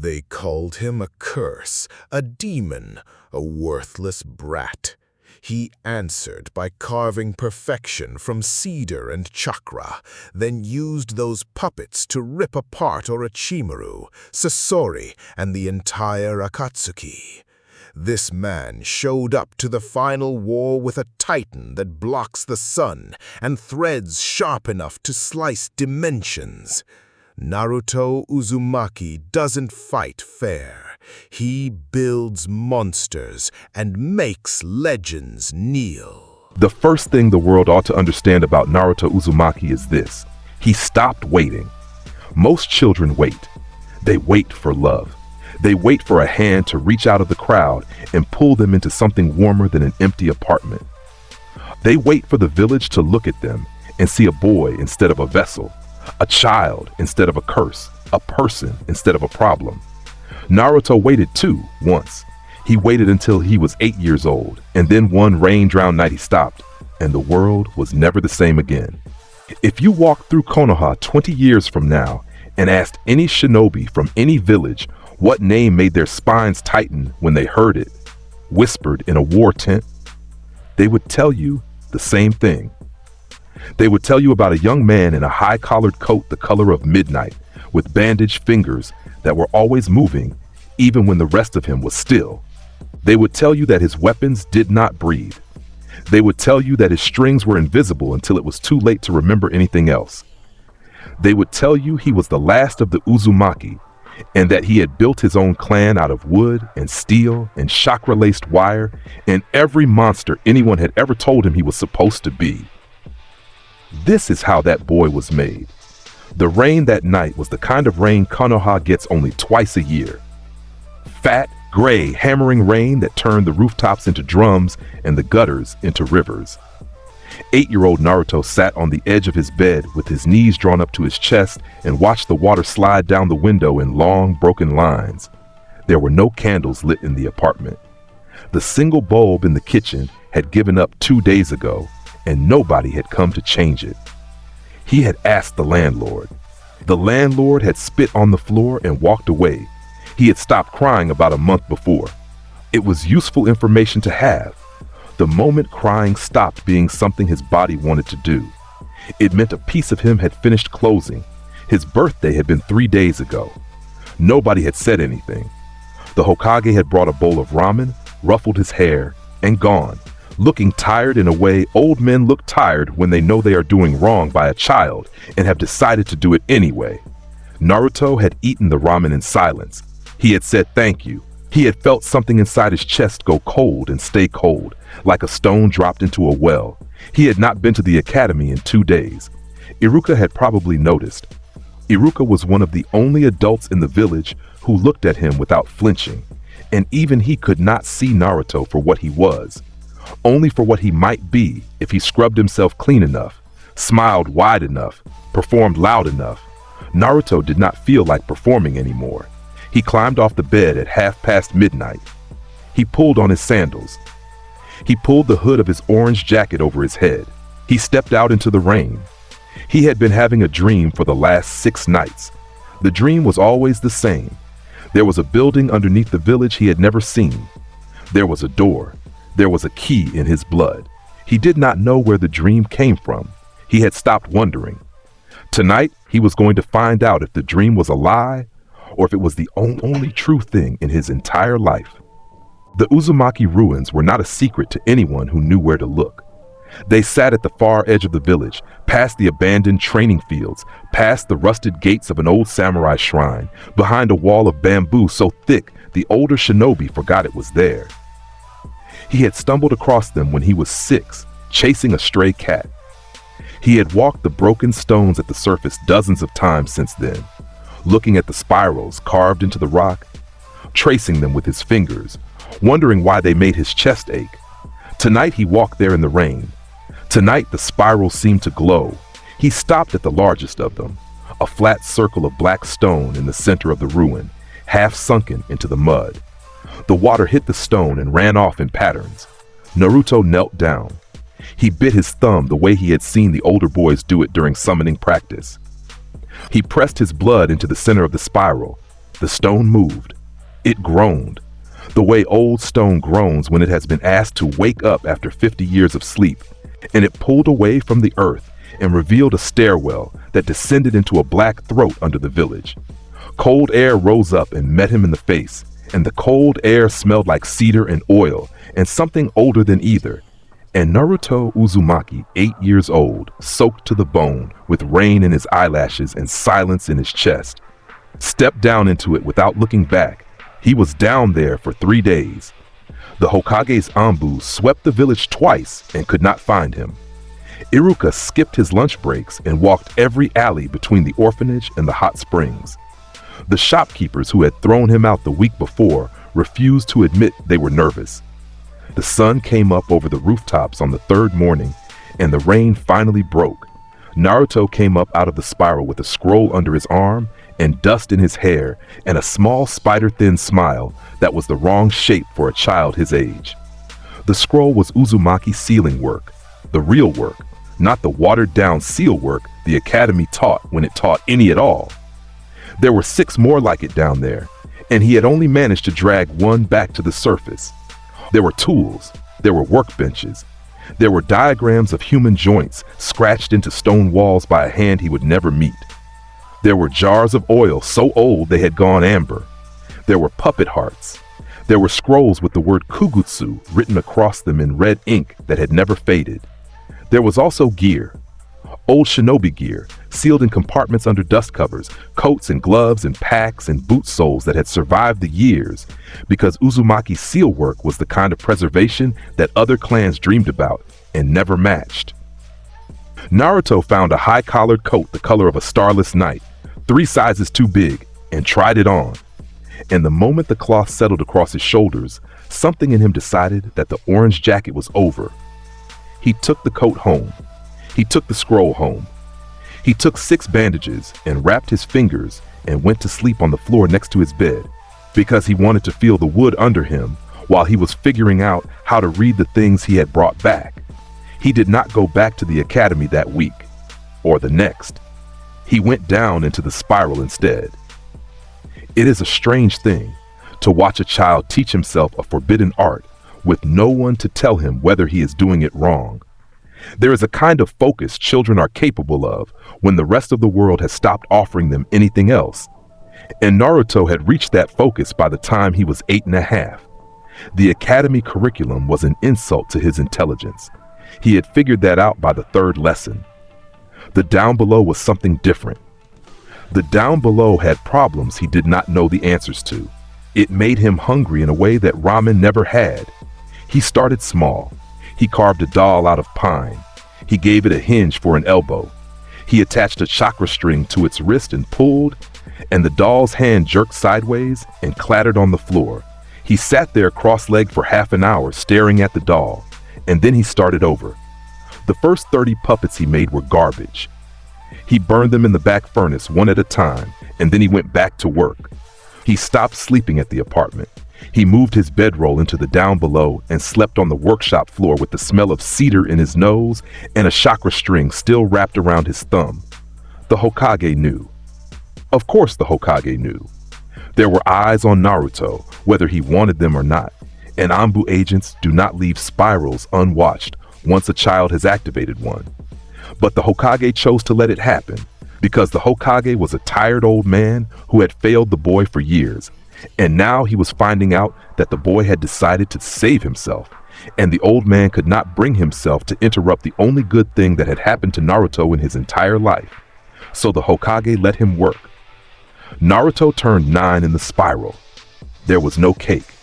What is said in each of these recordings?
They called him a curse, a demon, a worthless brat. He answered by carving perfection from cedar and chakra, then used those puppets to rip apart Orochimaru, Sasori, and the entire Akatsuki. This man showed up to the final war with a titan that blocks the sun and threads sharp enough to slice dimensions. Naruto Uzumaki doesn't fight fair. He builds monsters and makes legends kneel. The first thing the world ought to understand about Naruto Uzumaki is this: he stopped waiting. Most children wait. They wait for love. They wait for a hand to reach out of the crowd and pull them into something warmer than an empty apartment. They wait for the village to look at them and see a boy instead of a vessel, a child instead of a curse, a person instead of a problem. Naruto waited too, once. He waited until he was 8 years old, and then one rain-drowned night he stopped, and the world was never the same again. If you walked through Konoha 20 years from now and asked any shinobi from any village what name made their spines tighten when they heard it, whispered in a war tent, they would tell you the same thing. They would tell you about a young man in a high-collared coat the color of midnight, with bandaged fingers that were always moving, even when the rest of him was still. They would tell you that his weapons did not breathe. They would tell you that his strings were invisible until it was too late to remember anything else. They would tell you he was the last of the Uzumaki, and that he had built his own clan out of wood and steel and chakra-laced wire and every monster anyone had ever told him he was supposed to be. This is how that boy was made. The rain that night was the kind of rain Konoha gets only twice a year. Fat, gray, hammering rain that turned the rooftops into drums and the gutters into rivers. 8-year-old Naruto sat on the edge of his bed with his knees drawn up to his chest and watched the water slide down the window in long, broken lines. There were no candles lit in the apartment. The single bulb in the kitchen had given up 2 days ago, and nobody had come to change it. He had asked the landlord. The landlord had spit on the floor and walked away. He had stopped crying about a month before. It was useful information to have. The moment crying stopped being something his body wanted to do. It meant a piece of him had finished closing. His birthday had been 3 days ago. Nobody had said anything. The Hokage had brought a bowl of ramen, ruffled his hair, and gone, looking tired in a way old men look tired when they know they are doing wrong by a child and have decided to do it anyway. Naruto had eaten the ramen in silence. He had said thank you. He had felt something inside his chest go cold and stay cold, like a stone dropped into a well. He had not been to the academy in 2 days. Iruka had probably noticed. Iruka was one of the only adults in the village who looked at him without flinching, and even he could not see Naruto for what he was, only for what he might be if he scrubbed himself clean enough, smiled wide enough, performed loud enough. Naruto did not feel like performing anymore. He climbed off the bed at midnight. He pulled on his sandals. He pulled the hood of his orange jacket over his head. He stepped out into the rain. He had been having a dream for the last 6 nights. The dream was always the same. There was a building underneath the village he had never seen. There was a door. There was a key in his blood. He did not know where the dream came from. He had stopped wondering. Tonight, he was going to find out if the dream was a lie or if it was the only true thing in his entire life. The Uzumaki ruins were not a secret to anyone who knew where to look. They sat at the far edge of the village, past the abandoned training fields, past the rusted gates of an old samurai shrine, behind a wall of bamboo so thick the older shinobi forgot it was there. He had stumbled across them when he was 6, chasing a stray cat. He had walked the broken stones at the surface dozens of times since then, looking at the spirals carved into the rock, tracing them with his fingers, wondering why they made his chest ache. Tonight he walked there in the rain. Tonight the spirals seemed to glow. He stopped at the largest of them, a flat circle of black stone in the center of the ruin, half sunken into the mud. The water hit the stone and ran off in patterns. Naruto knelt down. He bit his thumb the way he had seen the older boys do it during summoning practice. He pressed his blood into the center of the spiral. The stone moved. It groaned, the way old stone groans when it has been asked to wake up after 50 years of sleep, and it pulled away from the earth and revealed a stairwell that descended into a black throat under the village. Cold air rose up and met him in the face, and the cold air smelled like cedar and oil and something older than either. And Naruto Uzumaki, 8 years old, soaked to the bone, with rain in his eyelashes and silence in his chest, stepped down into it without looking back. He was down there for 3 days. The Hokage's Anbu swept the village twice and could not find him. Iruka skipped his lunch breaks and walked every alley between the orphanage and the hot springs. The shopkeepers who had thrown him out the week before refused to admit they were nervous. The sun came up over the rooftops on the third morning, and the rain finally broke. Naruto came up out of the spiral with a scroll under his arm and dust in his hair and a small spider-thin smile that was the wrong shape for a child his age. The scroll was Uzumaki's sealing work, the real work, not the watered-down seal work the academy taught when it taught any at all. There were 6 more like it down there, and he had only managed to drag one back to the surface. There were tools, there were workbenches, there were diagrams of human joints scratched into stone walls by a hand he would never meet. There were jars of oil so old they had gone amber. There were puppet hearts. There were scrolls with the word kugutsu written across them in red ink that had never faded. There was also gear. Old shinobi gear, sealed in compartments under dust covers, coats and gloves and packs and boot soles that had survived the years, because Uzumaki's seal work was the kind of preservation that other clans dreamed about and never matched. Naruto found a high-collared coat the color of a starless night, 3 sizes too big, and tried it on. And the moment the cloth settled across his shoulders, something in him decided that the orange jacket was over. He took the coat home. He took the scroll home. He took 6 bandages and wrapped his fingers and went to sleep on the floor next to his bed because he wanted to feel the wood under him while he was figuring out how to read the things he had brought back. He did not go back to the academy that week or the next. He went down into the spiral instead. It is a strange thing to watch a child teach himself a forbidden art with no one to tell him whether he is doing it wrong. There is a kind of focus children are capable of when the rest of the world has stopped offering them anything else. And Naruto had reached that focus by the time he was 8.5. The academy curriculum was an insult to his intelligence. He had figured that out by the 3rd lesson. The down below was something different. The down below had problems he did not know the answers to. It made him hungry in a way that ramen never had. He started small. He carved a doll out of pine. He gave it a hinge for an elbow. He attached a chakra string to its wrist and pulled, and the doll's hand jerked sideways and clattered on the floor. He sat there cross-legged for half an hour staring at the doll, and then he started over. The first 30 puppets he made were garbage. He burned them in the back furnace one at a time, and then he went back to work. He stopped sleeping at the apartment. He moved his bedroll into the down below and slept on the workshop floor with the smell of cedar in his nose and a chakra string still wrapped around his thumb. The Hokage knew. Of course the Hokage knew. There were eyes on Naruto, whether he wanted them or not, and Anbu agents do not leave spirals unwatched once a child has activated one. But the Hokage chose to let it happen, because the Hokage was a tired old man who had failed the boy for years. And now he was finding out that the boy had decided to save himself, and the old man could not bring himself to interrupt the only good thing that had happened to Naruto in his entire life. So the Hokage let him work. Naruto turned 9 in the spiral. There was no cake.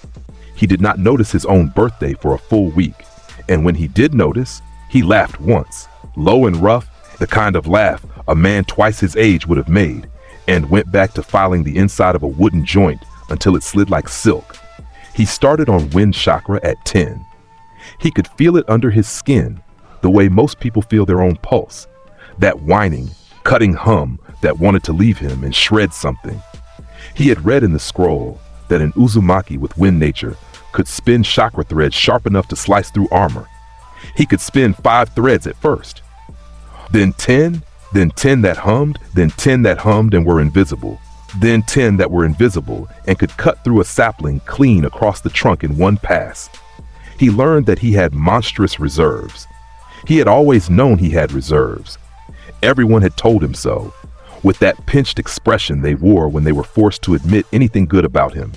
He did not notice his own birthday for a full week, and when he did notice, he laughed once, low and rough, the kind of laugh a man twice his age would have made, and went back to filing the inside of a wooden joint until it slid like silk. He started on wind chakra at 10. He could feel it under his skin, the way most people feel their own pulse, that whining, cutting hum that wanted to leave him and shred something. He had read in the scroll that an Uzumaki with wind nature could spin chakra threads sharp enough to slice through armor. He could spin 5 threads at first, then 10, then 10 that hummed, then 10 that hummed and were invisible, then 10 that were invisible and could cut through a sapling clean across the trunk in one pass. He learned that he had monstrous reserves. He had always known he had reserves. Everyone had told him so, with that pinched expression they wore when they were forced to admit anything good about him.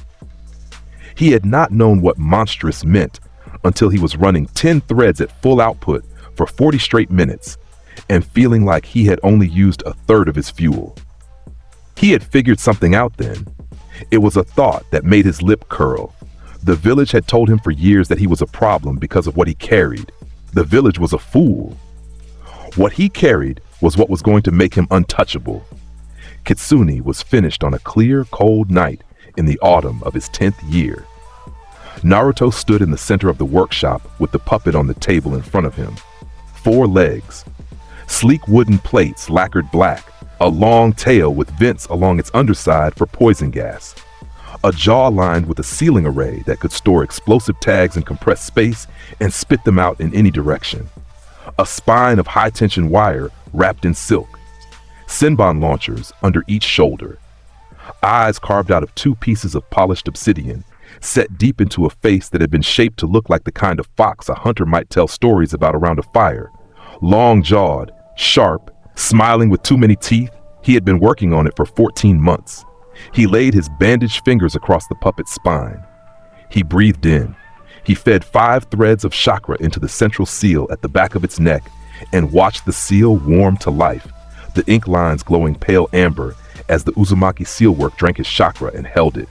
He had not known what monstrous meant until he was running 10 threads at full output for 40 straight minutes and feeling like he had only used a third of his fuel. He had figured something out then. It was a thought that made his lip curl. The village had told him for years that he was a problem because of what he carried. The village was a fool. What he carried was what was going to make him untouchable. Kitsune was finished on a clear, cold night in the autumn of his 10th year. Naruto stood in the center of the workshop with the puppet on the table in front of him. 4 legs, sleek wooden plates lacquered black, a long tail with vents along its underside for poison gas, a jaw lined with a sealing array that could store explosive tags and compress space and spit them out in any direction, a spine of high-tension wire wrapped in silk, Senbon launchers under each shoulder, eyes carved out of 2 pieces of polished obsidian, set deep into a face that had been shaped to look like the kind of fox a hunter might tell stories about around a fire, long-jawed, sharp, smiling with too many teeth. He had been working on it for 14 months. He laid his bandaged fingers across the puppet's spine. He breathed in. He fed 5 threads of chakra into the central seal at the back of its neck and watched the seal warm to life, the ink lines glowing pale amber as the Uzumaki sealwork drank his chakra and held it.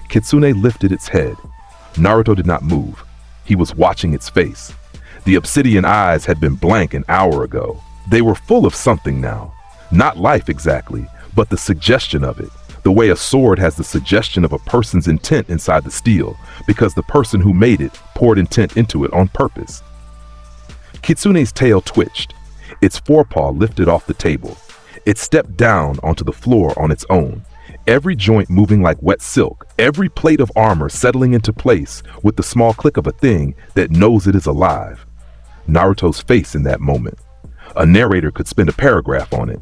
Kitsune lifted its head. Naruto did not move. He was watching its face. The obsidian eyes had been blank an hour ago. They were full of something now. Not life exactly, but the suggestion of it. The way a sword has the suggestion of a person's intent inside the steel, because the person who made it poured intent into it on purpose. Kitsune's tail twitched. Its forepaw lifted off the table. It stepped down onto the floor on its own, every joint moving like wet silk, every plate of armor settling into place with the small click of a thing that knows it is alive. Naruto's face in that moment. A narrator could spend a paragraph on it.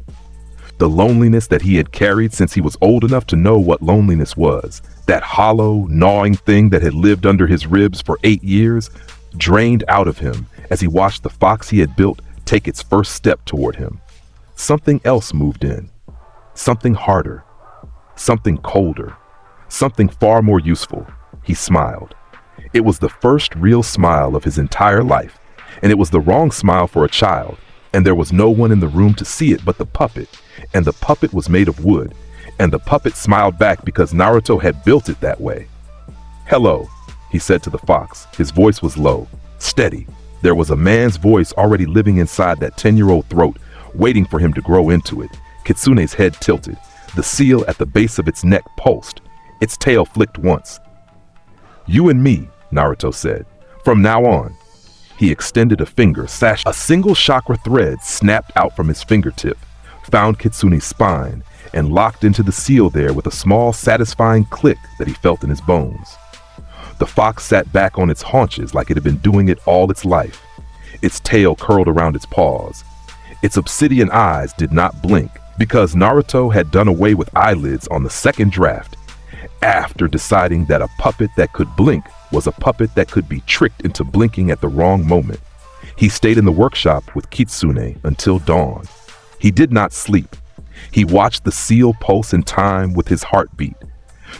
The loneliness that he had carried since he was old enough to know what loneliness was, that hollow, gnawing thing that had lived under his ribs for 8 years, drained out of him as he watched the fox he had built take its first step toward him. Something else moved in. Something harder. Something colder. Something far more useful. He smiled. It was the first real smile of his entire life, and it was the wrong smile for a child, and there was no one in the room to see it but the puppet, and the puppet was made of wood, and the puppet smiled back because Naruto had built it that way. "Hello," he said to the fox. His voice was low, steady. There was a man's voice already living inside that 10-year-old throat, waiting for him to grow into it. Kitsune's head tilted. The seal at the base of its neck pulsed. Its tail flicked once. "You and me," Naruto said. "From now on." He extended a finger, a single chakra thread snapped out from his fingertip, found Kitsune's spine, and locked into the seal there with a small, satisfying click that he felt in his bones. The fox sat back on its haunches like it had been doing it all its life. Its tail curled around its paws. Its obsidian eyes did not blink, because Naruto had done away with eyelids on the second draft, after deciding that a puppet that could blink was a puppet that could be tricked into blinking at the wrong moment. He stayed in the workshop with Kitsune until dawn. He did not sleep. He watched the seal pulse in time with his heartbeat,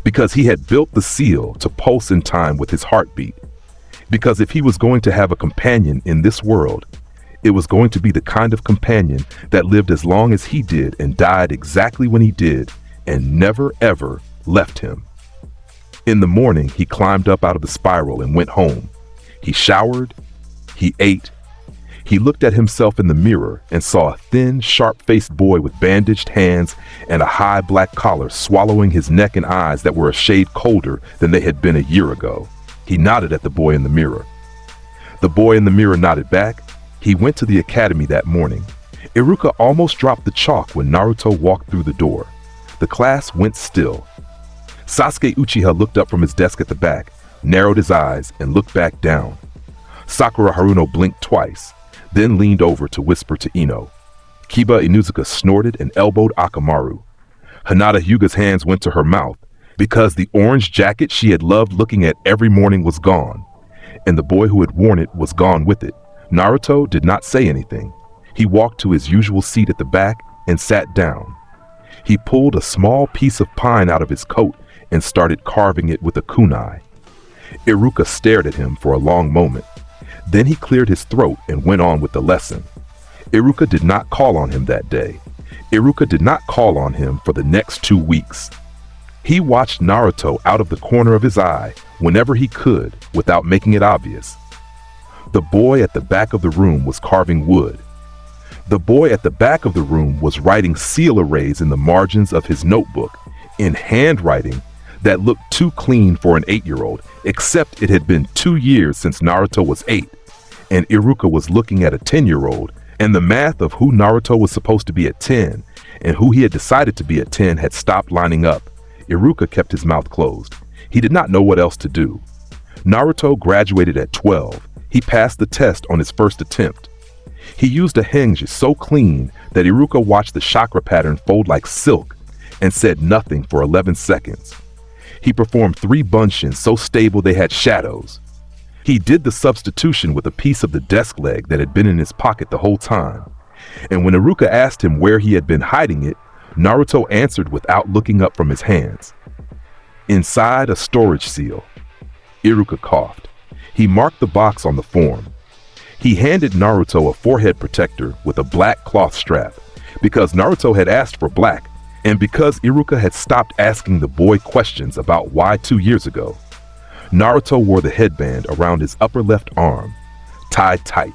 because he had built the seal to pulse in time with his heartbeat. Because if he was going to have a companion in this world, it was going to be the kind of companion that lived as long as he did and died exactly when he did and never ever left him. In the morning, he climbed up out of the spiral and went home. He showered. He ate. He looked at himself in the mirror and saw a thin, sharp-faced boy with bandaged hands and a high black collar swallowing his neck and eyes that were a shade colder than they had been a year ago. He nodded at the boy in the mirror. The boy in the mirror nodded back. He went to the academy that morning. Iruka almost dropped the chalk when Naruto walked through the door. The class went still. Sasuke Uchiha looked up from his desk at the back, narrowed his eyes, and looked back down. Sakura Haruno blinked twice, then leaned over to whisper to Ino. Kiba Inuzuka snorted and elbowed Akamaru. Hinata Hyuga's hands went to her mouth because the orange jacket she had loved looking at every morning was gone, and the boy who had worn it was gone with it. Naruto did not say anything. He walked to his usual seat at the back and sat down. He pulled a small piece of pine out of his coat and started carving it with a kunai. Iruka stared at him for a long moment. Then he cleared his throat and went on with the lesson. Iruka did not call on him that day. Iruka did not call on him for the next 2 weeks. He watched Naruto out of the corner of his eye whenever he could without making it obvious. The boy at the back of the room was carving wood. The boy at the back of the room was writing seal arrays in the margins of his notebook in handwriting that looked too clean for an 8-year-old, except it had been 2 years since Naruto was 8, and Iruka was looking at a 10-year-old, and the math of who Naruto was supposed to be at 10 and who he had decided to be at 10 had stopped lining up. Iruka kept his mouth closed. He did not know what else to do. Naruto graduated at 12. He passed the test on his first attempt. He used a henge so clean that Iruka watched the chakra pattern fold like silk and said nothing for 11 seconds. He performed 3 bunshins so stable they had shadows. He did the substitution with a piece of the desk leg that had been in his pocket the whole time. And when Iruka asked him where he had been hiding it, Naruto answered without looking up from his hands. Inside a storage seal. Iruka coughed. He marked the box on the form. He handed Naruto a forehead protector with a black cloth strap because Naruto had asked for black and because Iruka had stopped asking the boy questions about why 2 years ago. Naruto wore the headband around his upper left arm, tied tight,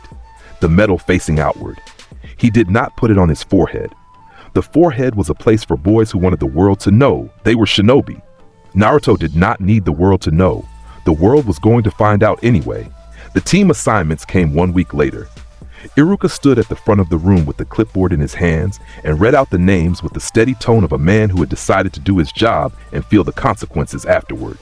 the metal facing outward. He did not put it on his forehead. The forehead was a place for boys who wanted the world to know they were shinobi. Naruto did not need the world to know. The world was going to find out anyway. The team assignments came 1 week later. Iruka stood at the front of the room with the clipboard in his hands and read out the names with the steady tone of a man who had decided to do his job and feel the consequences afterward.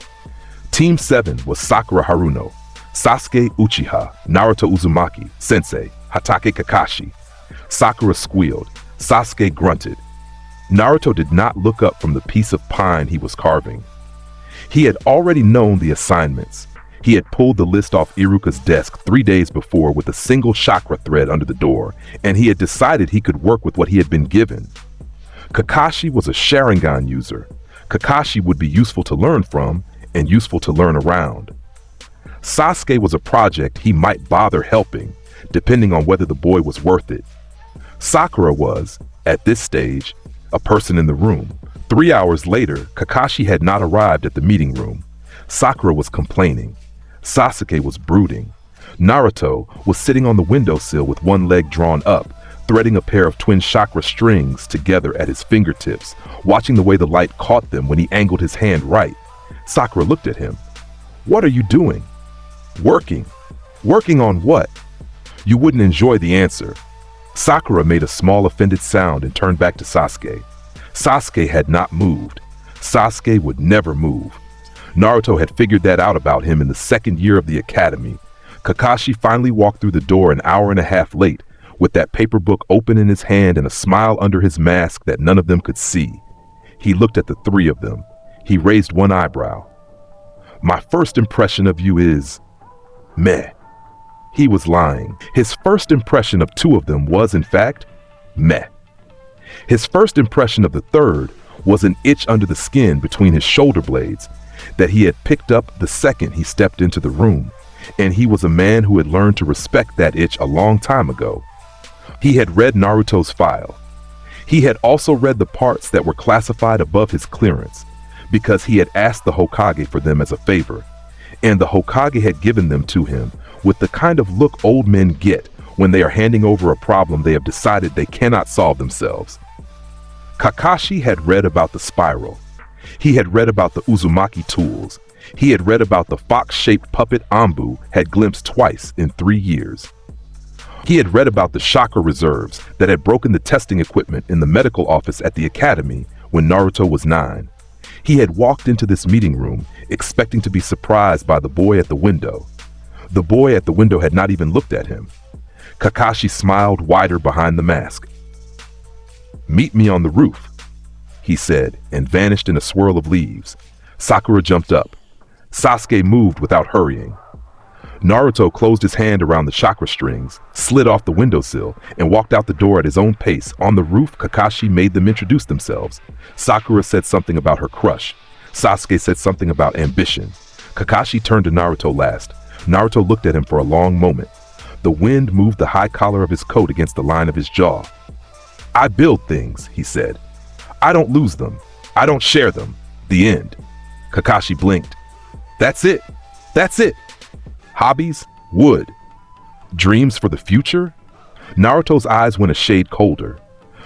Team 7 was Sakura Haruno, Sasuke Uchiha, Naruto Uzumaki, Sensei, Hatake Kakashi. Sakura squealed. Sasuke grunted. Naruto did not look up from the piece of pine he was carving. He had already known the assignments. He had pulled the list off Iruka's desk 3 days before with a single chakra thread under the door, and he had decided he could work with what he had been given. Kakashi was a Sharingan user. Kakashi would be useful to learn from and useful to learn around. Sasuke was a project he might bother helping, depending on whether the boy was worth it. Sakura was, at this stage, a person in the room. 3 hours later, Kakashi had not arrived at the meeting room. Sakura was complaining. Sasuke was brooding. Naruto was sitting on the windowsill with one leg drawn up, threading a pair of twin chakra strings together at his fingertips, watching the way the light caught them when he angled his hand right. Sakura looked at him. "What are you doing?" "Working." "Working on what?" "You wouldn't enjoy the answer." Sakura made a small offended sound and turned back to Sasuke. Sasuke had not moved. Sasuke would never move. Naruto had figured that out about him in the 2nd year of the academy. Kakashi finally walked through the door an hour and a half late, with that paper book open in his hand and a smile under his mask that none of them could see. He looked at the 3 of them. He raised one eyebrow. "My first impression of you is meh." He was lying. His first impression of 2 of them was, in fact, meh. His first impression of the 3rd was an itch under the skin between his shoulder blades that he had picked up the second he stepped into the room, and he was a man who had learned to respect that itch a long time ago. He had read Naruto's file. He had also read the parts that were classified above his clearance, because he had asked the Hokage for them as a favor, and the Hokage had given them to him with the kind of look old men get when they are handing over a problem they have decided they cannot solve themselves. Kakashi had read about the spiral. He had read about the Uzumaki tools. He had read about the fox-shaped puppet Anbu had glimpsed twice in 3 years. He had read about the chakra reserves that had broken the testing equipment in the medical office at the academy when Naruto was 9. He had walked into this meeting room expecting to be surprised by the boy at the window. The boy at the window had not even looked at him. Kakashi smiled wider behind the mask. "Meet me on the roof." he said, and vanished in a swirl of leaves. Sakura jumped up. Sasuke moved without hurrying. Naruto closed his hand around the chakra strings, slid off the windowsill, and walked out the door at his own pace. On the roof, Kakashi made them introduce themselves. Sakura said something about her crush. Sasuke said something about ambition. Kakashi turned to Naruto last. Naruto looked at him for a long moment. The wind moved the high collar of his coat against the line of his jaw. "I build things," he said. "I don't lose them. I don't share them. The end." Kakashi blinked. "That's it. That's it. Hobbies? Wood. Dreams for the future?" Naruto's eyes went a shade colder.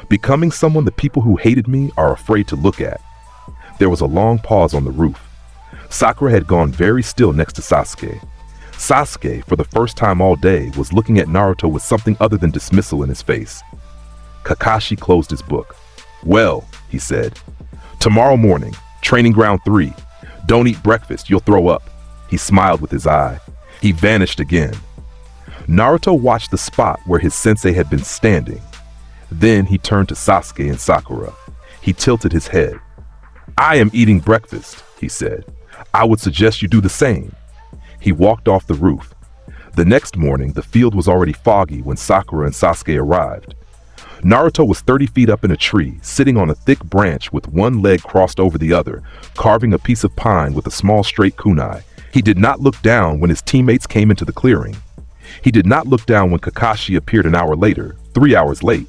"Becoming someone the people who hated me are afraid to look at." There was a long pause on the roof. Sakura had gone very still next to Sasuke. Sasuke, for the first time all day, was looking at Naruto with something other than dismissal in his face. Kakashi closed his book. "Well," he said, "tomorrow morning, training ground 3. Don't eat breakfast, you'll throw up." He smiled with his eye. He vanished again. Naruto watched the spot where his sensei had been standing. Then he turned to Sasuke and Sakura. He tilted his head. "I am eating breakfast," he said. "I would suggest you do the same." He walked off the roof. The next morning, the field was already foggy when Sakura and Sasuke arrived. Naruto was 30 feet up in a tree, sitting on a thick branch with one leg crossed over the other, carving a piece of pine with a small straight kunai. He did not look down when his teammates came into the clearing. He did not look down when Kakashi appeared an hour later, 3 hours late,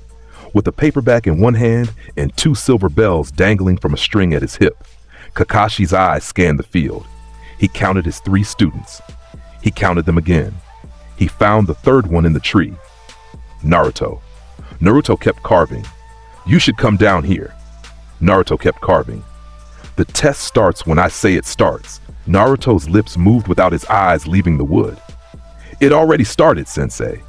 with a paperback in one hand and 2 silver bells dangling from a string at his hip. Kakashi's eyes scanned the field. He counted his 3 students. He counted them again. He found the third one in the tree. Naruto. Naruto kept carving. "You should come down here." Naruto kept carving. "The test starts when I say it starts." Naruto's lips moved without his eyes leaving the wood. "It already started, sensei."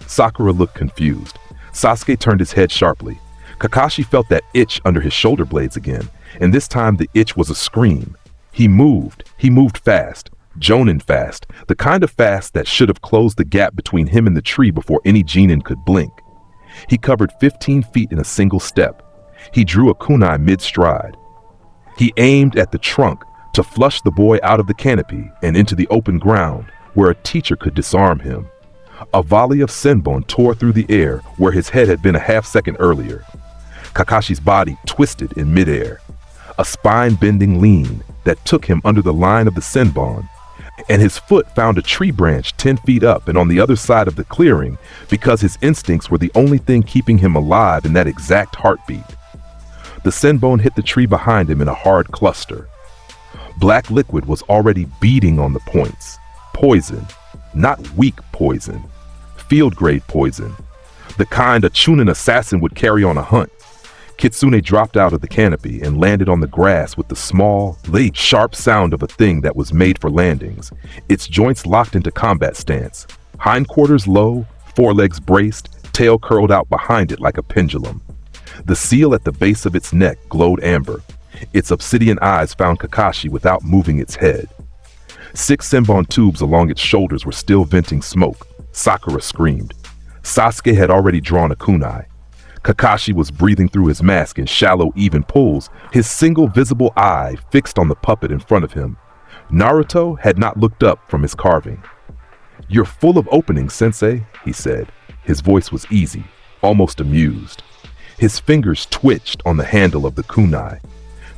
Sakura looked confused. Sasuke turned his head sharply. Kakashi felt that itch under his shoulder blades again, and this time the itch was a scream. He moved fast, jonin fast, the kind of fast that should have closed the gap between him and the tree before any genin could blink. He covered 15 feet in a single step. He drew a kunai mid-stride. He aimed at the trunk to flush the boy out of the canopy and into the open ground where a teacher could disarm him. A volley of senbon tore through the air where his head had been a half-second earlier. Kakashi's body twisted in midair, a spine-bending lean that took him under the line of the senbon, and his foot found a tree branch 10 feet up and on the other side of the clearing because his instincts were the only thing keeping him alive in that exact heartbeat. The senbon hit the tree behind him in a hard cluster. Black liquid was already beating on the points. Poison, not weak poison, field-grade poison, the kind a Chunin assassin would carry on a hunt. Kitsune dropped out of the canopy and landed on the grass with the small, late, sharp sound of a thing that was made for landings, its joints locked into combat stance, hindquarters low, forelegs braced, tail curled out behind it like a pendulum. The seal at the base of its neck glowed amber. Its obsidian eyes found Kakashi without moving its head. 6 senbon tubes along its shoulders were still venting smoke. Sakura screamed. Sasuke had already drawn a kunai. Kakashi was breathing through his mask in shallow, even pulls, his single visible eye fixed on the puppet in front of him. Naruto had not looked up from his carving. "You're full of openings, sensei," he said. His voice was easy, almost amused. His fingers twitched on the handle of the kunai.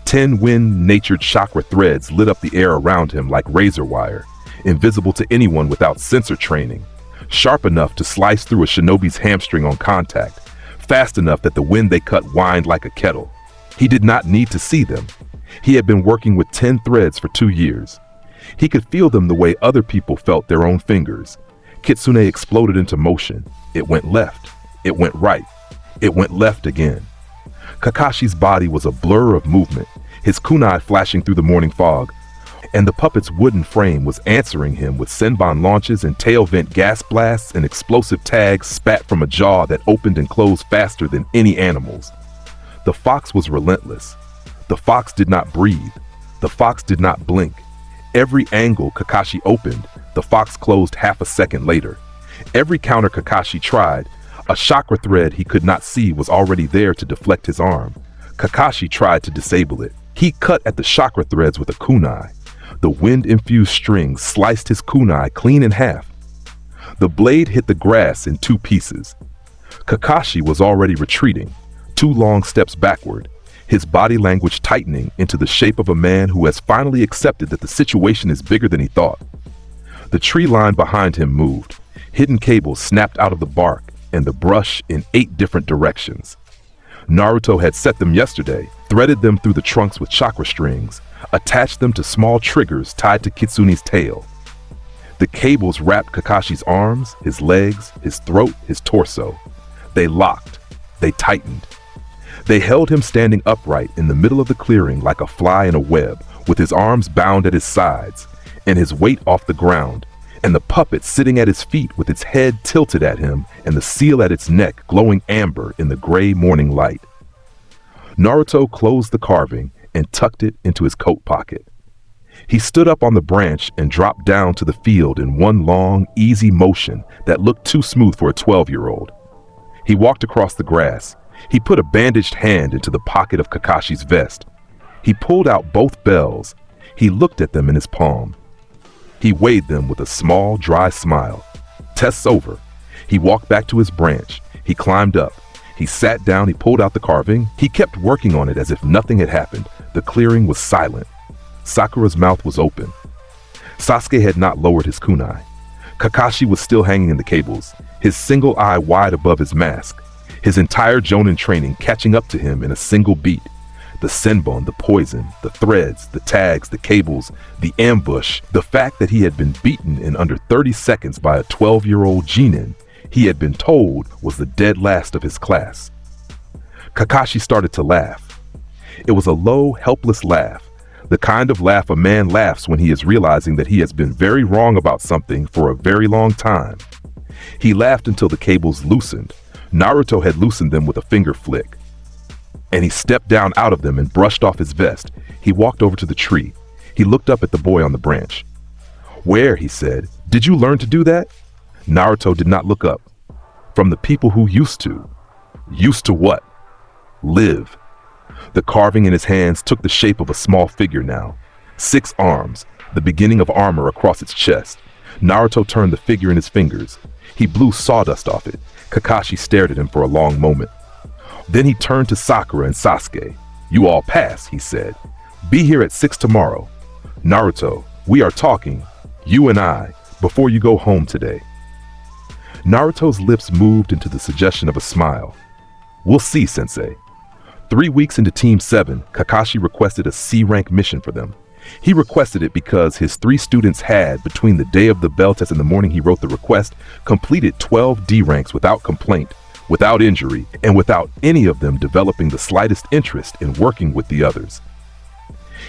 10 wind-natured chakra threads lit up the air around him like razor wire, invisible to anyone without sensor training, sharp enough to slice through a shinobi's hamstring on contact, fast enough that the wind they cut whined like a kettle. He did not need to see them. He had been working with 10 threads for 2 years. He could feel them the way other people felt their own fingers. Kitsune exploded into motion. It went left. It went right. It went left again. Kakashi's body was a blur of movement, his kunai flashing through the morning fog, and the puppet's wooden frame was answering him with senbon launches and tail vent gas blasts and explosive tags spat from a jaw that opened and closed faster than any animal's. The fox was relentless. The fox did not breathe. The fox did not blink. Every angle Kakashi opened, the fox closed half a second later. Every counter Kakashi tried, a chakra thread he could not see was already there to deflect his arm. Kakashi tried to disable it. He cut at the chakra threads with a kunai. The wind-infused strings sliced his kunai clean in half. The blade hit the grass in 2 pieces. Kakashi was already retreating, 2 long steps backward, his body language tightening into the shape of a man who has finally accepted that the situation is bigger than he thought. The tree line behind him moved. Hidden cables snapped out of the bark and the brush in 8 different directions. Naruto had set them yesterday, threaded them through the trunks with chakra strings, attached them to small triggers tied to Kitsune's tail. The cables wrapped Kakashi's arms, his legs, his throat, his torso. They locked. They tightened. They held him standing upright in the middle of the clearing like a fly in a web, with his arms bound at his sides, and his weight off the ground, and the puppet sitting at his feet with its head tilted at him and the seal at its neck glowing amber in the gray morning light. Naruto closed the carving and tucked it into his coat pocket. He stood up on the branch and dropped down to the field in one long, easy motion that looked too smooth for a 12-year-old. He walked across the grass. He put a bandaged hand into the pocket of Kakashi's vest. He pulled out both bells. He looked at them in his palm. He weighed them with a small, dry smile. Test's over. He walked back to his branch. He climbed up. He sat down. He pulled out the carving. He kept working on it as if nothing had happened. The clearing was silent. Sakura's mouth was open. Sasuke had not lowered his kunai. Kakashi was still hanging in the cables, his single eye wide above his mask, his entire Jonin training catching up to him in a single beat. The senbon, the poison, the threads, the tags, the cables, the ambush, the fact that he had been beaten in under 30 seconds by a 12-year-old genin he had been told was the dead last of his class. Kakashi started to laugh. It was a low, helpless laugh, the kind of laugh a man laughs when he is realizing that he has been very wrong about something for a very long time. He laughed until the cables loosened. Naruto had loosened them with a finger flick. And he stepped down out of them and brushed off his vest. He walked over to the tree. He looked up at the boy on the branch. "Where?" he said. "Did you learn to do that?" Naruto did not look up. "From the people who used to." "Used to what?" "Live." The carving in his hands took the shape of a small figure now. 6 arms, the beginning of armor across its chest. Naruto turned the figure in his fingers. He blew sawdust off it. Kakashi stared at him for a long moment. Then he turned to Sakura and Sasuke. "You all pass," he said. "Be here at 6 tomorrow. Naruto, we are talking, you and I, before you go home today." Naruto's lips moved into the suggestion of a smile. "We'll see, Sensei." 3 weeks into Team 7, Kakashi requested a C-rank mission for them. He requested it because his 3 students had, between the day of the bell test and the morning he wrote the request, completed 12 D ranks without complaint, without injury, and without any of them developing the slightest interest in working with the others.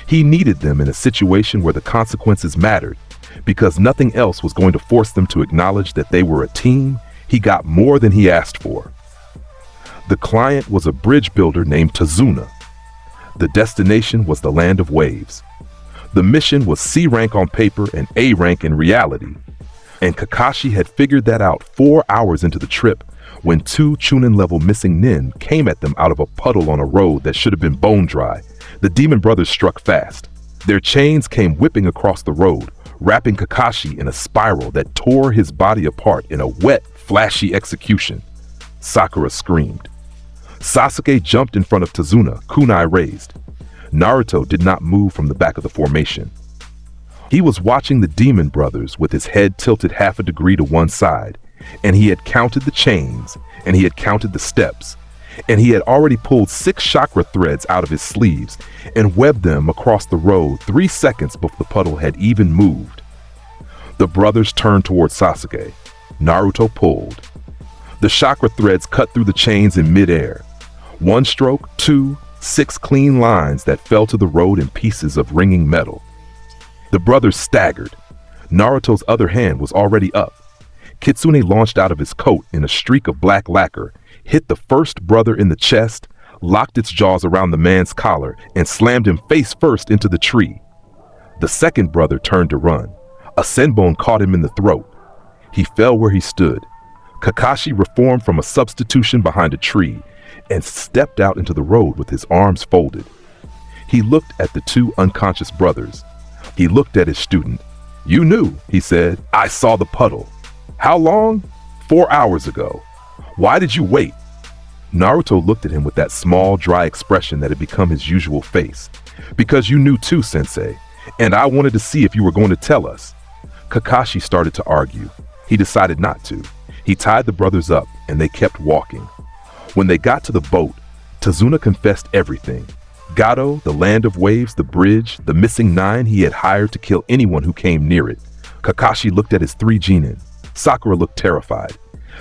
He needed them in a situation where the consequences mattered, because nothing else was going to force them to acknowledge that they were a team. He got more than he asked for. The client was a bridge builder named Tazuna. The destination was the land of waves. The mission was C rank on paper and A rank in reality. And Kakashi had figured that out 4 hours into the trip when 2 Chunin-level missing nin came at them out of a puddle on a road that should have been bone dry. The demon brothers struck fast. Their chains came whipping across the road, wrapping Kakashi in a spiral that tore his body apart in a wet, flashy execution. Sakura screamed. Sasuke jumped in front of Tazuna, kunai raised. Naruto did not move from the back of the formation. He was watching the demon brothers with his head tilted half a degree to one side, and he had counted the chains, and he had counted the steps, and he had already pulled 6 chakra threads out of his sleeves and webbed them across the road 3 seconds before the puddle had even moved. The brothers turned toward Sasuke. Naruto pulled. The chakra threads cut through the chains in midair. 1 stroke, 2, 6 clean lines that fell to the road in pieces of ringing metal. The brothers staggered. Naruto's other hand was already up. Kitsune launched out of his coat in a streak of black lacquer, hit the first brother in the chest, locked its jaws around the man's collar, and slammed him face first into the tree. The second brother turned to run. A senbon caught him in the throat. He fell where he stood. Kakashi reformed from a substitution behind a tree, and stepped out into the road with his arms folded. He looked at the two unconscious brothers. He looked at his student. "You knew," he said. "I saw the puddle." "How long?" 4 hours ago." "Why did you wait?" Naruto looked at him with that small, dry expression that had become his usual face. "Because you knew too, Sensei, and I wanted to see if you were going to tell us." Kakashi started to argue. He decided not to. He tied the brothers up, and they kept walking. When they got to the boat, Tazuna confessed everything. Gato, the land of waves, the bridge, the missing 9 he had hired to kill anyone who came near it. Kakashi looked at his 3 genin. Sakura looked terrified.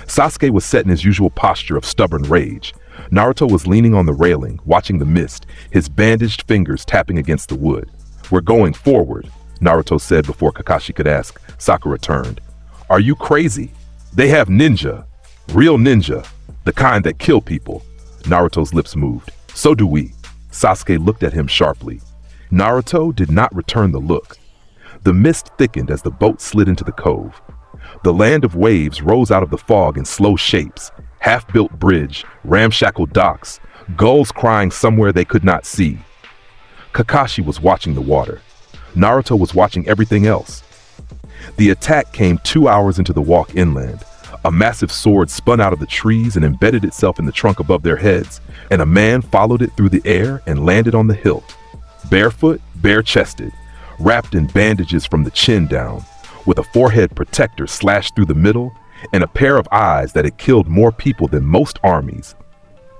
Sasuke was set in his usual posture of stubborn rage. Naruto was leaning on the railing, watching the mist, his bandaged fingers tapping against the wood. "We're going forward," Naruto said before Kakashi could ask. Sakura turned. "Are you crazy? They have ninja. Real ninja. The kind that kill people." Naruto's lips moved. "So do we." Sasuke looked at him sharply. Naruto did not return the look. The mist thickened as the boat slid into the cove. The land of waves rose out of the fog in slow shapes. Half-built bridge, ramshackle docks, gulls crying somewhere they could not see. Kakashi was watching the water. Naruto was watching everything else. The attack came 2 hours into the walk inland. A massive sword spun out of the trees and embedded itself in the trunk above their heads, and a man followed it through the air and landed on the hilt. Barefoot, bare-chested, wrapped in bandages from the chin down, with a forehead protector slashed through the middle, and a pair of eyes that had killed more people than most armies.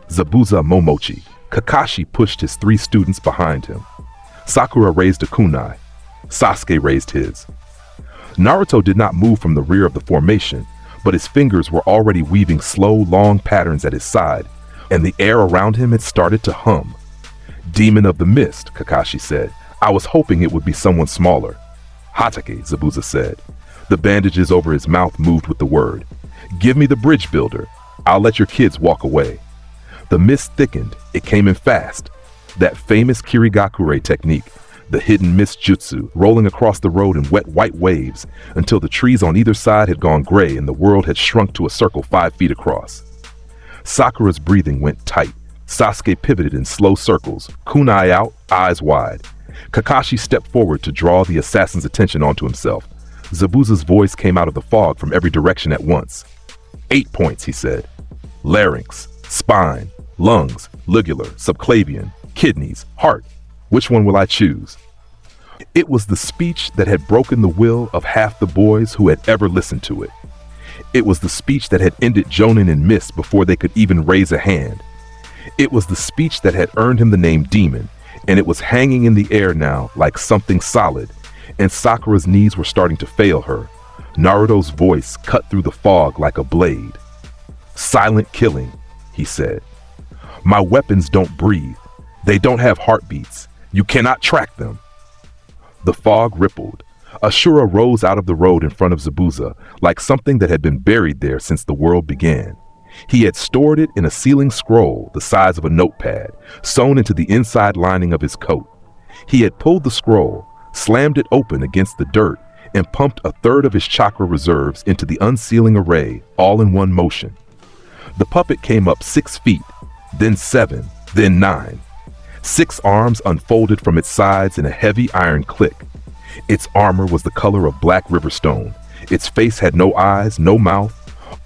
Zabuza Momochi. Kakashi pushed his 3 students behind him. Sakura raised a kunai. Sasuke raised his. Naruto did not move from the rear of the formation, but his fingers were already weaving slow, long patterns at his side, and the air around him had started to hum. "Demon of the Mist," Kakashi said. "I was hoping it would be someone smaller." "Hatake," Zabuza said. The bandages over his mouth moved with the word. "Give me the bridge builder. I'll let your kids walk away." The mist thickened. It came in fast. That famous Kirigakure technique, the hidden mist jutsu, rolling across the road in wet white waves until the trees on either side had gone gray and the world had shrunk to a circle 5 feet across. Sakura's breathing went tight. Sasuke pivoted in slow circles, kunai out, eyes wide. Kakashi stepped forward to draw the assassin's attention onto himself. Zabuza's voice came out of the fog from every direction at once. 8 points, he said. Larynx, spine, lungs, ligula, subclavian, kidneys, heart. Which one will I choose? It was the speech that had broken the will of half the boys who had ever listened to it. It was the speech that had ended Jonin and Mist before they could even raise a hand. It was the speech that had earned him the name Demon, and it was hanging in the air now like something solid, and Sakura's knees were starting to fail her. Naruto's voice cut through the fog like a blade. "Silent killing," he said. "My weapons don't breathe. They don't have heartbeats. You cannot track them." The fog rippled. Ashura rose out of the road in front of Zabuza, like something that had been buried there since the world began. He had stored it in a sealing scroll the size of a notepad, sewn into the inside lining of his coat. He had pulled the scroll, slammed it open against the dirt, and pumped a third of his chakra reserves into the unsealing array, all in one motion. The puppet came up 6 feet, then 7, then 9. 6 arms unfolded from its sides in a heavy iron click. Its armor was the color of black riverstone. Its face had no eyes, no mouth,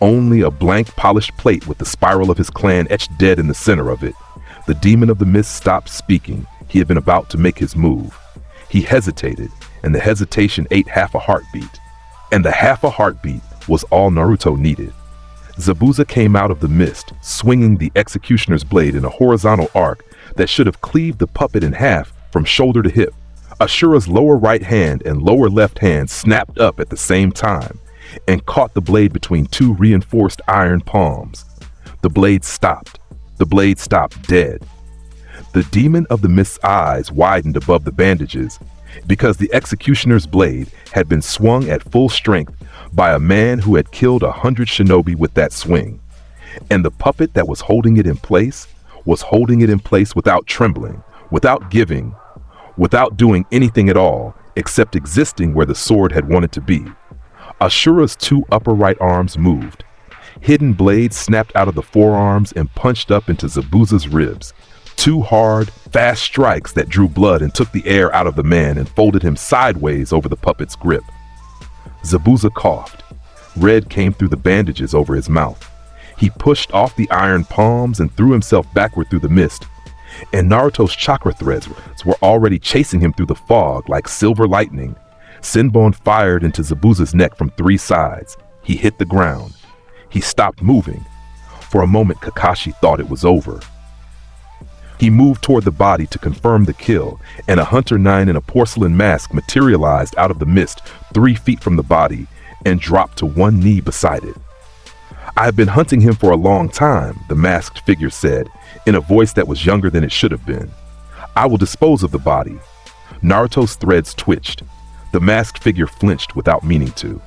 only a blank polished plate with the spiral of his clan etched dead in the center of it. The demon of the mist stopped speaking. He had been about to make his move. He hesitated, and the hesitation ate half a heartbeat. And the half a heartbeat was all Naruto needed. Zabuza came out of the mist, swinging the executioner's blade in a horizontal arc that should have cleaved the puppet in half from shoulder to hip. Ashura's lower right hand and lower left hand snapped up at the same time and caught the blade between 2 reinforced iron palms. The blade stopped. The blade stopped dead. The demon of the mist's eyes widened above the bandages because the executioner's blade had been swung at full strength by a man who had killed 100 shinobi with that swing. And the puppet that was holding it in place was holding it in place without trembling, without giving, without doing anything at all except existing where the sword had wanted to be. Ashura's 2 upper right arms moved. Hidden blades snapped out of the forearms and punched up into Zabuza's ribs. Two hard, fast strikes that drew blood and took the air out of the man and folded him sideways over the puppet's grip. Zabuza coughed. Red came through the bandages over his mouth. He pushed off the iron palms and threw himself backward through the mist. And Naruto's chakra threads were already chasing him through the fog like silver lightning. Senbon fired into Zabuza's neck from 3 sides. He hit the ground. He stopped moving. For a moment, Kakashi thought it was over. He moved toward the body to confirm the kill, and a Hunter 9 in a porcelain mask materialized out of the mist 3 feet from the body and dropped to one knee beside it. "I have been hunting him for a long time," the masked figure said, in a voice that was younger than it should have been. "I will dispose of the body." Naruto's threads twitched. The masked figure flinched without meaning to.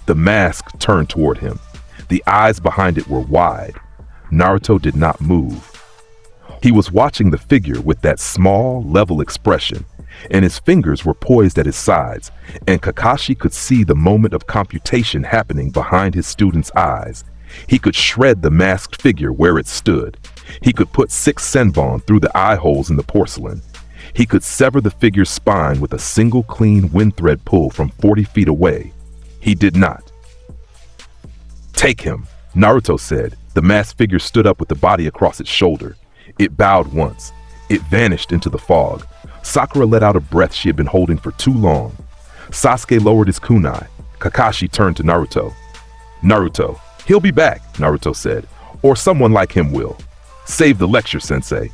The mask turned toward him. The eyes behind it were wide. Naruto did not move. He was watching the figure with that small, level expression, and his fingers were poised at his sides, and Kakashi could see the moment of computation happening behind his student's eyes. He could shred the masked figure where it stood. He could put 6 senbon through the eye holes in the porcelain. He could sever the figure's spine with a single clean wind thread pull from 40 feet away. He did not. "Take him," Naruto said. The masked figure stood up with the body across its shoulder. It bowed once. It vanished into the fog. Sakura let out a breath she had been holding for too long. Sasuke lowered his kunai. Kakashi turned to Naruto. "Naruto, he'll be back," Naruto said. "Or someone like him will. Save the lecture, sensei."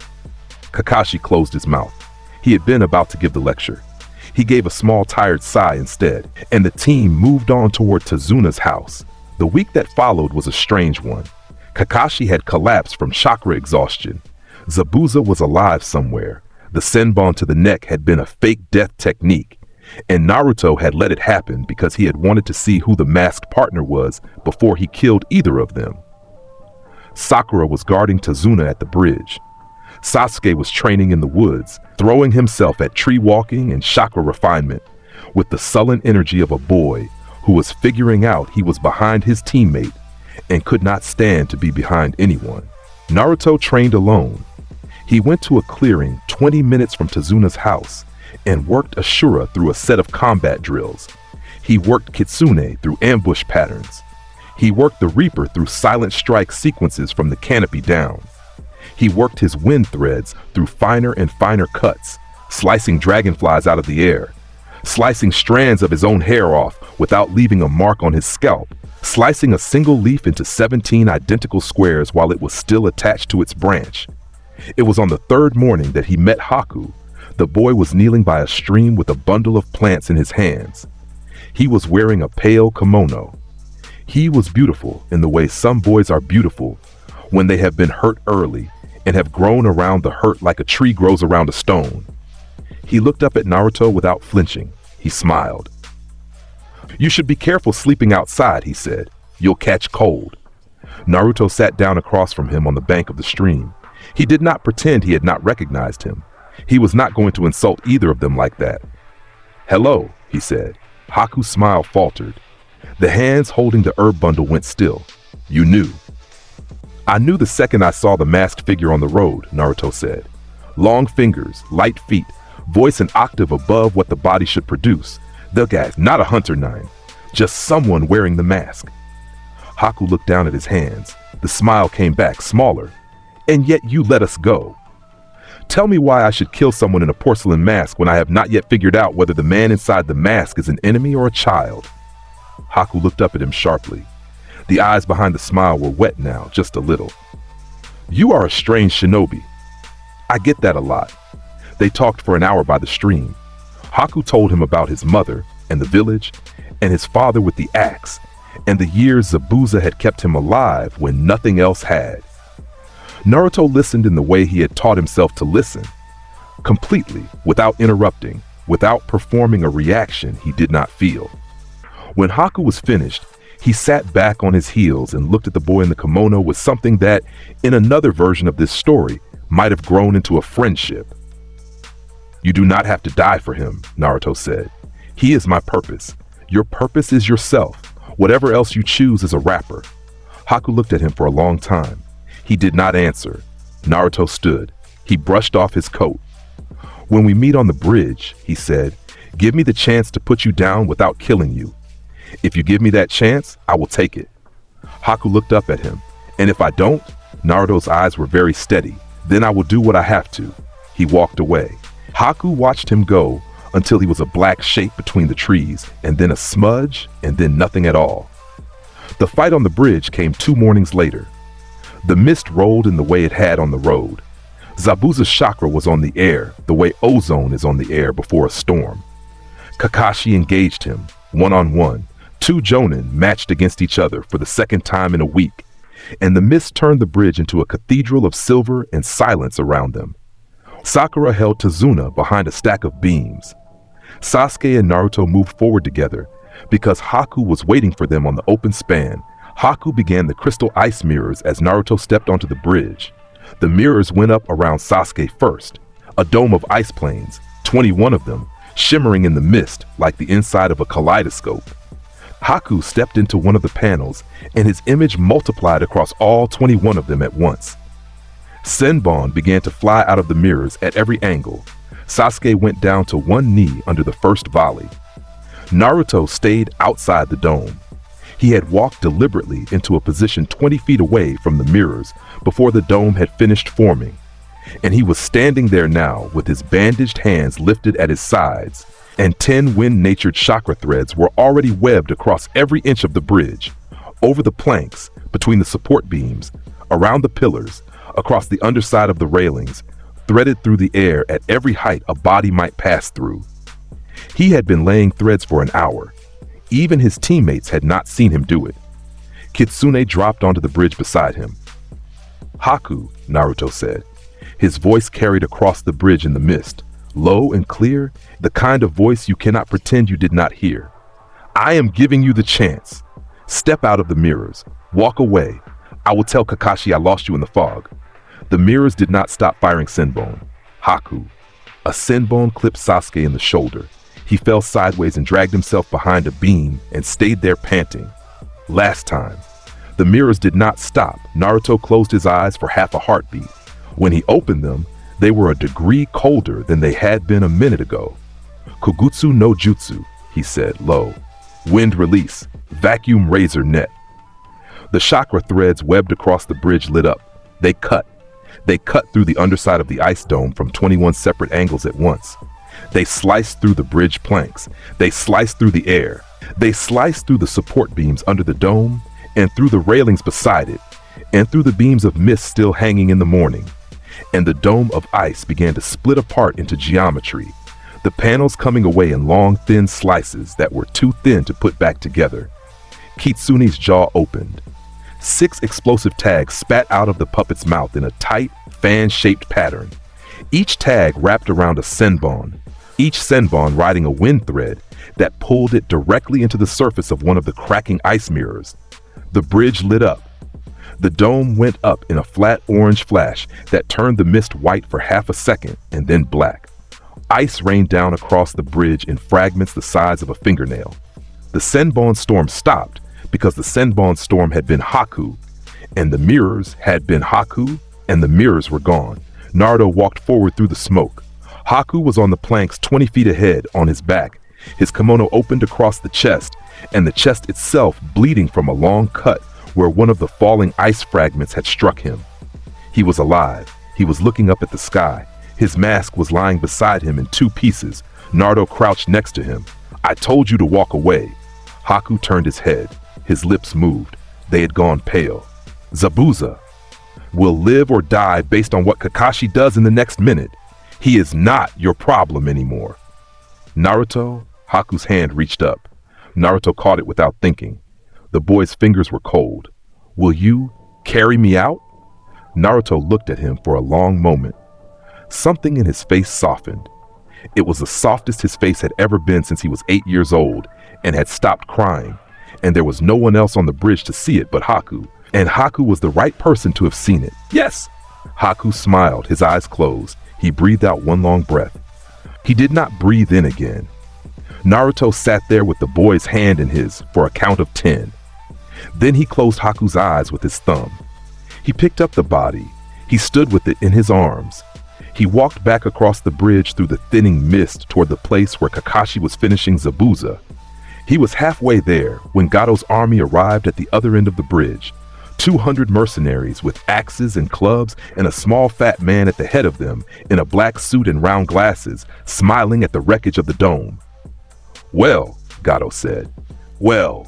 Kakashi closed his mouth. He had been about to give the lecture. He gave a small tired sigh instead, and the team moved on toward Tazuna's house. The week that followed was a strange one. Kakashi had collapsed from chakra exhaustion. Zabuza was alive somewhere. The senbon to the neck had been a fake death technique, and Naruto had let it happen because he had wanted to see who the masked partner was before he killed either of them. Sakura was guarding Tazuna at the bridge. Sasuke was training in the woods, throwing himself at tree walking and chakra refinement, with the sullen energy of a boy who was figuring out he was behind his teammate and could not stand to be behind anyone. Naruto trained alone. He went to a clearing 20 minutes from Tazuna's house and worked Ashura through a set of combat drills. He worked Kitsune through ambush patterns. He worked the Reaper through silent strike sequences from the canopy down. He worked his wind threads through finer and finer cuts, slicing dragonflies out of the air, slicing strands of his own hair off without leaving a mark on his scalp, slicing a single leaf into 17 identical squares while it was still attached to its branch. It was on the 3rd morning that he met Haku. The boy was kneeling by a stream with a bundle of plants in his hands. He was wearing a pale kimono. He was beautiful in the way some boys are beautiful when they have been hurt early and have grown around the hurt like a tree grows around a stone. He looked up at Naruto without flinching. He smiled. "You should be careful sleeping outside," he said. "You'll catch cold." Naruto sat down across from him on the bank of the stream. He did not pretend he had not recognized him. He was not going to insult either of them like that. "Hello," he said. Haku's smile faltered. The hands holding the herb bundle went still. "You knew." "I knew the second I saw the masked figure on the road," Naruto said. "Long fingers, light feet, voice an octave above what the body should produce. The guy, not a Hunter 9, just someone wearing the mask." Haku looked down at his hands. The smile came back, smaller. "And yet you let us go. Tell me why I should kill someone in a porcelain mask when I have not yet figured out whether the man inside the mask is an enemy or a child." Haku looked up at him sharply. The eyes behind the smile were wet now, just a little. "You are a strange shinobi." "I get that a lot." They talked for an hour by the stream. Haku told him about his mother and the village and his father with the axe and the years Zabuza had kept him alive when nothing else had. Naruto listened in the way he had taught himself to listen, completely, without interrupting, without performing a reaction he did not feel. When Haku was finished, he sat back on his heels and looked at the boy in the kimono with something that, in another version of this story, might have grown into a friendship. "You do not have to die for him," Naruto said. "He is my purpose. Your purpose is yourself. Whatever else you choose is a wrapper." Haku looked at him for a long time. He did not answer. Naruto stood. He brushed off his coat. "When we meet on the bridge," he said, "give me the chance to put you down without killing you. If you give me that chance, I will take it." Haku looked up at him. "And if I don't?" Naruto's eyes were very steady. "Then I will do what I have to." He walked away. Haku watched him go until he was a black shape between the trees, and then a smudge, and then nothing at all. The fight on the bridge came 2 mornings later. The mist rolled in the way it had on the road. Zabuza's chakra was on the air, the way ozone is on the air before a storm. Kakashi engaged him, one-on-one. 2 jonin matched against each other for the second time in a week, and the mist turned the bridge into a cathedral of silver and silence around them. Sakura held Tazuna behind a stack of beams. Sasuke and Naruto moved forward together because Haku was waiting for them on the open span. Haku began the crystal ice mirrors as Naruto stepped onto the bridge. The mirrors went up around Sasuke first, a dome of ice planes, 21 of them, shimmering in the mist like the inside of a kaleidoscope. Haku stepped into one of the panels, and his image multiplied across all 21 of them at once. Senbon began to fly out of the mirrors at every angle. Sasuke went down to one knee under the first volley. Naruto stayed outside the dome. He had walked deliberately into a position 20 feet away from the mirrors before the dome had finished forming, and he was standing there now with his bandaged hands lifted at his sides, and 10 wind-natured chakra threads were already webbed across every inch of the bridge, over the planks, between the support beams, around the pillars, across the underside of the railings, threaded through the air at every height a body might pass through. He had been laying threads for an hour. Even his teammates had not seen him do it. Kitsune dropped onto the bridge beside him. "Haku," Naruto said. His voice carried across the bridge in the mist, low and clear, the kind of voice you cannot pretend you did not hear. "I am giving you the chance. Step out of the mirrors. Walk away. I will tell Kakashi I lost you in the fog." The mirrors did not stop firing Senbon. Haku. A Senbon clipped Sasuke in the shoulder. He fell sideways and dragged himself behind a beam and stayed there panting. Last time. The mirrors did not stop. Naruto closed his eyes for half a heartbeat. When he opened them, they were a degree colder than they had been a minute ago. "Kugutsu no Jutsu," he said low. "Wind release. Vacuum razor net." The chakra threads webbed across the bridge lit up. They cut. They cut through the underside of the ice dome from 21 separate angles at once. They sliced through the bridge planks. They sliced through the air. They sliced through the support beams under the dome, and through the railings beside it, and through the beams of mist still hanging in the morning. And the dome of ice began to split apart into geometry, the panels coming away in long, thin slices that were too thin to put back together. Kitsune's jaw opened. 6 explosive tags spat out of the puppet's mouth in a tight, fan-shaped pattern. Each tag wrapped around a Senbon, each Senbon riding a wind thread that pulled it directly into the surface of one of the cracking ice mirrors. The bridge lit up. The dome went up in a flat orange flash that turned the mist white for half a second and then black. Ice rained down across the bridge in fragments the size of a fingernail. The Senbon storm stopped because the Senbon storm had been Haku, and the mirrors had been Haku, and the mirrors were gone. Naruto walked forward through the smoke. Haku was on the planks 20 feet ahead on his back. His kimono opened across the chest, and the chest itself bleeding from a long cut where one of the falling ice fragments had struck him. He was alive. He was looking up at the sky. His mask was lying beside him in 2 pieces. Naruto crouched next to him. "I told you to walk away." Haku turned his head. His lips moved. They had gone pale. "Zabuza will live or die based on what Kakashi does in the next minute. He is not your problem anymore." "Naruto," Haku's hand reached up. Naruto caught it without thinking. The boy's fingers were cold. "Will you carry me out?" Naruto looked at him for a long moment. Something in his face softened. It was the softest his face had ever been since he was 8 years old and had stopped crying, and there was no one else on the bridge to see it but Haku, and Haku was the right person to have seen it. "Yes!" Haku smiled, his eyes closed. He breathed out one long breath. He did not breathe in again. Naruto sat there with the boy's hand in his for a count of 10. Then he closed Haku's eyes with his thumb. He picked up the body. He stood with it in his arms. He walked back across the bridge through the thinning mist toward the place where Kakashi was finishing Zabuza. He was halfway there when Gato's army arrived at the other end of the bridge. 200 mercenaries with axes and clubs and a small fat man at the head of them in a black suit and round glasses, smiling at the wreckage of the dome. "Well," Gato said. Well,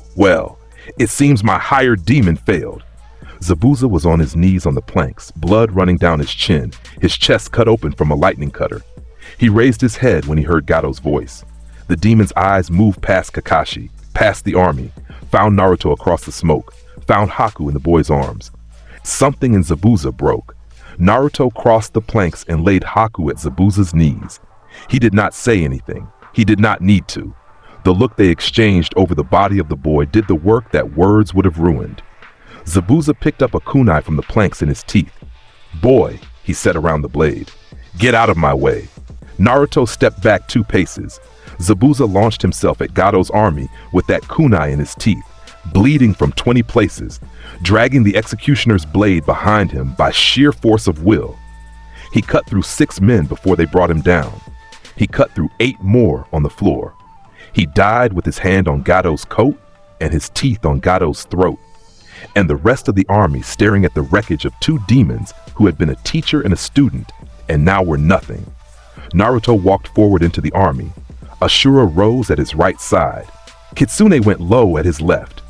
it seems my hired demon failed." Zabuza was on his knees on the planks, blood running down his chin, his chest cut open from a lightning cutter. He raised his head when he heard Gato's voice. The demon's eyes moved past Kakashi, past the army, found Naruto across the smoke, found Haku in the boy's arms. Something in Zabuza broke. Naruto crossed the planks and laid Haku at Zabuza's knees. He did not say anything. He did not need to. The look they exchanged over the body of the boy did the work that words would have ruined. Zabuza picked up a kunai from the planks in his teeth. "Boy," he said around the blade, "get out of my way." Naruto stepped back 2 paces. Zabuza launched himself at Gato's army with that kunai in his teeth, bleeding from 20 places, dragging the executioner's blade behind him by sheer force of will. He cut through 6 men before they brought him down. He cut through 8 more on the floor. He died with his hand on Gato's coat and his teeth on Gato's throat, and the rest of the army staring at the wreckage of 2 demons who had been a teacher and a student and now were nothing. Naruto walked forward into the army. Ashura rose at his right side. Kitsune went low at his left.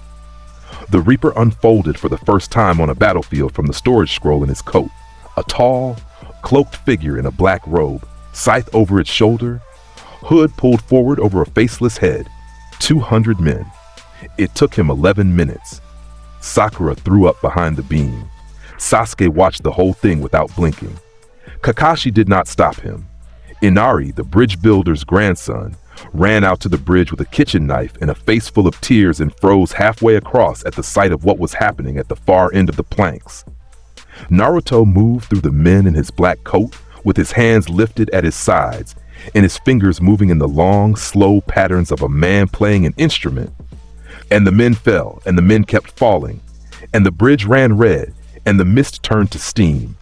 The Reaper unfolded for the first time on a battlefield from the storage scroll in his coat, a tall, cloaked figure in a black robe, scythe over its shoulder, hood pulled forward over a faceless head. 200 men. It took him 11 minutes. Sakura threw up behind the beam. Sasuke watched the whole thing without blinking. Kakashi did not stop him. Inari, the bridge builder's grandson, ran out to the bridge with a kitchen knife and a face full of tears and froze halfway across at the sight of what was happening at the far end of the planks. Naruto moved through the men in his black coat with his hands lifted at his sides and his fingers moving in the long, slow patterns of a man playing an instrument. And the men fell, and the men kept falling, and the bridge ran red, and the mist turned to steam.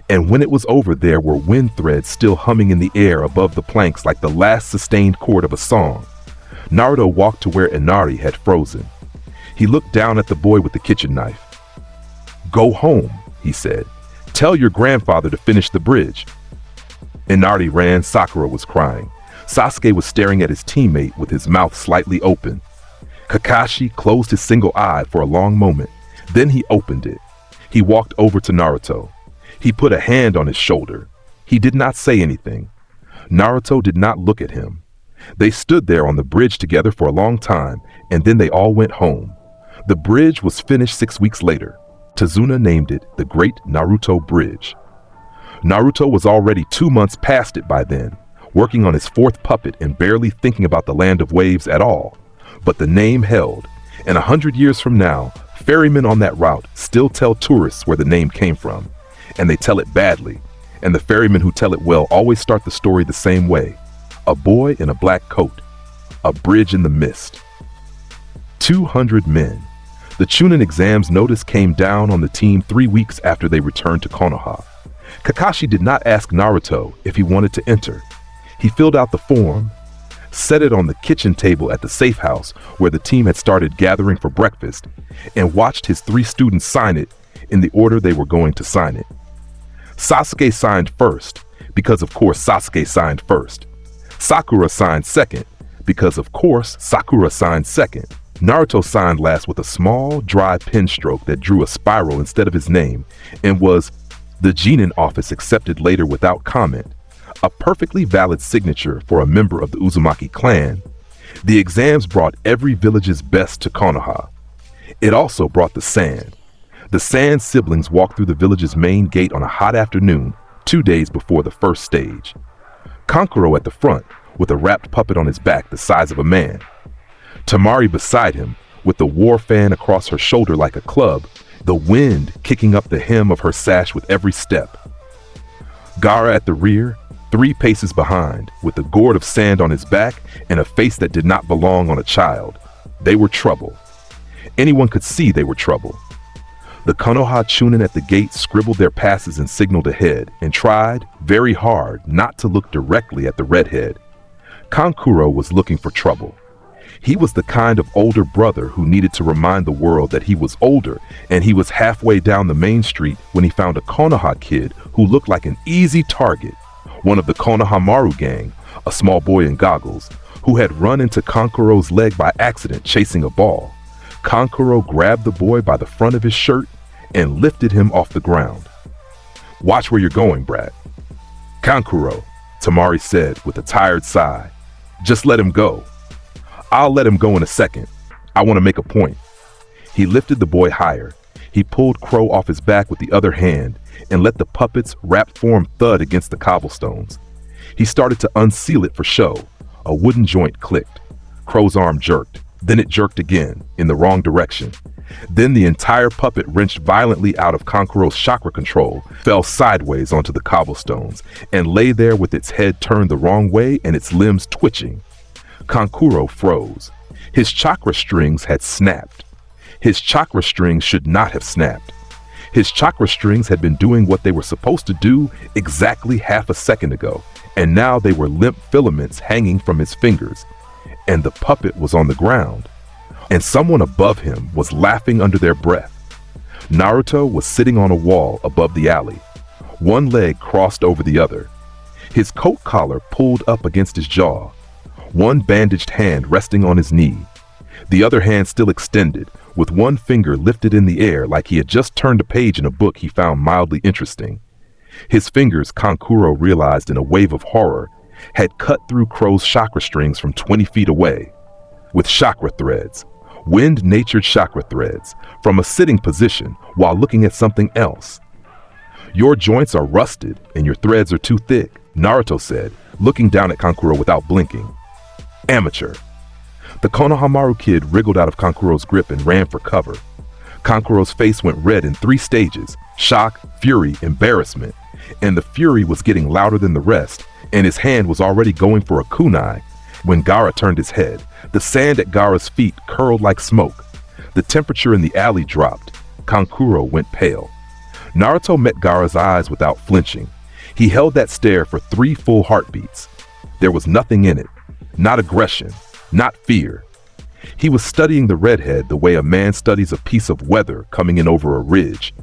And when it was over, there were wind threads still humming in the air above the planks like the last sustained chord of a song. Naruto walked to where Inari had frozen. He looked down at the boy with the kitchen knife. "Go home," he said. "Tell your grandfather to finish the bridge." Inari ran. Sakura was crying. Sasuke was staring at his teammate with his mouth slightly open. Kakashi closed his single eye for a long moment. Then he opened it. He walked over to Naruto. He put a hand on his shoulder. He did not say anything. Naruto did not look at him. They stood there on the bridge together for a long time, and then they all went home. The bridge was finished 6 weeks later. Tazuna named it the Great Naruto Bridge. Naruto was already 2 months past it by then, working on his 4th puppet and barely thinking about the Land of Waves at all. But the name held, and 100 years from now, ferrymen on that route still tell tourists where the name came from, and they tell it badly, and the ferrymen who tell it well always start the story the same way. A boy in a black coat, a bridge in the mist. 200 men. The Chunin exams notice came down on the team 3 weeks after they returned to Konoha. Kakashi did not ask Naruto if he wanted to enter. He filled out the form, set it on the kitchen table at the safe house where the team had started gathering for breakfast, and watched his 3 students sign it in the order they were going to sign it. Sasuke signed first, because of course Sasuke signed first. Sakura signed second, because of course Sakura signed second. Naruto signed last with a small, dry pen stroke that drew a spiral instead of his name, and was "The Genin office accepted later without comment," a perfectly valid signature for a member of the Uzumaki clan. The exams brought every village's best to Konoha. It also brought the sand. The Sand siblings walked through the village's main gate on a hot afternoon, 2 days before the first stage. Kankuro at the front, with a wrapped puppet on his back the size of a man. Tamari beside him, with the war fan across her shoulder like a club, the wind kicking up the hem of her sash with every step. Gaara at the rear, 3 paces behind, with a gourd of sand on his back and a face that did not belong on a child. They were trouble. Anyone could see they were trouble. The Konoha Chunin at the gate scribbled their passes and signaled ahead, and tried, very hard, not to look directly at the redhead. Kankuro was looking for trouble. He was the kind of older brother who needed to remind the world that he was older, and he was halfway down the main street when he found a Konoha kid who looked like an easy target, one of the Konohamaru gang, a small boy in goggles, who had run into Kankuro's leg by accident chasing a ball. Kankuro grabbed the boy by the front of his shirt and lifted him off the ground. "Watch where you're going, brat." "Kankuro," Tamari said with a tired sigh. "Just let him go." "I'll let him go in a second. I want to make a point." He lifted the boy higher. He pulled Crow off his back with the other hand and let the puppet's wrapped form thud against the cobblestones. He started to unseal it for show. A wooden joint clicked. Crow's arm jerked. Then it jerked again, in the wrong direction. Then the entire puppet wrenched violently out of Kankuro's chakra control, fell sideways onto the cobblestones, and lay there with its head turned the wrong way and its limbs twitching. Kankuro froze. His chakra strings had snapped. His chakra strings should not have snapped. His chakra strings had been doing what they were supposed to do exactly half a second ago, and now they were limp filaments hanging from his fingers. And the puppet was on the ground, and someone above him was laughing under their breath. Naruto was sitting on a wall above the alley, one leg crossed over the other, his coat collar pulled up against his jaw, one bandaged hand resting on his knee, the other hand still extended, with one finger lifted in the air like he had just turned a page in a book he found mildly interesting. His fingers, Kankuro realized in a wave of horror, had cut through Crow's chakra strings from 20 feet away, with chakra threads, wind-natured chakra threads, from a sitting position while looking at something else. "Your joints are rusted and your threads are too thick," Naruto said, looking down at Kankuro without blinking. "Amateur." The Konohamaru kid wriggled out of Kankuro's grip and ran for cover. Kankuro's face went red in 3 stages: shock, fury, embarrassment, and the fury was getting louder than the rest, and his hand was already going for a kunai when Gaara turned his head. The sand at Gaara's feet curled like smoke. The temperature in the alley dropped. Kankuro went pale. Naruto met Gaara's eyes without flinching. He held that stare for 3 full heartbeats. There was nothing in it. Not aggression. Not fear. He was studying the redhead the way a man studies a piece of weather coming in over a ridge,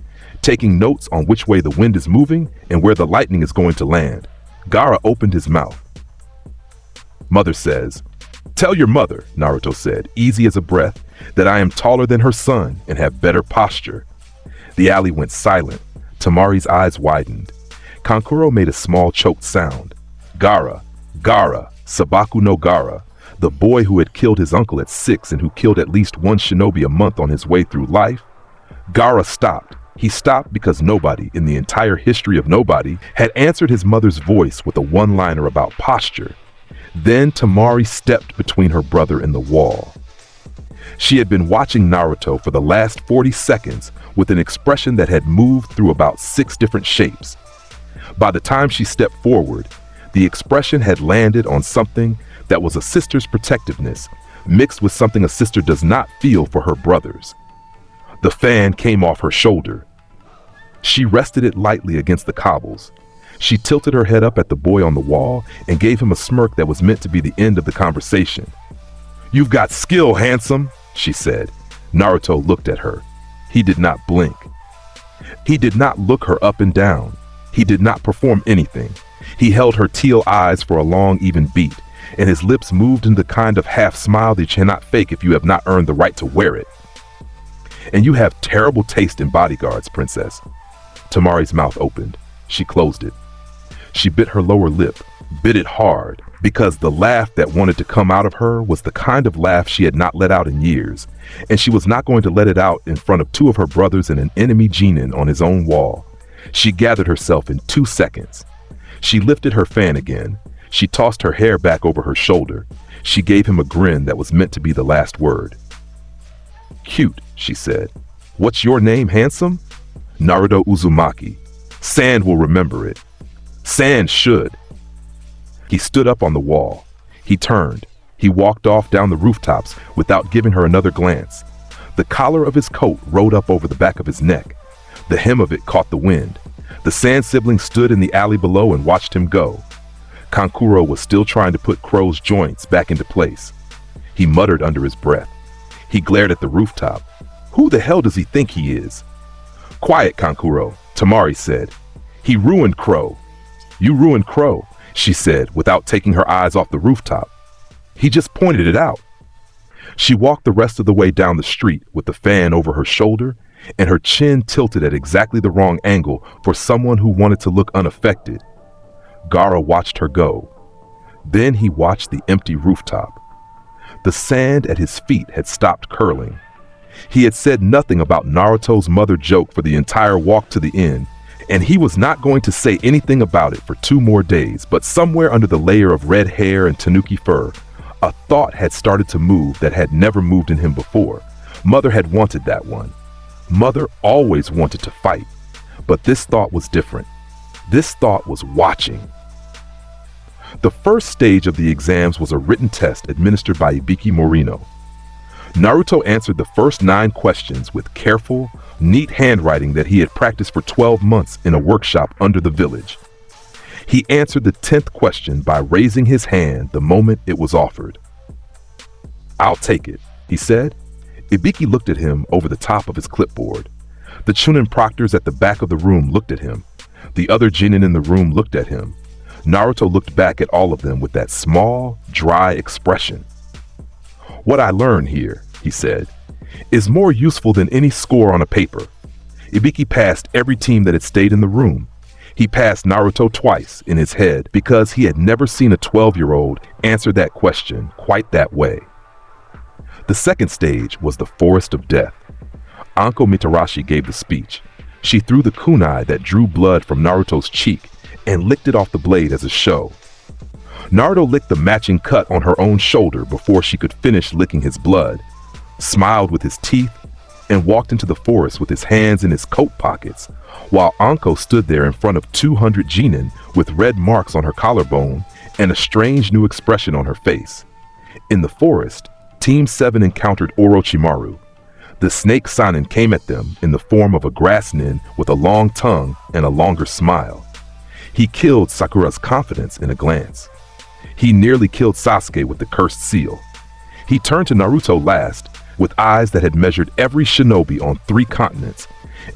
taking notes on which way the wind is moving and where the lightning is going to land. Gaara opened his mouth. "Mother says," "Tell your mother," Naruto said, easy as a breath, "that I am taller than her son and have better posture." The alley went silent. Tamari's eyes widened. Kankuro made a small choked sound. Gaara, Sabaku no Gaara, the boy who had killed his uncle at 6 and who killed at least one shinobi a month on his way through life. Gaara stopped. He stopped because nobody in the entire history of nobody had answered his mother's voice with a one-liner about posture. Then Tamari stepped between her brother and the wall. She had been watching Naruto for the last 40 seconds with an expression that had moved through about 6 different shapes. By the time she stepped forward, the expression had landed on something that was a sister's protectiveness, mixed with something a sister does not feel for her brothers. The fan came off her shoulder. She rested it lightly against the cobbles. She tilted her head up at the boy on the wall and gave him a smirk that was meant to be the end of the conversation. "You've got skill, handsome," she said. Naruto looked at her. He did not blink. He did not look her up and down. He did not perform anything. He held her teal eyes for a long, even beat, and his lips moved in the kind of half smile that you cannot fake if you have not earned the right to wear it. "And you have terrible taste in bodyguards, princess." Tamari's mouth opened. She closed it. She bit her lower lip, bit it hard, because the laugh that wanted to come out of her was the kind of laugh she had not let out in years, and she was not going to let it out in front of 2 of her brothers and an enemy genin on his own wall. She gathered herself in 2 seconds. She lifted her fan again. She tossed her hair back over her shoulder. She gave him a grin that was meant to be the last word. "Cute," she said. "What's your name, handsome?" "Naruto Uzumaki. Sand will remember it." "Sand should." He stood up on the wall. He turned. He walked off down the rooftops without giving her another glance. The collar of his coat rode up over the back of his neck. The hem of it caught the wind. The Sand sibling stood in the alley below and watched him go. Kankuro was still trying to put Crow's joints back into place. He muttered under his breath. He glared at the rooftop. Who the hell does he think he is? Quiet, Kankuro, Tamari said. He ruined Crow. You ruined Crow, she said without taking her eyes off the rooftop. He just pointed it out. She walked the rest of the way down the street with the fan over her shoulder and her chin tilted at exactly the wrong angle for someone who wanted to look unaffected. Gaara watched her go. Then he watched the empty rooftop. The sand at his feet had stopped curling. He had said nothing about Naruto's mother joke for the entire walk to the inn, and he was not going to say anything about it for 2 more days, but somewhere under the layer of red hair and tanuki fur, a thought had started to move that had never moved in him before. Mother had wanted that one. Mother always wanted to fight, but this thought was different. This thought was watching. The first stage of the exams was a written test administered by Ibiki Morino. Naruto answered the first 9 questions with careful, neat handwriting that he had practiced for 12 months in a workshop under the village. He answered the 10th question by raising his hand the moment it was offered. "I'll take it," he said. Ibiki looked at him over the top of his clipboard. The Chunin proctors at the back of the room looked at him. The other genin in the room looked at him. Naruto looked back at all of them with that small, dry expression. "What I learned here," he said, "is more useful than any score on a paper." Ibiki passed every team that had stayed in the room. He passed Naruto twice in his head because he had never seen a 12-year-old answer that question quite that way. The second stage was the Forest of Death. Anko Mitarashi gave the speech. She threw the kunai that drew blood from Naruto's cheek and licked it off the blade as a show. Naruto licked the matching cut on her own shoulder before she could finish licking his blood, smiled with his teeth, and walked into the forest with his hands in his coat pockets, while Anko stood there in front of 200 genin with red marks on her collarbone and a strange new expression on her face. In the forest, Team 7 encountered Orochimaru. The snake Sanin came at them in the form of a grass nin with a long tongue and a longer smile. He killed Sakura's confidence in a glance. He nearly killed Sasuke with the cursed seal. He turned to Naruto last, with eyes that had measured every shinobi on 3 continents,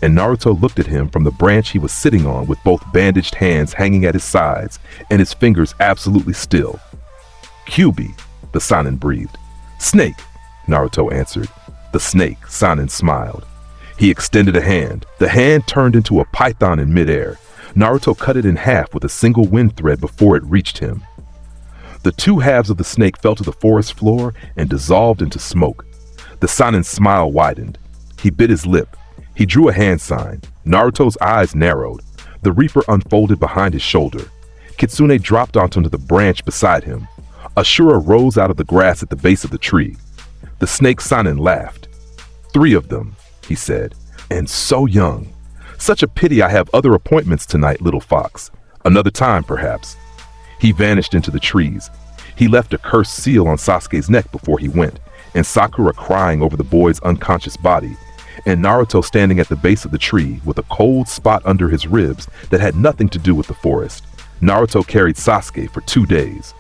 and Naruto looked at him from the branch he was sitting on with both bandaged hands hanging at his sides and his fingers absolutely still. "Kyuubi," the Sanin breathed. "Snake," Naruto answered. The snake, Sanin smiled. He extended a hand. The hand turned into a python in midair. Naruto cut it in half with a single wind thread before it reached him. The 2 halves of the snake fell to the forest floor and dissolved into smoke. The Sanin's smile widened. He bit his lip. He drew a hand sign. Naruto's eyes narrowed. The Reaper unfolded behind his shoulder. Kitsune dropped onto the branch beside him. Ashura rose out of the grass at the base of the tree. The snake Sanin laughed. "3 of them," he said, "and so young. Such a pity I have other appointments tonight, little fox. Another time, perhaps." He vanished into the trees. He left a cursed seal on Sasuke's neck before he went, and Sakura crying over the boy's unconscious body, and Naruto standing at the base of the tree with a cold spot under his ribs that had nothing to do with the forest. Naruto carried Sasuke for 2 days.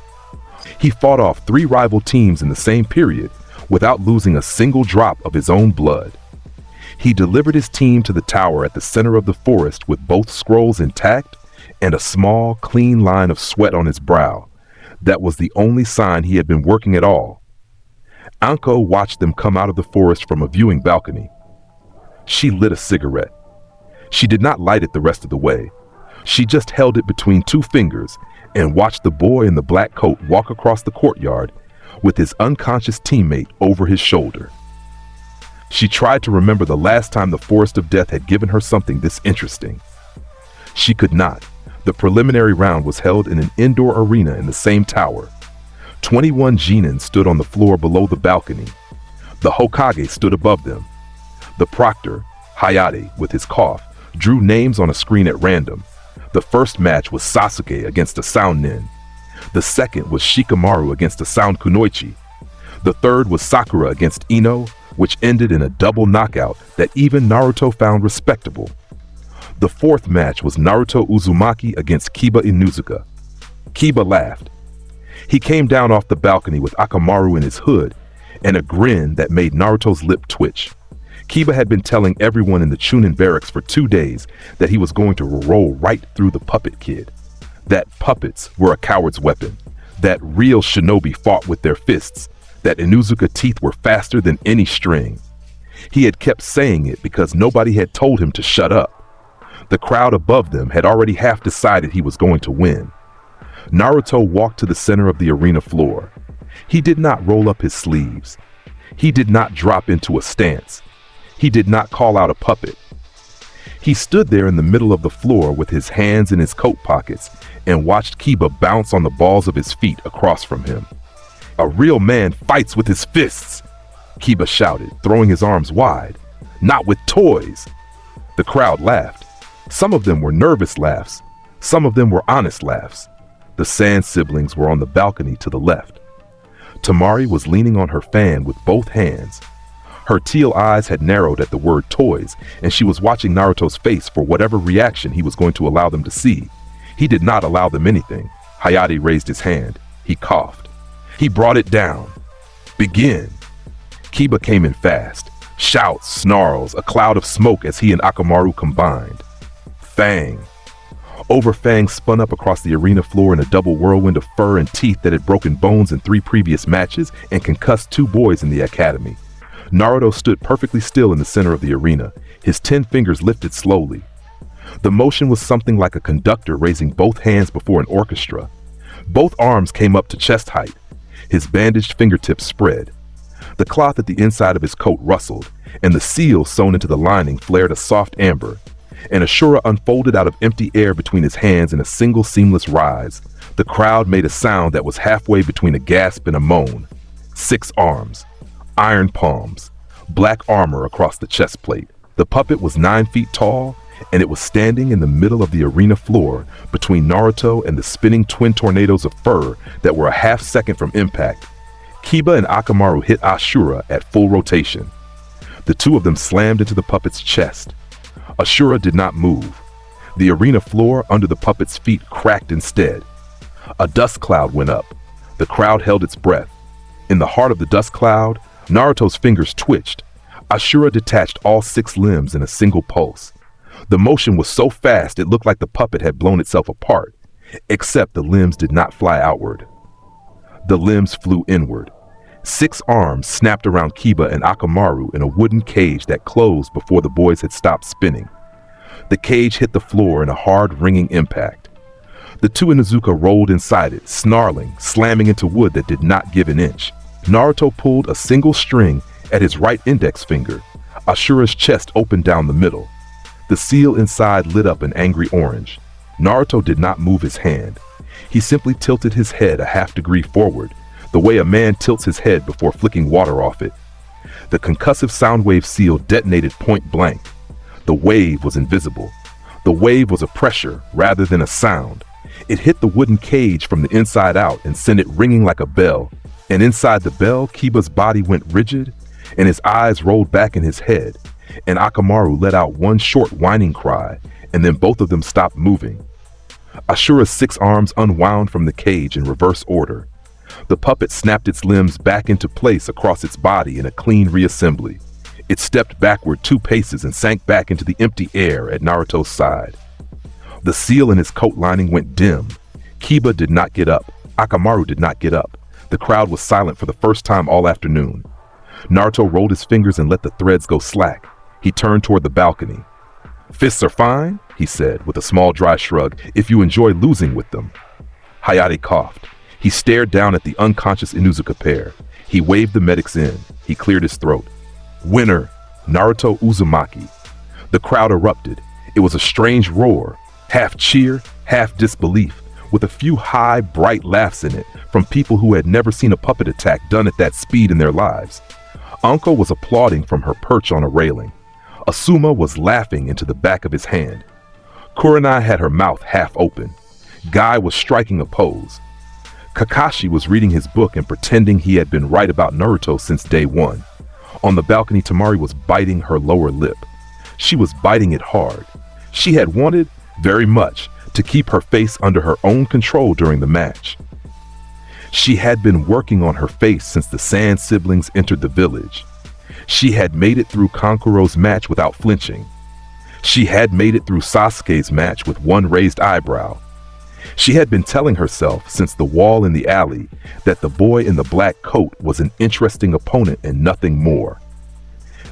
He fought off 3 rival teams in the same period without losing a single drop of his own blood. He delivered his team to the tower at the center of the forest with both scrolls intact and a small, clean line of sweat on his brow. That was the only sign he had been working at all. Anko watched them come out of the forest from a viewing balcony. She lit a cigarette. She did not light it the rest of the way. She just held it between 2 fingers and watched the boy in the black coat walk across the courtyard with his unconscious teammate over his shoulder. She tried to remember the last time the Forest of Death had given her something this interesting. She could not. The preliminary round was held in an indoor arena in the same tower. 21 genin stood on the floor below the balcony. The Hokage stood above them. The proctor, Hayate, with his cough, drew names on a screen at random. The first match was Sasuke against a Sound Nin. The second was Shikamaru against a Sound Kunoichi. The third was Sakura against Ino, which ended in a double knockout that even Naruto found respectable. The fourth match was Naruto Uzumaki against Kiba Inuzuka. Kiba laughed. He came down off the balcony with Akamaru in his hood and a grin that made Naruto's lip twitch. Kiba had been telling everyone in the Chunin barracks for 2 days that he was going to roll right through the puppet kid. That puppets were a coward's weapon, that real shinobi fought with their fists, that Inuzuka teeth were faster than any string. He had kept saying it because nobody had told him to shut up. The crowd above them had already half decided he was going to win. Naruto walked to the center of the arena floor. He did not roll up his sleeves. He did not drop into a stance. He did not call out a puppet. He stood there in the middle of the floor with his hands in his coat pockets and watched Kiba bounce on the balls of his feet across from him. "A real man fights with his fists," Kiba shouted, throwing his arms wide. "Not with toys." The crowd laughed. Some of them were nervous laughs. Some of them were honest laughs. The Sand siblings were on the balcony to the left. Tamari was leaning on her fan with both hands. Her teal eyes had narrowed at the word toys, and she was watching Naruto's face for whatever reaction he was going to allow them to see. He did not allow them anything. Hayate raised his hand. He coughed. He brought it down. "Begin." Kiba came in fast. Shouts, snarls, a cloud of smoke as he and Akamaru combined. Fang. Overfang spun up across the arena floor in a double whirlwind of fur and teeth that had broken bones in 3 previous matches and concussed 2 boys in the academy. Naruto stood perfectly still in the center of the arena, his 10 fingers lifted slowly. The motion was something like a conductor raising both hands before an orchestra. Both arms came up to chest height. His bandaged fingertips spread. The cloth at the inside of his coat rustled, and the seal sewn into the lining flared a soft amber. An Ashura unfolded out of empty air between his hands in a single seamless rise. The crowd made a sound that was halfway between a gasp and a moan. 6 arms. Iron palms, black armor across the chest plate. The puppet was 9 feet tall, and it was standing in the middle of the arena floor between Naruto and the spinning twin tornadoes of fur that were a half second from impact. Kiba and Akamaru hit Ashura at full rotation. The 2 of them slammed into the puppet's chest. Ashura did not move. The arena floor under the puppet's feet cracked instead. A dust cloud went up. The crowd held its breath. In the heart of the dust cloud, Naruto's fingers twitched. Ashura detached all 6 limbs in a single pulse. The motion was so fast it looked like the puppet had blown itself apart, except the limbs did not fly outward. The limbs flew inward. 6 arms snapped around Kiba and Akamaru in a wooden cage that closed before the boys had stopped spinning. The cage hit the floor in a hard, ringing impact. The 2 Inuzuka rolled inside it, snarling, slamming into wood that did not give an inch. Naruto pulled a single string at his right index finger. Ashura's chest opened down the middle. The seal inside lit up an angry orange. Naruto did not move his hand. He simply tilted his head a half-degree forward, the way a man tilts his head before flicking water off it. The concussive sound wave seal detonated point blank. The wave was invisible. The wave was a pressure rather than a sound. It hit the wooden cage from the inside out and sent it ringing like a bell. And inside the bell, Kiba's body went rigid, and his eyes rolled back in his head, and Akamaru let out one short whining cry, and then both of them stopped moving. Ashura's 6 arms unwound from the cage in reverse order. The puppet snapped its limbs back into place across its body in a clean reassembly. It stepped backward 2 paces and sank back into the empty air at Naruto's side. The seal in his coat lining went dim. Kiba did not get up. Akamaru did not get up. The crowd was silent for the first time all afternoon. Naruto rolled his fingers and let the threads go slack. He turned toward the balcony. "Fists are fine," he said with a small dry shrug, "if you enjoy losing with them." Hayate coughed. He stared down at the unconscious Inuzuka pair. He waved the medics in. He cleared his throat. "Winner, Naruto Uzumaki." The crowd erupted. It was a strange roar, half cheer, half disbelief, with a few high, bright laughs in it from people who had never seen a puppet attack done at that speed in their lives. Anko was applauding from her perch on a railing. Asuma was laughing into the back of his hand. Kurenai had her mouth half open. Guy was striking a pose. Kakashi was reading his book and pretending he had been right about Naruto since day 1. On the balcony, Tamari was biting her lower lip. She was biting it hard. She had wanted, very much, to keep her face under her own control during the match. She had been working on her face since the Sand siblings entered the village. She had made it through Kankuro's match without flinching. She had made it through Sasuke's match with one raised eyebrow. She had been telling herself since the wall in the alley that the boy in the black coat was an interesting opponent and nothing more.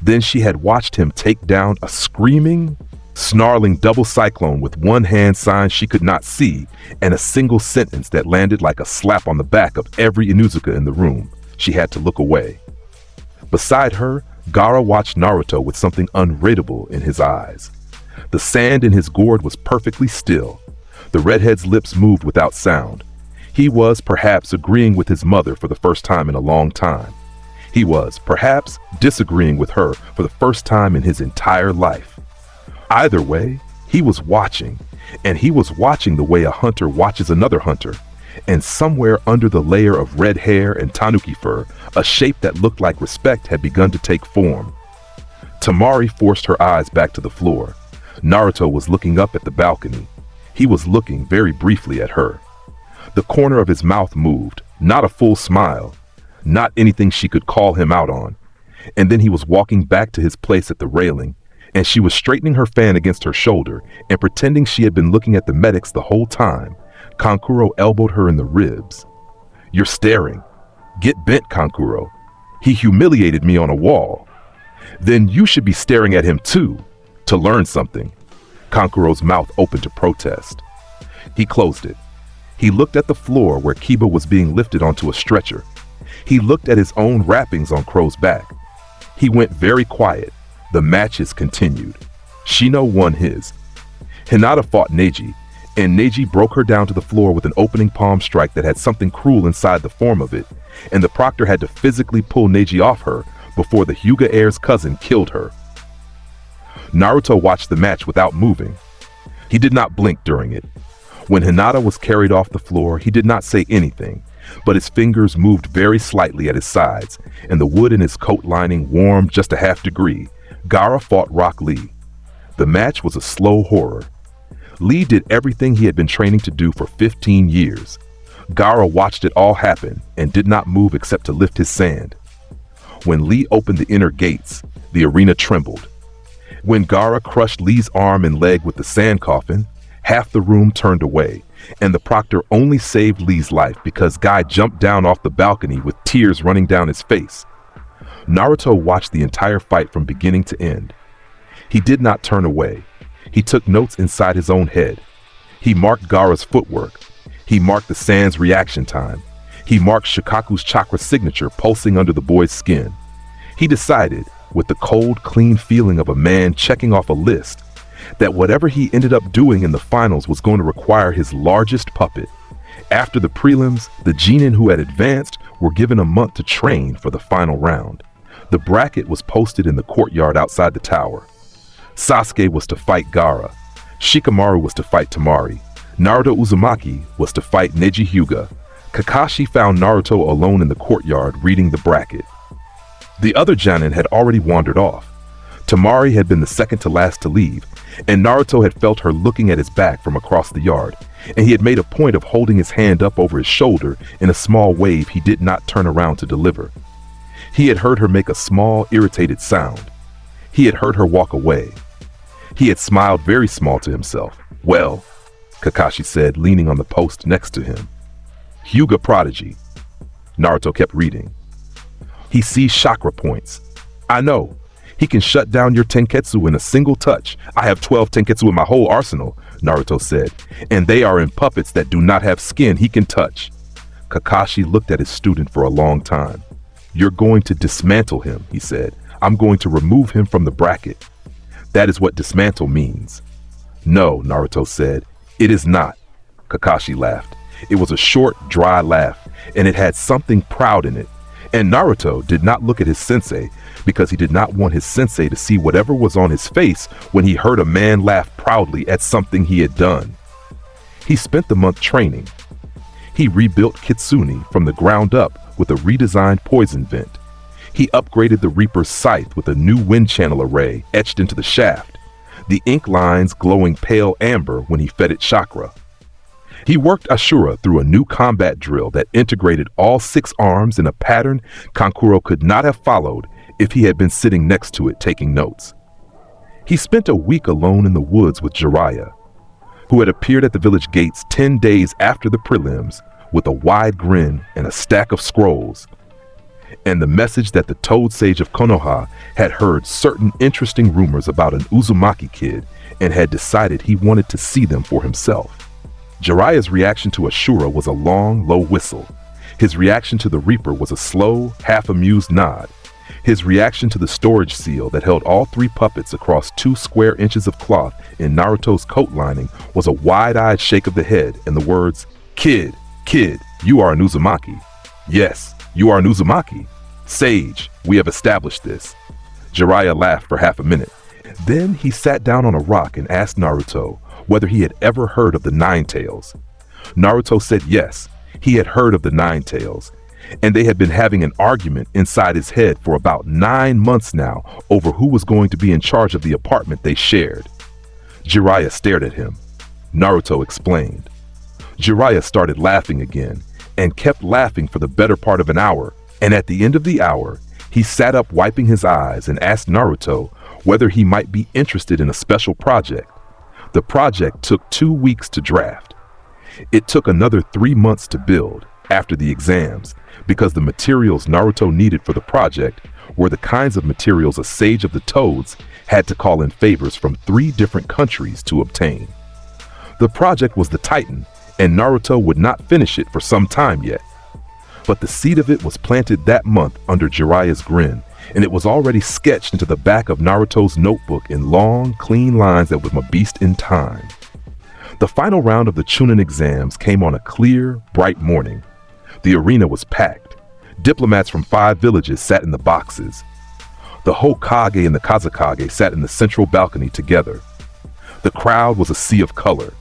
Then she had watched him take down a screaming, snarling double cyclone with one hand sign she could not see and a single sentence that landed like a slap on the back of every Inuzuka in the room. She had to look away. Beside her, Gaara watched Naruto with something unreadable in his eyes. The sand in his gourd was perfectly still. The redhead's lips moved without sound. He was perhaps agreeing with his mother for the first time in a long time. He was perhaps disagreeing with her for the first time in his entire life. Either way, he was watching, and he was watching the way a hunter watches another hunter, and somewhere under the layer of red hair and tanuki fur, a shape that looked like respect had begun to take form. Tamari forced her eyes back to the floor. Naruto was looking up at the balcony. He was looking very briefly at her. The corner of his mouth moved, not a full smile, not anything she could call him out on. And then he was walking back to his place at the railing, and she was straightening her fan against her shoulder and pretending she had been looking at the medics the whole time. Kankuro elbowed her in the ribs. "You're staring. Get bent, Kankuro. He humiliated me on a wall. Then you should be staring at him too, to learn something." Kankuro's mouth opened to protest. He closed it. He looked at the floor where Kiba was being lifted onto a stretcher. He looked at his own wrappings on Crow's back. He went very quiet. The matches continued. Shino won his. Hinata fought Neji, and Neji broke her down to the floor with an opening palm strike that had something cruel inside the form of it, and the proctor had to physically pull Neji off her before the Hyuga heir's cousin killed her. Naruto watched the match without moving. He did not blink during it. When Hinata was carried off the floor, he did not say anything, but his fingers moved very slightly at his sides, and the wood in his coat lining warmed just a half degree. Gaara fought Rock Lee. The match was a slow horror. Lee did everything he had been training to do for 15 years. Gaara watched it all happen and did not move except to lift his sand. When Lee opened the inner gates, the arena trembled. When Gaara crushed Lee's arm and leg with the sand coffin, half the room turned away, and the proctor only saved Lee's life because Guy jumped down off the balcony with tears running down his face. Naruto watched the entire fight from beginning to end. He did not turn away. He took notes inside his own head. He marked Gaara's footwork. He marked the sand's reaction time. He marked Shikaku's chakra signature pulsing under the boy's skin. He decided, with the cold, clean feeling of a man checking off a list, that whatever he ended up doing in the finals was going to require his largest puppet. After the prelims, the genin who had advanced were given a month to train for the final round. The bracket was posted in the courtyard outside the tower. Sasuke was to fight Gaara. Shikamaru was to fight Tamari. Naruto Uzumaki was to fight Neji Hyuga. Kakashi found Naruto alone in the courtyard reading the bracket. The other genin had already wandered off. Tamari had been the second to last to leave, and Naruto had felt her looking at his back from across the yard, and he had made a point of holding his hand up over his shoulder in a small wave he did not turn around to deliver. He had heard her make a small, irritated sound. He had heard her walk away. He had smiled very small to himself. "Well," Kakashi said, leaning on the post next to him. "Hyuga prodigy." Naruto kept reading. "He sees chakra points. I know. He can shut down your tenketsu in a single touch. I have 12 tenketsu in my whole arsenal," Naruto said, "and they are in puppets that do not have skin he can touch." Kakashi looked at his student for a long time. "You're going to dismantle him," he said. "I'm going to remove him from the bracket. That is what dismantle means." "No," Naruto said. "It is not." Kakashi laughed. It was a short, dry laugh, and it had something proud in it. And Naruto did not look at his sensei because he did not want his sensei to see whatever was on his face when he heard a man laugh proudly at something he had done. He spent the month training. He rebuilt Kitsune from the ground up with a redesigned poison vent. He upgraded the Reaper's scythe with a new wind channel array etched into the shaft, the ink lines glowing pale amber when he fed it chakra. He worked Ashura through a new combat drill that integrated all 6 arms in a pattern Kankuro could not have followed if he had been sitting next to it taking notes. He spent a week alone in the woods with Jiraiya, who had appeared at the village gates 10 days after the prelims with a wide grin and a stack of scrolls, and the message that the Toad Sage of Konoha had heard certain interesting rumors about an Uzumaki kid and had decided he wanted to see them for himself. Jiraiya's reaction to Ashura was a long, low whistle. His reaction to the Reaper was a slow, half-amused nod. His reaction to the storage seal that held all 3 puppets across 2 square inches of cloth in Naruto's coat lining was a wide-eyed shake of the head and the words, "Kid, kid, you are an Uzumaki. Yes, you are an Uzumaki. Sage, we have established this." Jiraiya laughed for half a minute. Then he sat down on a rock and asked Naruto whether he had ever heard of the Nine Tails. Naruto said yes, he had heard of the Nine Tails, and they had been having an argument inside his head for about 9 months now over who was going to be in charge of the apartment they shared. Jiraiya stared at him. Naruto explained. Jiraiya started laughing again, and kept laughing for the better part of an hour, and at the end of the hour, he sat up wiping his eyes and asked Naruto whether he might be interested in a special project. The project took 2 weeks to draft. It took another 3 months to build, after the exams, because the materials Naruto needed for the project were the kinds of materials a Sage of the Toads had to call in favors from 3 different countries to obtain. The project was the Titan, and Naruto would not finish it for some time yet. But the seed of it was planted that month under Jiraiya's grin, and it was already sketched into the back of Naruto's notebook in long, clean lines that was a beast in time. The final round of the Chunin exams came on a clear, bright morning. The arena was packed. Diplomats from 5 villages sat in the boxes. The Hokage and the Kazekage sat in the central balcony together. The crowd was a sea of color.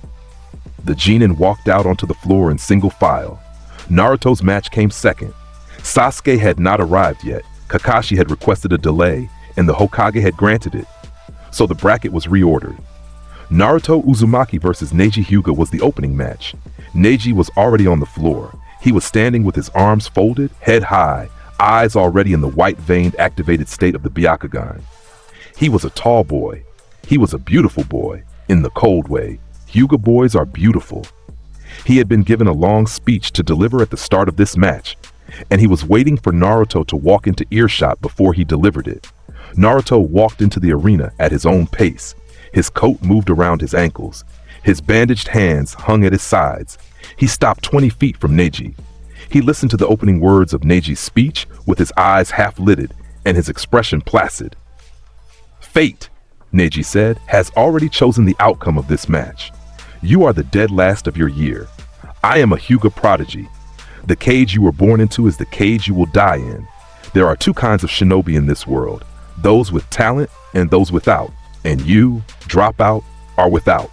The genin walked out onto the floor in single file. Naruto's match came second. Sasuke had not arrived yet. Kakashi had requested a delay, and the Hokage had granted it. So the bracket was reordered. Naruto Uzumaki versus Neji Hyuga was the opening match. Neji was already on the floor. He was standing with his arms folded, head high, eyes already in the white-veined activated state of the Byakugan. He was a tall boy. He was a beautiful boy, in the cold way. Hyuga boys are beautiful. He had been given a long speech to deliver at the start of this match, and he was waiting for Naruto to walk into earshot before he delivered it. Naruto walked into the arena at his own pace. His coat moved around his ankles. His bandaged hands hung at his sides. He stopped 20 feet from Neji. He listened to the opening words of Neji's speech with his eyes half-lidded and his expression placid. "Fate," Neji said, "has already chosen the outcome of this match. You are the dead last of your year. I am a Hyuga prodigy. The cage you were born into is the cage you will die in. There are 2 kinds of shinobi in this world, those with talent and those without, and you, dropout, are without."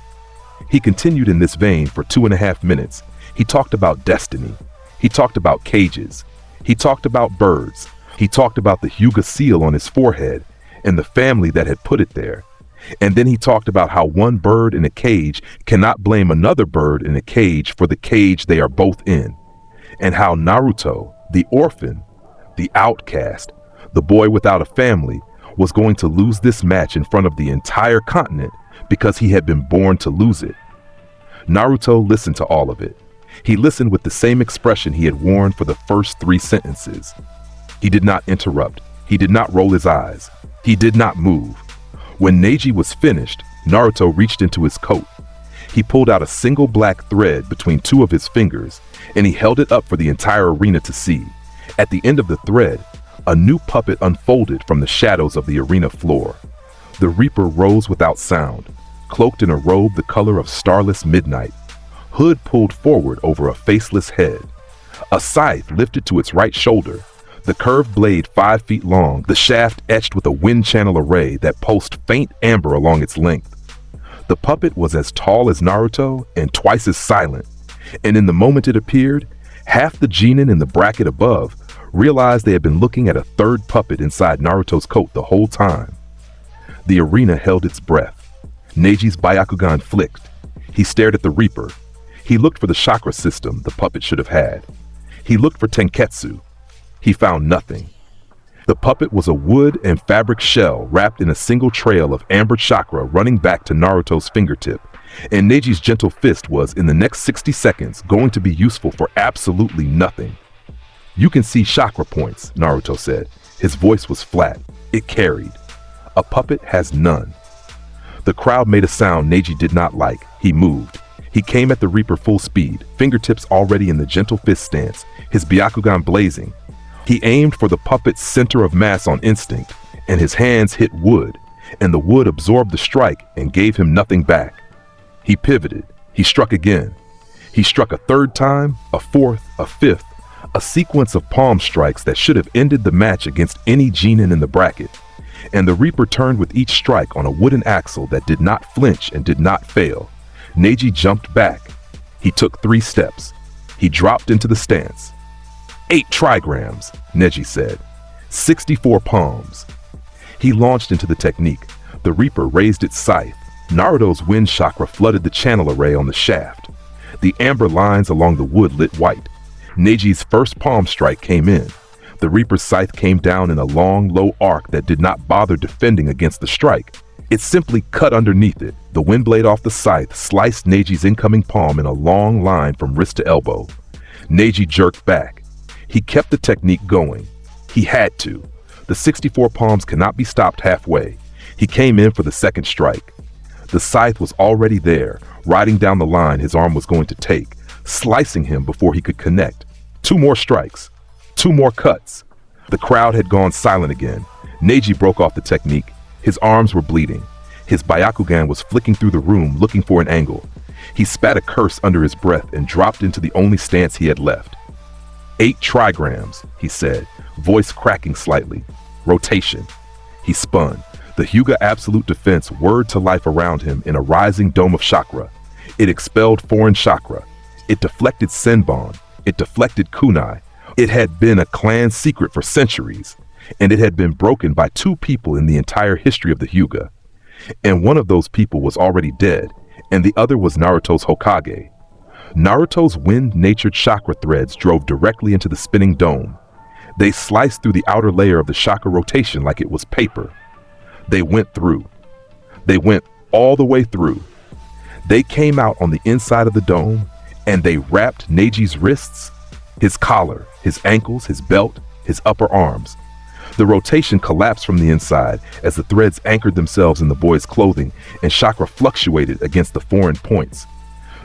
He continued in this vein for 2.5 minutes. He talked about destiny. He talked about cages. He talked about birds. He talked about the Hyuga seal on his forehead and the family that had put it there. And then he talked about how one bird in a cage cannot blame another bird in a cage for the cage they are both in. And how Naruto, the orphan, the outcast, the boy without a family, was going to lose this match in front of the entire continent because he had been born to lose it. Naruto listened to all of it. He listened with the same expression he had worn for the first 3 sentences. He did not interrupt. He did not roll his eyes. He did not move. When Neji was finished, Naruto reached into his coat. He pulled out a single black thread between 2 of his fingers, and he held it up for the entire arena to see. At the end of the thread, a new puppet unfolded from the shadows of the arena floor. The Reaper rose without sound, cloaked in a robe the color of starless midnight, hood pulled forward over a faceless head, a scythe lifted to its right shoulder, the curved blade 5 feet long, the shaft etched with a wind channel array that pulsed faint amber along its length. The puppet was as tall as Naruto and twice as silent, and in the moment it appeared, half the genin in the bracket above realized they had been looking at a third puppet inside Naruto's coat the whole time. The arena held its breath. Neji's Byakugan flicked. He stared at the Reaper. He looked for the chakra system the puppet should have had. He looked for Tenketsu. He found nothing. The puppet was a wood and fabric shell wrapped in a single trail of amber chakra running back to Naruto's fingertip, and Neji's gentle fist was, in the next 60 seconds, going to be useful for absolutely nothing. "You can see chakra points," Naruto said. His voice was flat. It carried. "A puppet has none." The crowd made a sound Neji did not like. He moved. He came at the Reaper full speed, fingertips already in the gentle fist stance, his Byakugan blazing. He aimed for the puppet's center of mass on instinct, and his hands hit wood, and the wood absorbed the strike and gave him nothing back. He pivoted. He struck again. He struck a third time, a fourth, a fifth, a sequence of palm strikes that should have ended the match against any genin in the bracket. And the Reaper turned with each strike on a wooden axle that did not flinch and did not fail. Neji jumped back. He took 3 steps. He dropped into the stance. 8 trigrams, Neji said. 64 palms. He launched into the technique. The Reaper raised its scythe. Naruto's wind chakra flooded the channel array on the shaft. The amber lines along the wood lit white. Neji's first palm strike came in. The Reaper's scythe came down in a long, low arc that did not bother defending against the strike. It simply cut underneath it. The wind blade off the scythe sliced Neji's incoming palm in a long line from wrist to elbow. Neji jerked back. He kept the technique going. He had to. The 64 palms cannot be stopped halfway. He came in for the second strike. The scythe was already there, riding down the line his arm was going to take, slicing him before he could connect. 2 more strikes. 2 more cuts. The crowd had gone silent again. Neji broke off the technique. His arms were bleeding. His Byakugan was flicking through the room looking for an angle. He spat a curse under his breath and dropped into the only stance he had left. 8 trigrams, he said, voice cracking slightly. Rotation. He spun. The Hyuga Absolute Defense whirred to life around him in a rising dome of chakra. It expelled foreign chakra. It deflected Senbon. It deflected kunai. It had been a clan secret for centuries, and it had been broken by 2 people in the entire history of the Hyuga. And one of those people was already dead, and the other was Naruto's Hokage. Naruto's wind-natured chakra threads drove directly into the spinning dome. They sliced through the outer layer of the chakra rotation like it was paper. They went through. They went all the way through. They came out on the inside of the dome, and they wrapped Neji's wrists, his collar, his ankles, his belt, his upper arms. The rotation collapsed from the inside as the threads anchored themselves in the boy's clothing and chakra fluctuated against the foreign points.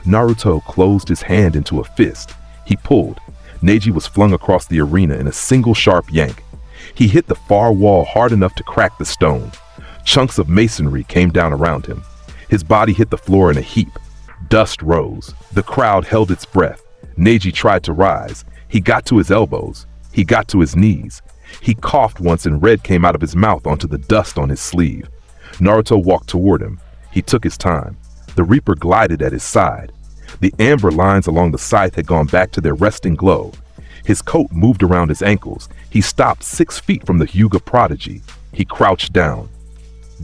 Naruto closed his hand into a fist. He pulled. Neji was flung across the arena in a single sharp yank. He hit the far wall hard enough to crack the stone. Chunks of masonry came down around him. His body hit the floor in a heap. Dust rose. The crowd held its breath. Neji tried to rise. He got to his elbows. He got to his knees. He coughed once and red came out of his mouth onto the dust on his sleeve. Naruto walked toward him. He took his time. The Reaper glided at his side. The amber lines along the scythe had gone back to their resting glow. His coat moved around his ankles. He stopped 6 feet from the Hyuga prodigy. He crouched down.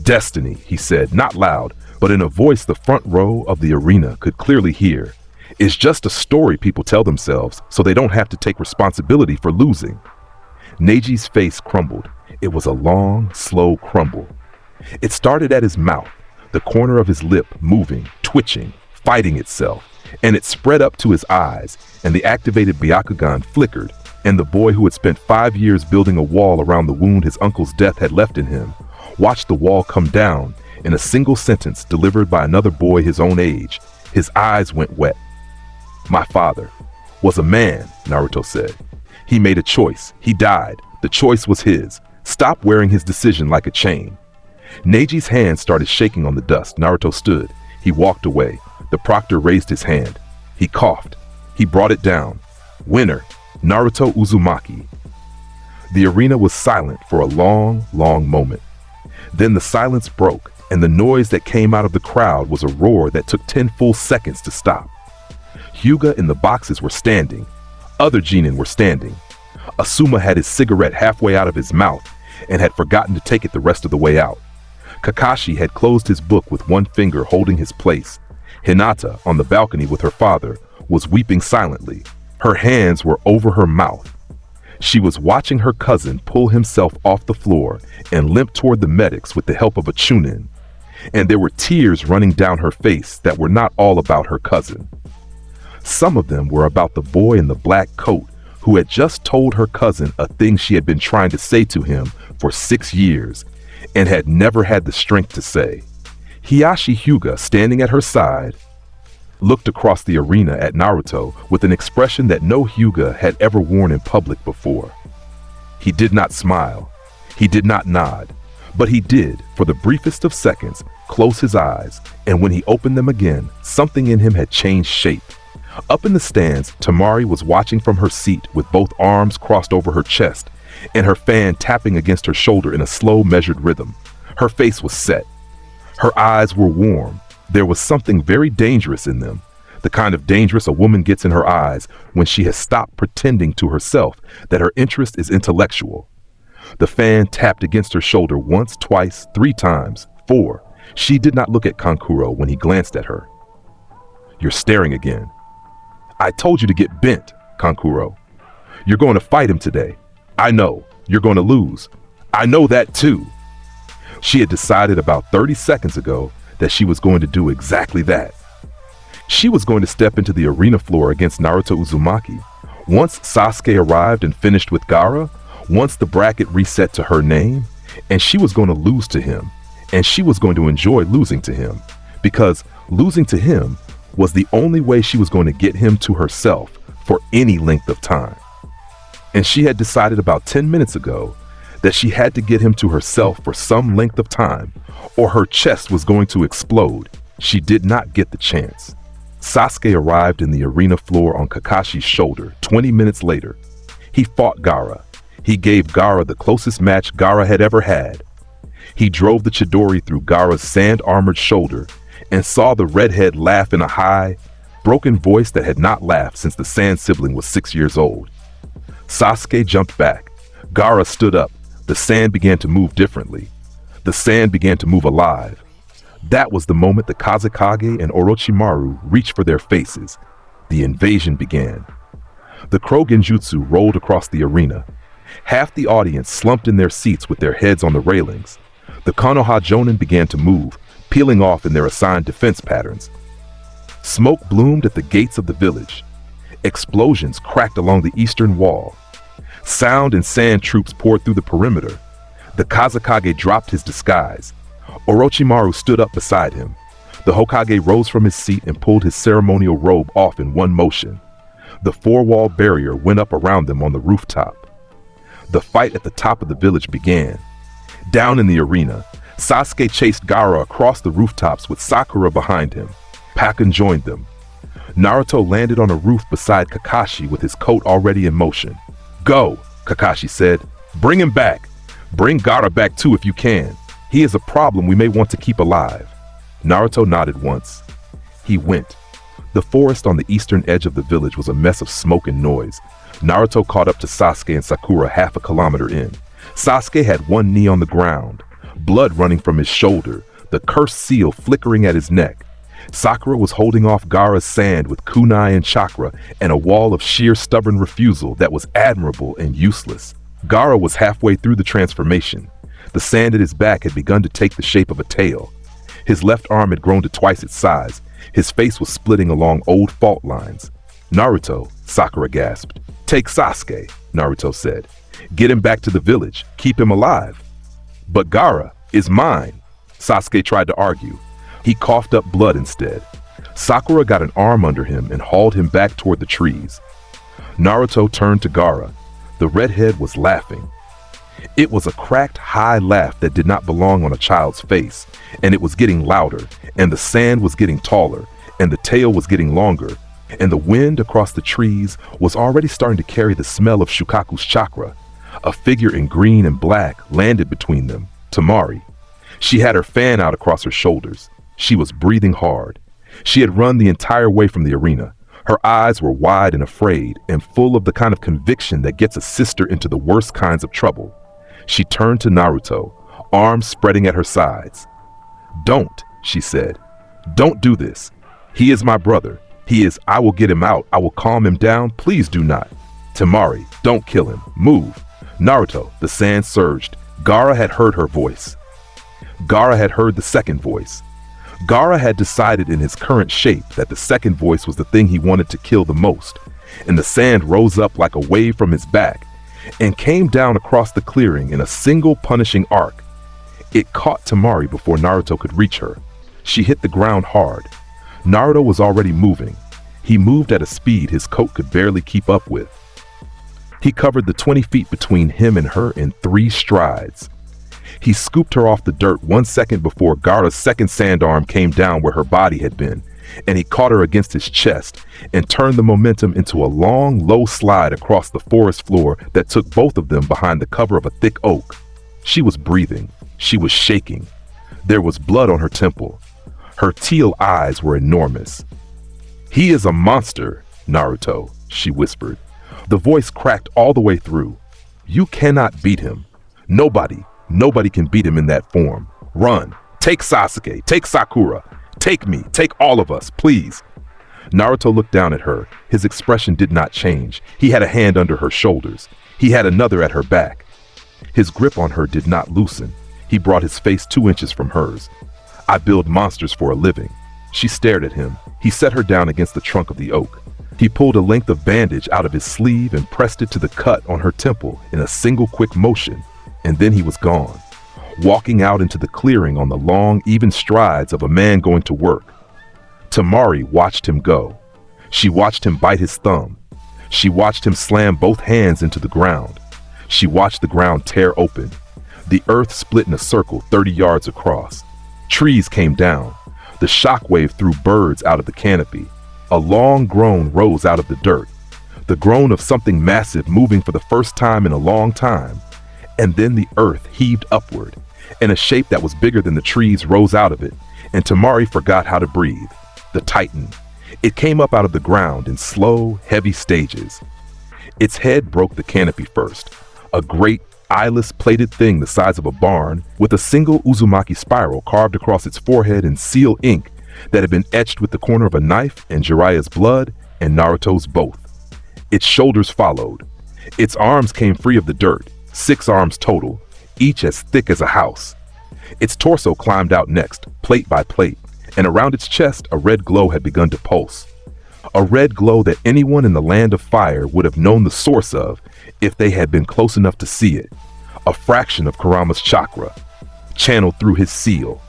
"Destiny," he said, not loud, but in a voice the front row of the arena could clearly hear. "It's just a story people tell themselves so they don't have to take responsibility for losing." Neji's face crumbled. It was a long, slow crumble. It started at his mouth, the corner of his lip moving, twitching, fighting itself, and it spread up to his eyes, and the activated Byakugan flickered, and the boy who had spent 5 years building a wall around the wound his uncle's death had left in him, watched the wall come down in a single sentence delivered by another boy his own age. His eyes went wet. "My father was a man," Naruto said. "He made a choice. He died. The choice was his. Stop wearing his decision like a chain." Neji's hand started shaking on the dust. Naruto stood. He walked away. The proctor raised his hand. He coughed. He brought it down. "Winner, Naruto Uzumaki." The arena was silent for a long, long moment. Then the silence broke, and the noise that came out of the crowd was a roar that took 10 full seconds to stop. Hyuga in the boxes were standing. Other genin were standing. Asuma had his cigarette halfway out of his mouth and had forgotten to take it the rest of the way out. Kakashi had closed his book with one finger holding his place. Hinata, on the balcony with her father, was weeping silently. Her hands were over her mouth. She was watching her cousin pull himself off the floor and limp toward the medics with the help of a chunin. And there were tears running down her face that were not all about her cousin. Some of them were about the boy in the black coat who had just told her cousin a thing she had been trying to say to him for 6 years and had never had the strength to say. Hiyashi Hyuga, standing at her side, looked across the arena at Naruto with an expression that no Hyuga had ever worn in public before. He did not smile. He did not nod. But he did, for the briefest of seconds, close his eyes, and when he opened them again, something in him had changed shape. Up in the stands, Tamari was watching from her seat with both arms crossed over her chest and her fan tapping against her shoulder in a slow, measured rhythm. Her face was set. Her eyes were warm. There was something very dangerous in them, the kind of dangerous a woman gets in her eyes when she has stopped pretending to herself that her interest is intellectual. The fan tapped against her shoulder once, twice, 3 times, 4. She did not look at Kankuro when he glanced at her. "You're staring again." "I told you to get bent, Kankuro. You're going to fight him today. I know. You're going to lose. I know that too." She had decided about 30 seconds ago that she was going to do exactly that. She was going to step into the arena floor against Naruto Uzumaki. Once Sasuke arrived and finished with Gaara, once the bracket reset to her name, and she was going to lose to him, and she was going to enjoy losing to him, because losing to him was the only way she was going to get him to herself for any length of time. And she had decided about 10 minutes ago that she had to get him to herself for some length of time, or her chest was going to explode. She did not get the chance. Sasuke arrived in the arena floor on Kakashi's shoulder 20 minutes later. He fought Gaara. He gave Gaara the closest match Gaara had ever had. He drove the Chidori through Gaara's sand-armored shoulder and saw the redhead laugh in a high, broken voice that had not laughed since the Sand sibling was 6 years old. Sasuke jumped back. Gaara stood up. The sand began to move differently. The sand began to move alive. That was the moment the Kazekage and Orochimaru reached for their faces. The invasion began. The Krogenjutsu rolled across the arena. Half the audience slumped in their seats with their heads on the railings. The Konoha Jonin began to move, peeling off in their assigned defense patterns. Smoke bloomed at the gates of the village. Explosions cracked along the eastern wall. Sound and sand troops poured through the perimeter. The Kazekage dropped his disguise. Orochimaru stood up beside him. The Hokage rose from his seat and pulled his ceremonial robe off in one motion. The 4-wall barrier went up around them on the rooftop. The fight at the top of the village began. Down in the arena, Sasuke chased Gaara across the rooftops with Sakura behind him. Pakken joined them. Naruto landed on a roof beside Kakashi with his coat already in motion. "Go," Kakashi said. "Bring him back. Bring Gaara back too if you can. He is a problem we may want to keep alive." Naruto nodded once. He went. The forest on the eastern edge of the village was a mess of smoke and noise. Naruto caught up to Sasuke and Sakura half a kilometer in. Sasuke had one knee on the ground, blood running from his shoulder, the cursed seal flickering at his neck. Sakura was holding off Gaara's sand with kunai and chakra and a wall of sheer stubborn refusal that was admirable and useless. Gaara was halfway through the transformation. The sand at his back had begun to take the shape of a tail. His left arm had grown to twice its size. His face was splitting along old fault lines. "Naruto," Sakura gasped. "Take Sasuke," Naruto said. "Get him back to the village. Keep him alive." "But Gaara is mine," Sasuke tried to argue. He coughed up blood instead. Sakura got an arm under him and hauled him back toward the trees. Naruto turned to Gaara. The redhead was laughing. It was a cracked, high laugh that did not belong on a child's face, and it was getting louder, and the sand was getting taller, and the tail was getting longer, and the wind across the trees was already starting to carry the smell of Shukaku's chakra. A figure in green and black landed between them, Tamari. She had her fan out across her shoulders. She was breathing hard. She had run the entire way from the arena. Her eyes were wide and afraid and full of the kind of conviction that gets a sister into the worst kinds of trouble. She turned to Naruto, arms spreading at her sides. "Don't," she said. "Don't do this. He is my brother. I will get him out. I will calm him down. Please do not. Temari, don't kill him. Move." Naruto, the sand surged. Gaara had heard her voice. Gaara had heard the second voice. Gaara had decided in his current shape that the second voice was the thing he wanted to kill the most, and the sand rose up like a wave from his back and came down across the clearing in a single punishing arc. It caught Temari before Naruto could reach her. She hit the ground hard. Naruto was already moving. He moved at a speed his coat could barely keep up with. He covered the 20 feet between him and her in 3 strides. He scooped her off the dirt 1 second before Gaara's second sand arm came down where her body had been, and he caught her against his chest and turned the momentum into a long, low slide across the forest floor that took both of them behind the cover of a thick oak. She was breathing. She was shaking. There was blood on her temple. Her teal eyes were enormous. "He is a monster, Naruto," she whispered. The voice cracked all the way through. "You cannot beat him. Nobody can beat him in that form. Run. Take Sasuke. Take Sakura. Take me. Take all of us, please." Naruto looked down at her. His expression did not change. He had a hand under her shoulders. He had another at her back. His grip on her did not loosen. He brought his face 2 inches from hers. "I build monsters for a living." She stared at him. He set her down against the trunk of the oak. He pulled a length of bandage out of his sleeve and pressed it to the cut on her temple in a single quick motion, and then he was gone, walking out into the clearing on the long, even strides of a man going to work. Temari watched him go. She watched him bite his thumb. She watched him slam both hands into the ground. She watched the ground tear open. The earth split in a circle 30 yards across. Trees came down. The shockwave threw birds out of the canopy. A long groan rose out of the dirt. The groan of something massive moving for the first time in a long time. And then the earth heaved upward, and a shape that was bigger than the trees rose out of it, and Temari forgot how to breathe. The Titan. It came up out of the ground in slow, heavy stages. Its head broke the canopy first, a great, eyeless, plated thing the size of a barn, with a single Uzumaki spiral carved across its forehead in seal ink that had been etched with the corner of a knife and Jiraiya's blood and Naruto's both. Its shoulders followed. Its arms came free of the dirt, 6 arms total, each as thick as a house. Its torso climbed out next, plate by plate, and around its chest a red glow had begun to pulse. A red glow that anyone in the land of fire would have known the source of if they had been close enough to see it. A fraction of Kurama's chakra, channeled through his seal,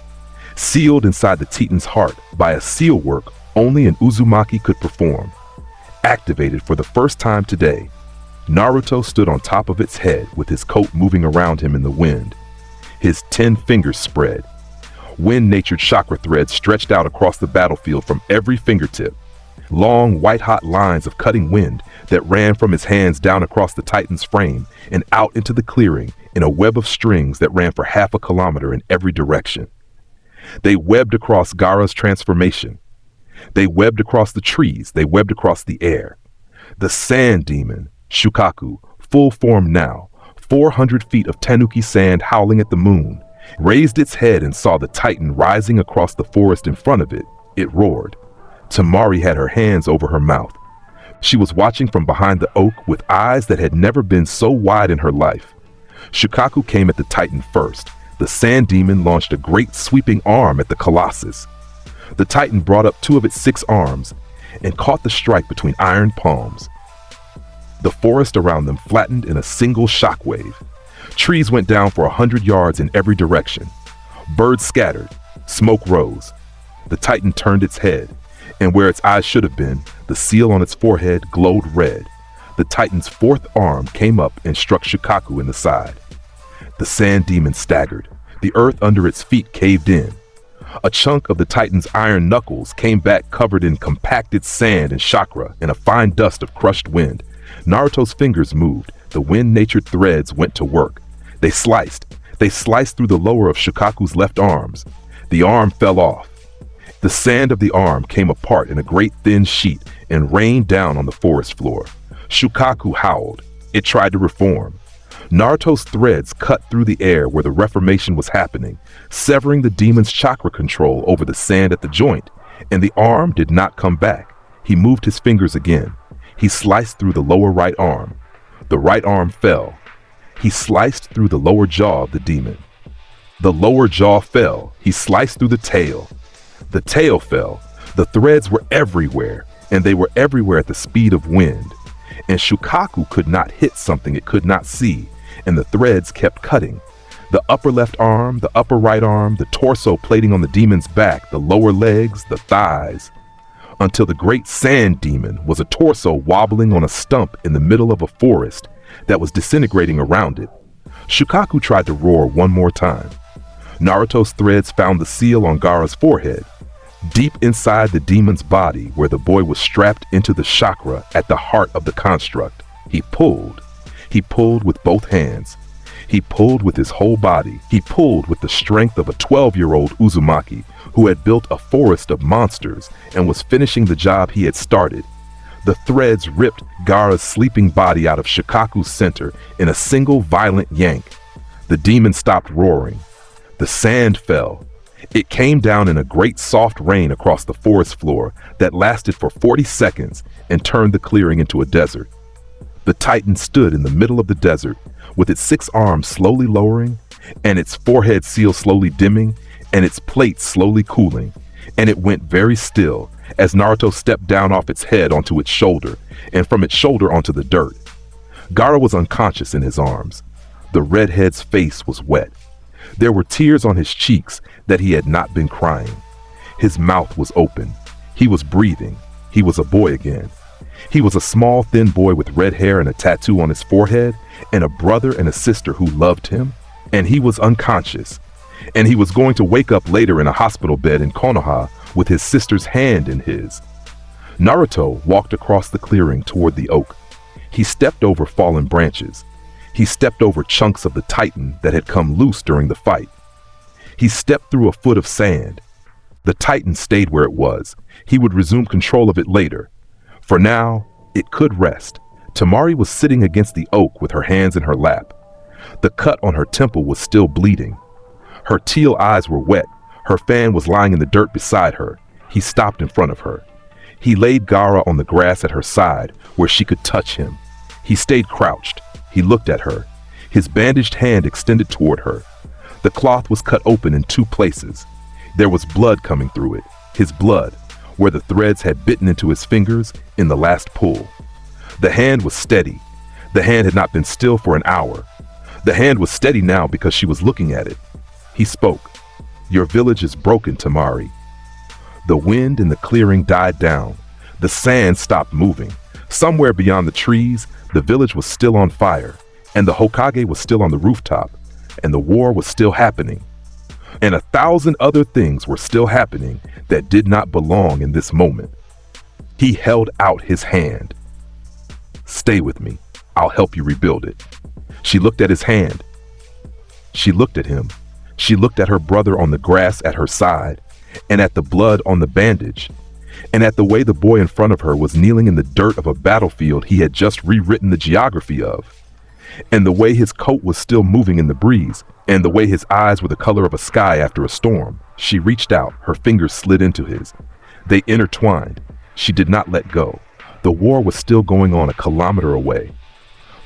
sealed inside the Titan's heart by a seal work only an Uzumaki could perform. Activated for the first time today, Naruto stood on top of its head with his coat moving around him in the wind. His 10 fingers spread. Wind-natured chakra threads stretched out across the battlefield from every fingertip. Long, white-hot lines of cutting wind that ran from his hands down across the Titan's frame and out into the clearing in a web of strings that ran for half a kilometer in every direction. They webbed across Gaara's transformation. They webbed across the trees. They webbed across the air. The sand demon, Shukaku, full form now, 400 feet of tanuki sand howling at the moon, raised its head and saw the Titan rising across the forest in front of it. It roared. Temari had her hands over her mouth. She was watching from behind the oak with eyes that had never been so wide in her life. Shukaku came at the Titan first. The sand demon launched a great sweeping arm at the Colossus. The Titan brought up 2 of its 6 arms and caught the strike between iron palms. The forest around them flattened in a single shockwave. Trees went down for 100 yards in every direction. Birds scattered. Smoke rose. The Titan turned its head, and where its eyes should have been, the seal on its forehead glowed red. The Titan's 4th arm came up and struck Shukaku in the side. The sand demon staggered. The earth under its feet caved in. A chunk of the Titan's iron knuckles came back covered in compacted sand and chakra and a fine dust of crushed wind. Naruto's fingers moved. The wind-natured threads went to work. They sliced through the lower of Shukaku's left arms. The arm fell off, The sand of the arm came apart in a great thin sheet and rained down on the forest floor. Shukaku howled. It tried to reform. Naruto's threads cut through the air where the reformation was happening, severing the demon's chakra control over the sand at the joint, and the arm did not come back. He moved his fingers again. He sliced through the lower right arm. The right arm fell. He sliced through the lower jaw of the demon. The lower jaw fell. He sliced through the tail. The tail fell. The threads were everywhere, and they were everywhere at the speed of wind. And Shukaku could not hit something it could not see, and the threads kept cutting. The upper left arm, the upper right arm, the torso plating on the demon's back, the lower legs, the thighs, until the great sand demon was a torso wobbling on a stump in the middle of a forest that was disintegrating around it. Shukaku tried to roar one more time. Naruto's threads found the seal on Gaara's forehead, deep inside the demon's body where the boy was strapped into the chakra at the heart of the construct. He pulled. He pulled with both hands. He pulled with his whole body. He pulled with the strength of a 12-year-old Uzumaki who had built a forest of monsters and was finishing the job he had started. The threads ripped Gaara's sleeping body out of Shukaku's center in a single violent yank. The demon stopped roaring. The sand fell. It came down in a great soft rain across the forest floor that lasted for 40 seconds and turned the clearing into a desert. The Titan stood in the middle of the desert, with its 6 arms slowly lowering, and its forehead seal slowly dimming, and its plate slowly cooling, and it went very still as Naruto stepped down off its head onto its shoulder, and from its shoulder onto the dirt. Gaara was unconscious in his arms. The redhead's face was wet. There were tears on his cheeks that he had not been crying. His mouth was open. He was breathing. He was a boy again. He was a small, thin boy with red hair and a tattoo on his forehead, and a brother and a sister who loved him, and he was unconscious. And he was going to wake up later in a hospital bed in Konoha with his sister's hand in his. Naruto walked across the clearing toward the oak. He stepped over fallen branches. He stepped over chunks of the Titan that had come loose during the fight. He stepped through a foot of sand. The Titan stayed where it was. He would resume control of it later. For now, it could rest. Tamari was sitting against the oak with her hands in her lap. The cut on her temple was still bleeding. Her teal eyes were wet. Her fan was lying in the dirt beside her. He stopped in front of her. He laid Gaara on the grass at her side where she could touch him. He stayed crouched. He looked at her. His bandaged hand extended toward her. The cloth was cut open in 2 places. There was blood coming through it. His blood, where the threads had bitten into his fingers in the last pull. The hand was steady. The hand had not been still for an hour. The hand was steady now because she was looking at it. He spoke. "Your village is broken, Tamari." The wind in the clearing died down. The sand stopped moving. Somewhere beyond the trees, the village was still on fire, and the Hokage was still on the rooftop, and the war was still happening. And 1,000 other things were still happening that did not belong in this moment. He held out his hand. "Stay with me. I'll help you rebuild it." She looked at his hand. She looked at him. She looked at her brother on the grass at her side, and at the blood on the bandage, and at the way the boy in front of her was kneeling in the dirt of a battlefield he had just rewritten the geography of, and the way his coat was still moving in the breeze, and the way his eyes were the color of a sky after a storm. She reached out, her fingers slid into his. They intertwined. She did not let go. The war was still going on a kilometer away.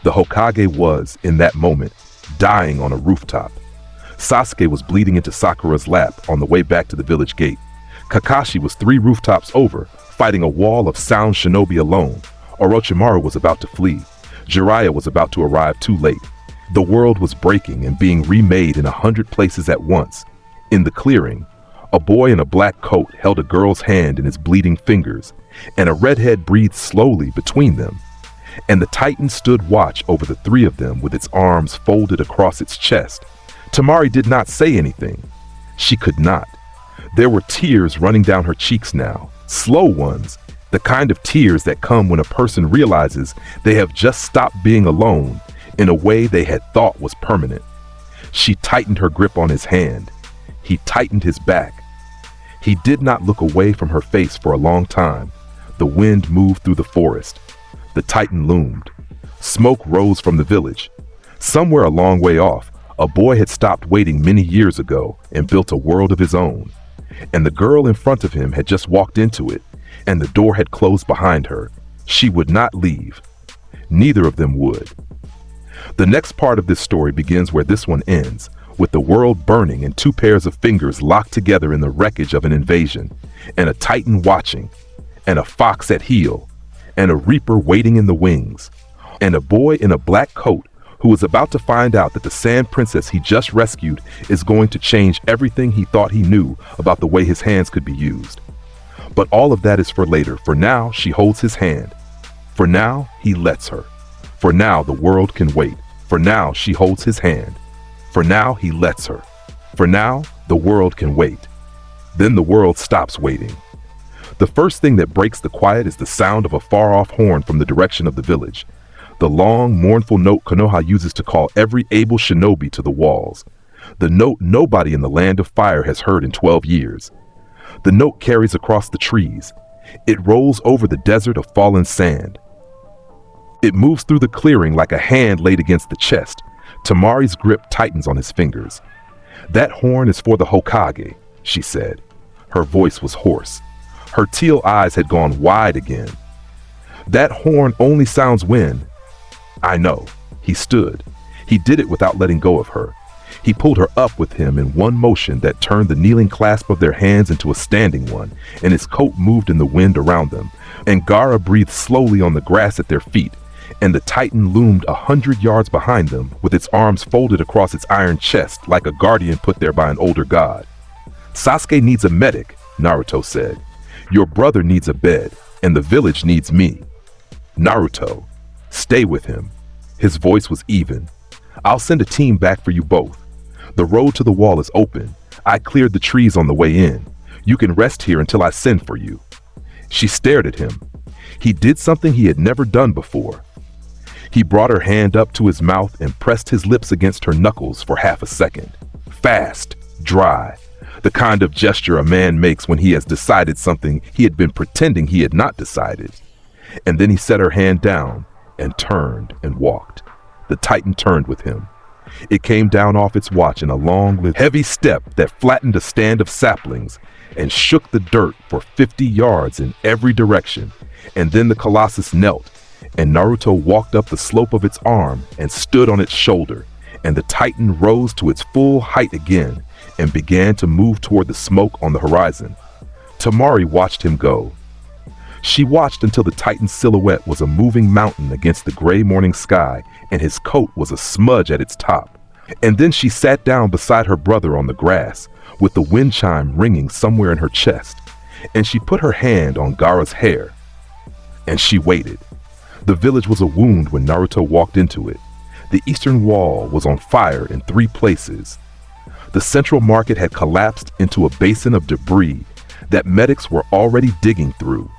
The Hokage was, in that moment, dying on a rooftop. Sasuke was bleeding into Sakura's lap on the way back to the village gate. Kakashi was 3 rooftops over, fighting a wall of sound shinobi alone. Orochimaru was about to flee. Jiraiya was about to arrive too late. The world was breaking and being remade in 100 places at once. In the clearing, a boy in a black coat held a girl's hand in his bleeding fingers, and a redhead breathed slowly between them. And the Titan stood watch over the 3 of them with its arms folded across its chest. Tamari did not say anything. She could not. There were tears running down her cheeks now, slow ones, the kind of tears that come when a person realizes they have just stopped being alone in a way they had thought was permanent. She tightened her grip on his hand. He tightened his back. He did not look away from her face for a long time. The wind moved through the forest. The Titan loomed. Smoke rose from the village. Somewhere a long way off, a boy had stopped waiting many years ago and built a world of his own. And the girl in front of him had just walked into it, and the door had closed behind her. She would not leave. Neither of them would. The next part of this story begins where this one ends, with the world burning and two pairs of fingers locked together in the wreckage of an invasion, and a Titan watching, and a fox at heel, and a reaper waiting in the wings, and a boy in a black coat who is about to find out that the sand princess he just rescued is going to change everything he thought he knew about the way his hands could be used. But all of that is for later. For now, she holds his hand. For now, he lets her. For now, the world can wait. For now, she holds his hand. For now, he lets her. For now, the world can wait. Then the world stops waiting. The first thing that breaks the quiet is the sound of a far-off horn from the direction of the village. The long, mournful note Konoha uses to call every able shinobi to the walls. The note nobody in the land of fire has heard in 12 years. The note carries across the trees. It rolls over the desert of fallen sand. It moves through the clearing like a hand laid against the chest. Tamari's grip tightens on his fingers. "That horn is for the Hokage," she said. Her voice was hoarse. Her teal eyes had gone wide again. "That horn only sounds when..." "I know." He stood. He did it without letting go of her. He pulled her up with him in one motion that turned the kneeling clasp of their hands into a standing one, and his coat moved in the wind around them, and Gaara breathed slowly on the grass at their feet, and the Titan loomed 100 yards behind them with its arms folded across its iron chest like a guardian put there by an older god. "Sasuke needs a medic," Naruto said. "Your brother needs a bed, and the village needs me. Naruto, stay with him." His voice was even. "I'll send a team back for you both. The road to the wall is open. I cleared the trees on the way in. You can rest here until I send for you." She stared at him. He did something he had never done before. He brought her hand up to his mouth and pressed his lips against her knuckles for half a second. Fast, dry, the kind of gesture a man makes when he has decided something he had been pretending he had not decided. And then he set her hand down and turned and walked. The Titan turned with him. It came down off its watch in a long, heavy step that flattened a stand of saplings and shook the dirt for 50 yards in every direction. And then the Colossus knelt, and Naruto walked up the slope of its arm and stood on its shoulder, and the Titan rose to its full height again and began to move toward the smoke on the horizon. Tamari watched him go. She watched until the Titan's silhouette was a moving mountain against the gray morning sky, and his coat was a smudge at its top. And then she sat down beside her brother on the grass, with the wind chime ringing somewhere in her chest, and she put her hand on Gaara's hair. And she waited. The village was a wound when Naruto walked into it. The eastern wall was on fire in 3 places. The central market had collapsed into a basin of debris that medics were already digging through.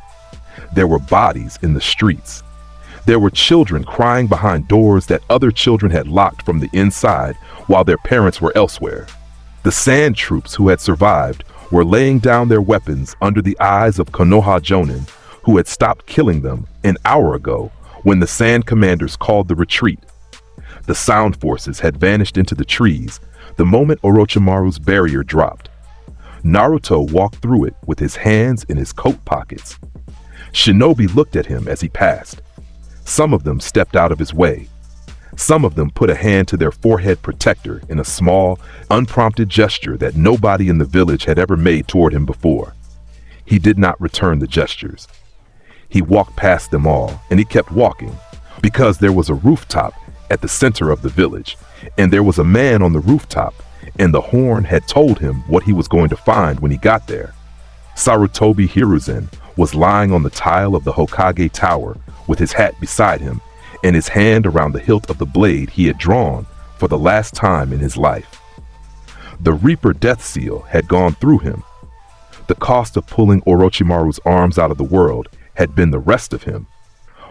There were bodies in the streets. There were children crying behind doors that other children had locked from the inside while their parents were elsewhere. The sand troops who had survived were laying down their weapons under the eyes of Konoha Jonin, who had stopped killing them an hour ago when the sand commanders called the retreat. The sound forces had vanished into the trees the moment Orochimaru's barrier dropped. Naruto walked through it with his hands in his coat pockets. Shinobi looked at him as he passed. Some of them stepped out of his way. Some of them put a hand to their forehead protector in a small, unprompted gesture that nobody in the village had ever made toward him before. He did not return the gestures. He walked past them all, and he kept walking, because there was a rooftop at the center of the village, and there was a man on the rooftop, and the horn had told him what he was going to find when he got there. Sarutobi Hiruzen was lying on the tile of the Hokage Tower with his hat beside him and his hand around the hilt of the blade he had drawn for the last time in his life. The Reaper death seal had gone through him. The cost of pulling Orochimaru's arms out of the world had been the rest of him.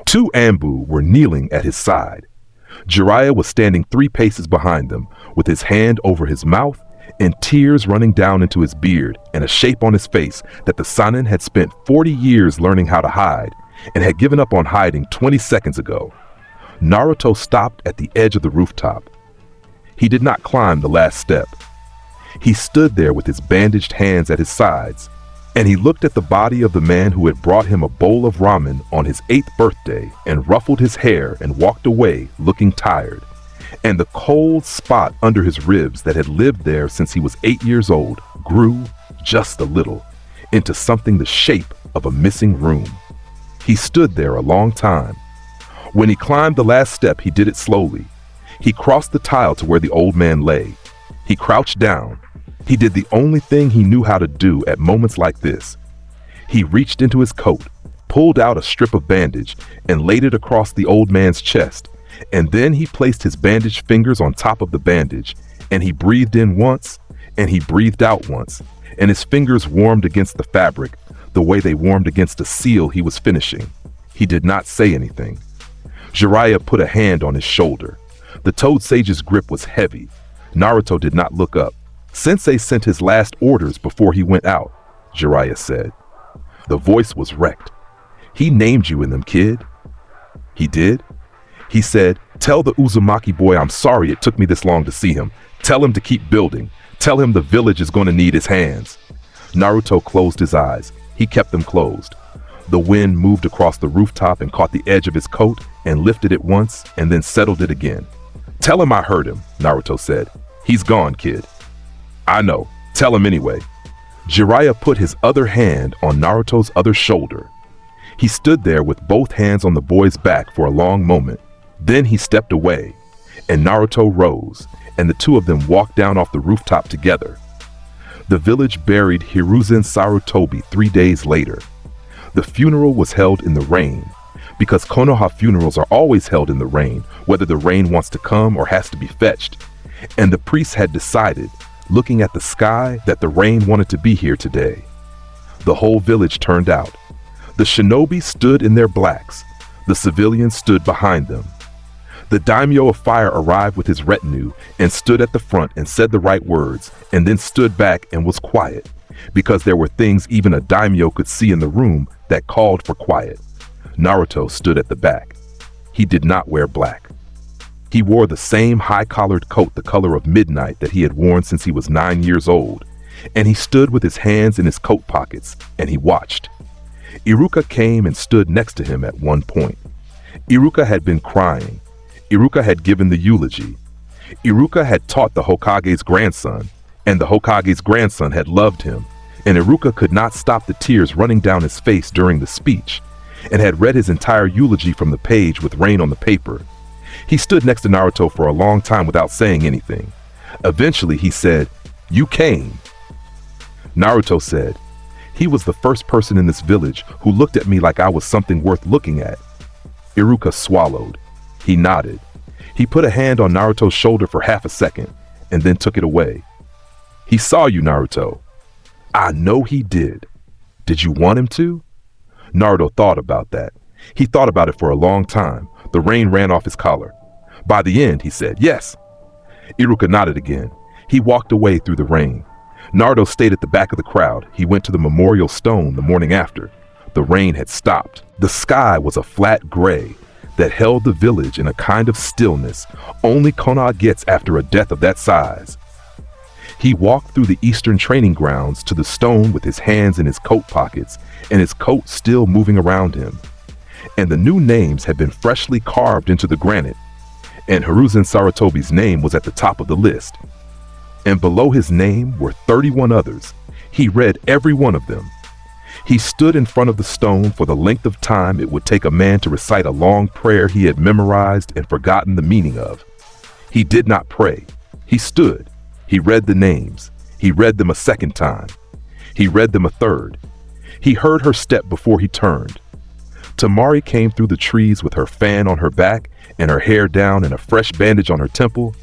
2 Anbu were kneeling at his side. Jiraiya was standing 3 paces behind them with his hand over his mouth and tears running down into his beard and a shape on his face that the Sannin had spent 40 years learning how to hide and had given up on hiding 20 seconds ago. Naruto stopped at the edge of the rooftop. He did not climb the last step. He stood there with his bandaged hands at his sides, and he looked at the body of the man who had brought him a bowl of ramen on his 8th birthday and ruffled his hair and walked away looking tired. And the cold spot under his ribs that had lived there since he was 8 years old grew, just a little, into something the shape of a missing room. He stood there a long time. When he climbed the last step, he did it slowly. He crossed the tile to where the old man lay. He crouched down. He did the only thing he knew how to do at moments like this. He reached into his coat, pulled out a strip of bandage, and laid it across the old man's chest. And then he placed his bandaged fingers on top of the bandage, and he breathed in once, and he breathed out once, and his fingers warmed against the fabric, the way they warmed against a seal he was finishing. He did not say anything. Jiraiya put a hand on his shoulder. The Toad Sage's grip was heavy. Naruto did not look up. Sensei sent his last orders before he went out, Jiraiya said. The voice was wrecked. He named you in them, kid. He did? He said, tell the Uzumaki boy I'm sorry it took me this long to see him. Tell him to keep building. Tell him the village is going to need his hands. Naruto closed his eyes. He kept them closed. The wind moved across the rooftop and caught the edge of his coat and lifted it once and then settled it again. Tell him I heard him, Naruto said. He's gone, kid. I know. Tell him anyway. Jiraiya put his other hand on Naruto's other shoulder. He stood there with both hands on the boy's back for a long moment. Then he stepped away, and Naruto rose, and the two of them walked down off the rooftop together. The village buried Hiruzen Sarutobi 3 days later. The funeral was held in the rain, because Konoha funerals are always held in the rain, whether the rain wants to come or has to be fetched. And the priests had decided, looking at the sky, that the rain wanted to be here today. The whole village turned out. The shinobi stood in their blacks. The civilians stood behind them. The daimyo of fire arrived with his retinue and stood at the front and said the right words, and then stood back and was quiet, because there were things even a daimyo could see in the room that called for quiet. Naruto stood at the back. He did not wear black. He wore the same high-collared coat the color of midnight that he had worn since he was 9 years old, and he stood with his hands in his coat pockets, and he watched. Iruka came and stood next to him at one point. Iruka had been crying. Iruka had given the eulogy. Iruka had taught the Hokage's grandson, and the Hokage's grandson had loved him, and Iruka could not stop the tears running down his face during the speech, and had read his entire eulogy from the page with rain on the paper. He stood next to Naruto for a long time without saying anything. Eventually he said, "You came." Naruto said, "He was the first person in this village who looked at me like I was something worth looking at." Iruka swallowed. He nodded. He put a hand on Naruto's shoulder for half a second, and then took it away. "He saw you, Naruto." "I know he did." "Did you want him to?" Naruto thought about that. He thought about it for a long time. The rain ran off his collar. By the end, he said, "Yes." Iruka nodded again. He walked away through the rain. Naruto stayed at the back of the crowd. He went to the memorial stone the morning after. The rain had stopped. The sky was a flat gray that held the village in a kind of stillness only Konoha gets after a death of that size. He walked through the eastern training grounds to the stone with his hands in his coat pockets and his coat still moving around him. And the new names had been freshly carved into the granite, and Hiruzen Sarutobi's name was at the top of the list. And below his name were 31 others. He read every one of them. He stood in front of the stone for the length of time it would take a man to recite a long prayer he had memorized and forgotten the meaning of. He did not pray. He stood. He read the names. He read them a second time. He read them a third. He heard her step before he turned. Tamari came through the trees with her fan on her back and her hair down and a fresh bandage on her temple,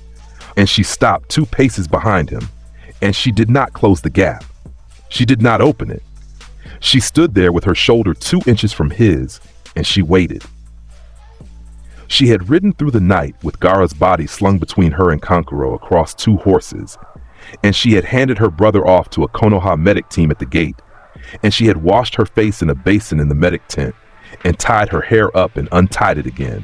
and she stopped 2 paces behind him, and she did not close the gap. She did not open it. She stood there with her shoulder 2 inches from his, and she waited. She had ridden through the night with Gaara's body slung between her and Kankuro across 2 horses, and she had handed her brother off to a Konoha medic team at the gate, and she had washed her face in a basin in the medic tent and tied her hair up and untied it again.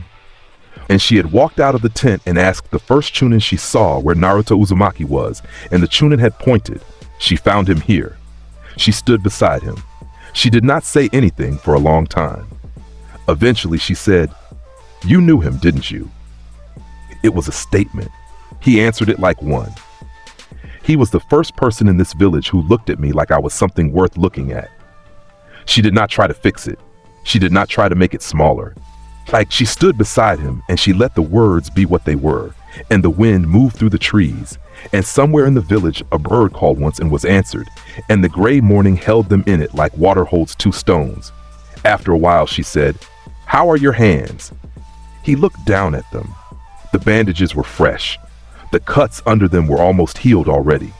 And she had walked out of the tent and asked the first Chunin she saw where Naruto Uzumaki was, and the Chunin had pointed. She found him here. She stood beside him. She did not say anything for a long time. Eventually she said, "You knew him, didn't you?" It was a statement. He answered it like one. He was the first person in this village who looked at me like I was something worth looking at. She did not try to fix it. She did not try to make it smaller. Like, she stood beside him and she let the words be what they were, and the wind moved through the trees, and somewhere in the village a bird called once and was answered, and the gray morning held them in it like water holds two stones. After a while she said, "How are your hands?" He looked down at them. The bandages were fresh. The cuts under them were almost healed already.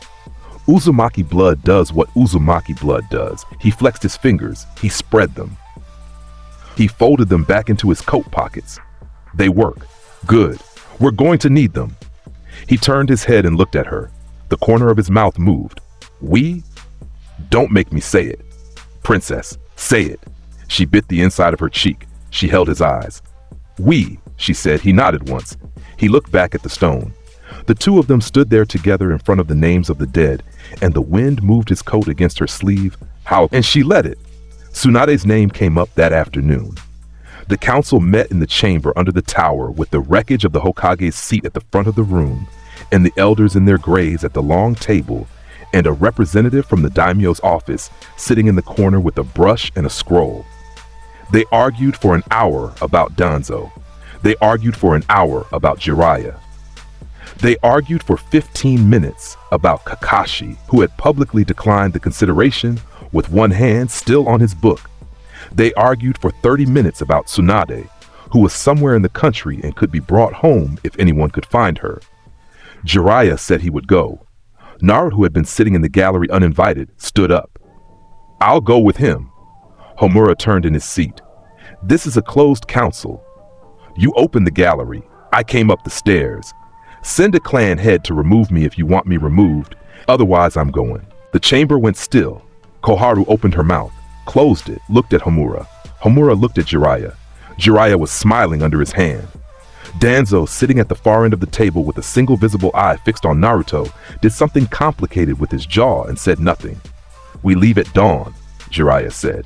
Uzumaki blood does what Uzumaki blood does. He flexed his fingers. He spread them. He folded them back into his coat pockets. They work. Good. We're going to need them. He turned his head and looked at her. The corner of his mouth moved. "We? Don't make me say it. Princess, say it." She bit the inside of her cheek. She held his eyes. "We," she said. He nodded once. He looked back at the stone. The two of them stood there together in front of the names of the dead, and the wind moved his coat against her sleeve. And she let it. Tsunade's name came up that afternoon. The council met in the chamber under the tower with the wreckage of the Hokage's seat at the front of the room, and the elders in their grays at the long table, and a representative from the daimyo's office sitting in the corner with a brush and a scroll. They argued for an hour about Danzo. They argued for an hour about Jiraiya. They argued for 15 minutes about Kakashi, who had publicly declined the consideration with one hand still on his book. They argued for 30 minutes about Tsunade, who was somewhere in the country and could be brought home if anyone could find her. Jiraiya said he would go. Naruto, who had been sitting in the gallery uninvited, stood up. "I'll go with him." Homura turned in his seat. "This is a closed council. You opened the gallery. I came up the stairs. Send a clan head to remove me if you want me removed. Otherwise, I'm going." The chamber went still. Koharu opened her mouth, closed it, looked at Homura. Homura looked at Jiraiya. Jiraiya was smiling under his hand. Danzo, sitting at the far end of the table with a single visible eye fixed on Naruto, did something complicated with his jaw and said nothing. "We leave at dawn," Jiraiya said.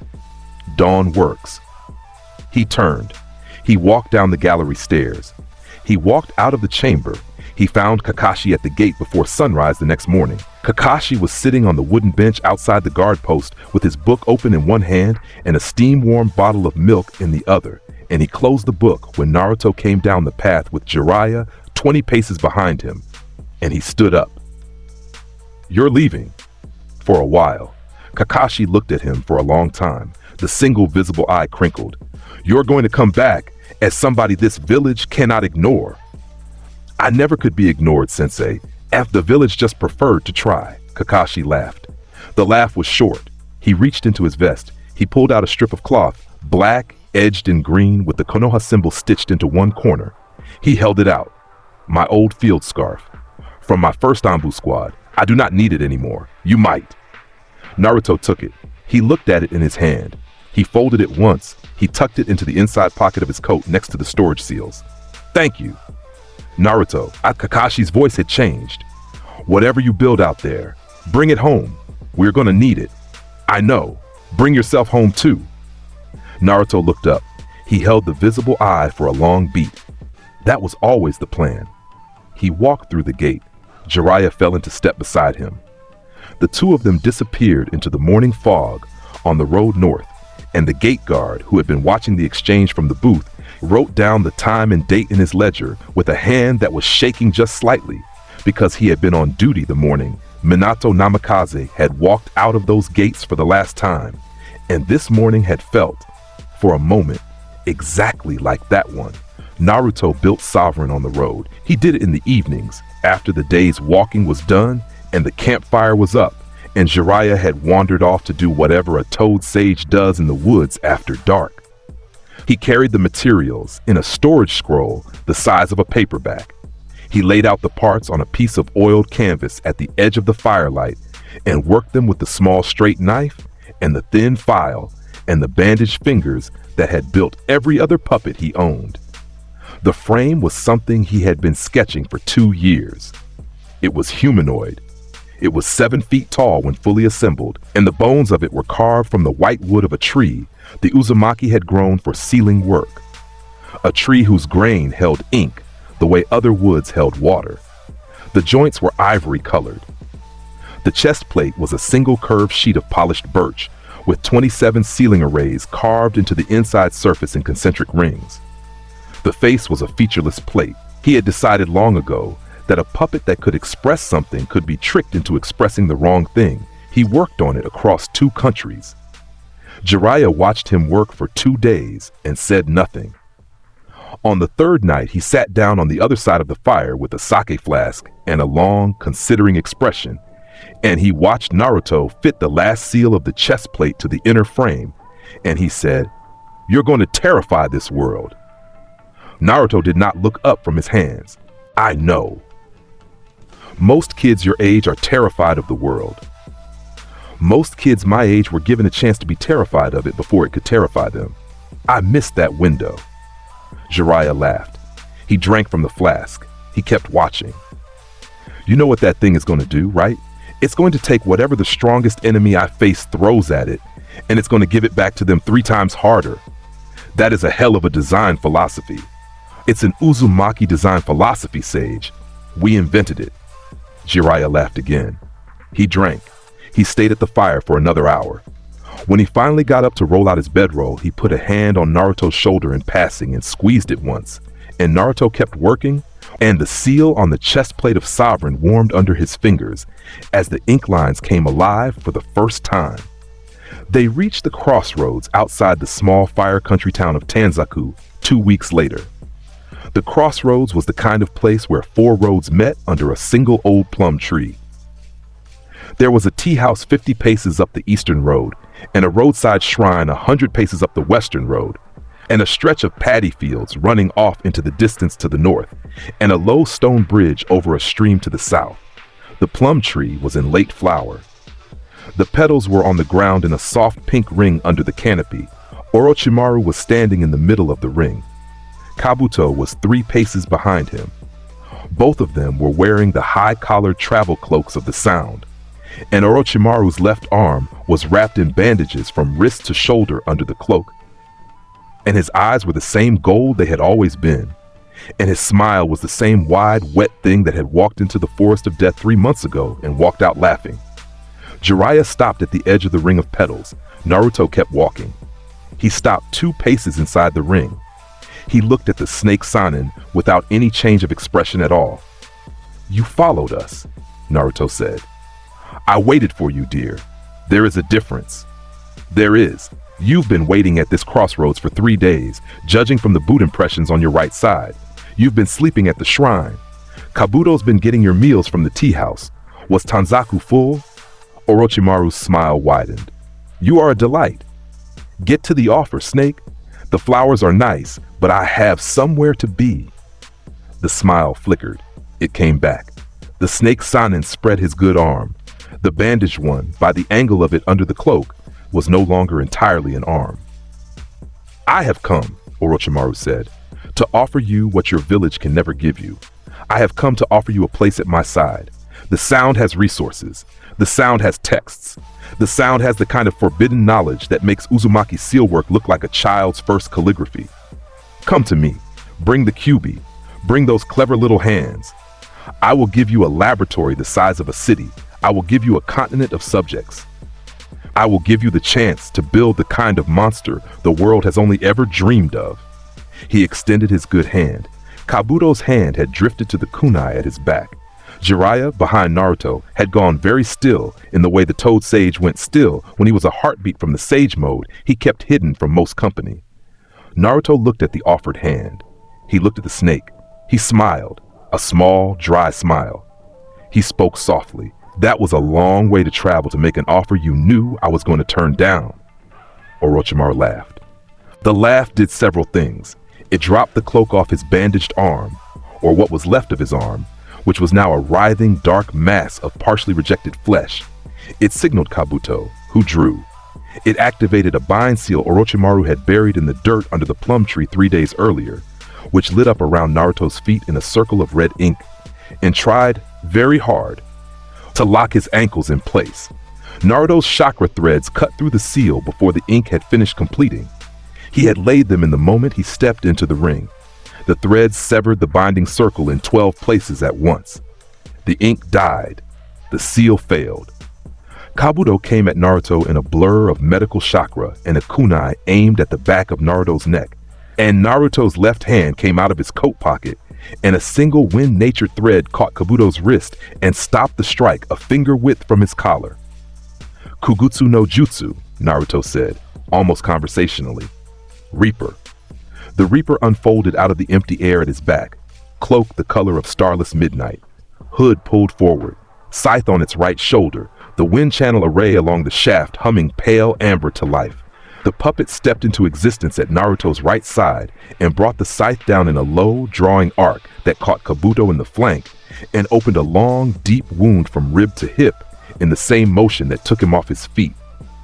"Dawn works." He turned. He walked down the gallery stairs. He walked out of the chamber. He found Kakashi at the gate before sunrise the next morning. Kakashi was sitting on the wooden bench outside the guard post with his book open in one hand and a steam-warm bottle of milk in the other, and he closed the book when Naruto came down the path with Jiraiya 20 paces behind him, and he stood up. "You're leaving." For a while. Kakashi looked at him for a long time. The single visible eye crinkled. "You're going to come back as somebody this village cannot ignore." "I never could be ignored, Sensei. If the village just preferred to try." Kakashi laughed. The laugh was short. He reached into his vest. He pulled out a strip of cloth, black, edged in green, with the Konoha symbol stitched into one corner. He held it out. "My old field scarf. From my first Anbu squad. I do not need it anymore. You might." Naruto took it. He looked at it in his hand. He folded it once. He tucked it into the inside pocket of his coat next to the storage seals. "Thank you." "Naruto," Kakashi's voice had changed. "Whatever you build out there, bring it home. We're gonna need it." "I know. Bring yourself home too." Naruto looked up. He held the visible eye for a long beat. That was always the plan. He walked through the gate. Jiraiya fell into step beside him. The two of them disappeared into the morning fog on the road north, and the gate guard, who had been watching the exchange from the booth, wrote down the time and date in his ledger with a hand that was shaking just slightly because he had been on duty the morning Minato Namikaze had walked out of those gates for the last time, and this morning had felt, for a moment, exactly like that one. Naruto built Sovereign on the road. He did it in the evenings, after the day's walking was done and the campfire was up, and Jiraiya had wandered off to do whatever a toad sage does in the woods after dark. He carried the materials in a storage scroll the size of a paperback. He laid out the parts on a piece of oiled canvas at the edge of the firelight and worked them with the small straight knife and the thin file and the bandaged fingers that had built every other puppet he owned. The frame was something he had been sketching for 2 years. It was humanoid. It was 7 feet tall when fully assembled, and the bones of it were carved from the white wood of a tree the Uzumaki had grown for sealing work. A tree whose grain held ink the way other woods held water. The joints were ivory colored. The chest plate was a single curved sheet of polished birch with 27 sealing arrays carved into the inside surface in concentric rings. The face was a featureless plate. He had decided long ago that a puppet that could express something could be tricked into expressing the wrong thing. He worked on it across 2 countries. Jiraiya watched him work for 2 days and said nothing. On the 3rd night, he sat down on the other side of the fire with a sake flask and a long, considering expression, and he watched Naruto fit the last seal of the chest plate to the inner frame, and he said, "You're going to terrify this world." Naruto did not look up from his hands. "I know." Most kids your age are terrified of the world. Most kids my age were given a chance to be terrified of it before it could terrify them. I missed that window. Jiraiya laughed. He drank from the flask. He kept watching. "You know what that thing is going to do, right? It's going to take whatever the strongest enemy I face throws at it, and it's going to give it back to them 3 times harder. That is a hell of a design philosophy. It's an Uzumaki design philosophy, Sage. We invented it." Jiraiya laughed again. He drank. He stayed at the fire for another hour. When he finally got up to roll out his bedroll, he put a hand on Naruto's shoulder in passing and squeezed it once, and Naruto kept working, and the seal on the chest plate of Sovereign warmed under his fingers as the ink lines came alive for the first time. They reached the crossroads outside the small fire country town of Tanzaku 2 weeks later. The crossroads was the kind of place where 4 roads met under a single old plum tree. There was a tea house 50 paces up the eastern road, and a roadside shrine 100 paces up the western road, and a stretch of paddy fields running off into the distance to the north, and a low stone bridge over a stream to the south. The plum tree was in late flower. The petals were on the ground in a soft pink ring under the canopy. Orochimaru was standing in the middle of the ring. Kabuto was 3 paces behind him. Both of them were wearing the high-collared travel cloaks of the Sound, and Orochimaru's left arm was wrapped in bandages from wrist to shoulder under the cloak. And his eyes were the same gold they had always been, and his smile was the same wide, wet thing that had walked into the forest of death 3 months ago and walked out laughing. Jiraiya stopped at the edge of the ring of petals. Naruto kept walking. He stopped 2 paces inside the ring. He looked at the snake Sanin without any change of expression at all. "You followed us," Naruto said. "I waited for you, dear. There is a difference." "There is. You've been waiting at this crossroads for 3 days, judging from the boot impressions on your right side. You've been sleeping at the shrine. Kabuto's been getting your meals from the tea house. Was Tanzaku full?" Orochimaru's smile widened. "You are a delight. Get to the offer, Snake. The flowers are nice, but I have somewhere to be." The smile flickered. It came back. The snake Sanin spread his good arm. The bandaged one, by the angle of it under the cloak, was no longer entirely an arm. "I have come," Orochimaru said, "to offer you what your village can never give you. I have come to offer you a place at my side. The Sound has resources. The Sound has texts. The Sound has the kind of forbidden knowledge that makes Uzumaki sealwork look like a child's first calligraphy. Come to me. Bring the kyubi. Bring those clever little hands. I will give you a laboratory the size of a city. I will give you a continent of subjects. I will give you the chance to build the kind of monster the world has only ever dreamed of." He extended his good hand. Kabuto's hand had drifted to the kunai at his back. Jiraiya, behind Naruto, had gone very still in the way the Toad Sage went still when he was a heartbeat from the Sage mode he kept hidden from most company. Naruto looked at the offered hand. He looked at the snake. He smiled, a small, dry smile. He spoke softly. "That was a long way to travel to make an offer you knew I was going to turn down." Orochimaru laughed. The laugh did several things. It dropped the cloak off his bandaged arm. or what was left of his arm, which was now a writhing, dark mass of partially rejected flesh. It signaled Kabuto, who drew. It activated a bind seal Orochimaru had buried in the dirt under the plum tree 3 days earlier, which lit up around Naruto's feet in a circle of red ink, and tried very hard to lock his ankles in place. Naruto's chakra threads cut through the seal before the ink had finished completing. He had laid them in the moment he stepped into the ring. The threads severed the binding circle in 12 places at once. The ink died. The seal failed. Kabuto came at Naruto in a blur of medical chakra and a kunai aimed at the back of Naruto's neck, and Naruto's left hand came out of his coat pocket, and a single wind-natured thread caught Kabuto's wrist and stopped the strike a finger width from his collar. "Kugutsu no Jutsu," Naruto said, almost conversationally. "Reaper." The Reaper unfolded out of the empty air at his back, cloak the color of starless midnight, hood pulled forward, scythe on its right shoulder, the wind channel array along the shaft humming pale amber to life. The puppet stepped into existence at Naruto's right side and brought the scythe down in a low, drawing arc that caught Kabuto in the flank and opened a long, deep wound from rib to hip in the same motion that took him off his feet.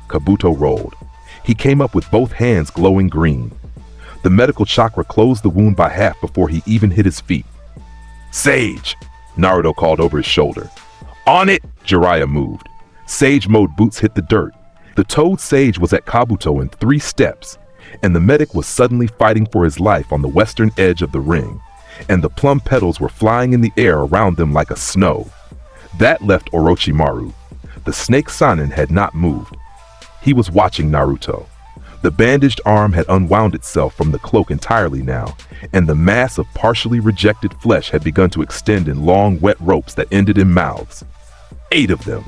Kabuto rolled. He came up with both hands glowing green. The medical chakra closed the wound by half before he even hit his feet. "Sage!" Naruto called over his shoulder. "On it!" Jiraiya moved. Sage mode boots hit the dirt. The toad sage was at Kabuto in 3 steps, and the medic was suddenly fighting for his life on the western edge of the ring, and the plum petals were flying in the air around them like a snow. That left Orochimaru. The snake Sanin had not moved. He was watching Naruto. The bandaged arm had unwound itself from the cloak entirely now, and the mass of partially rejected flesh had begun to extend in long, wet ropes that ended in mouths. 8 of them.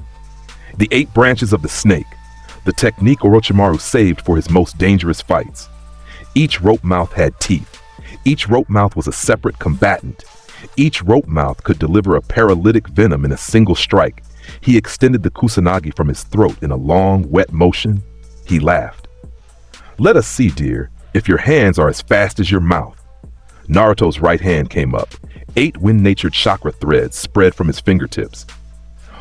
The 8 branches of the snake, the technique Orochimaru saved for his most dangerous fights. Each rope mouth had teeth. Each rope mouth was a separate combatant. Each rope mouth could deliver a paralytic venom in a single strike. He extended the kusanagi from his throat in a long, wet motion. He laughed. "Let us see, dear, if your hands are as fast as your mouth." Naruto's right hand came up. 8 wind-natured chakra threads spread from his fingertips.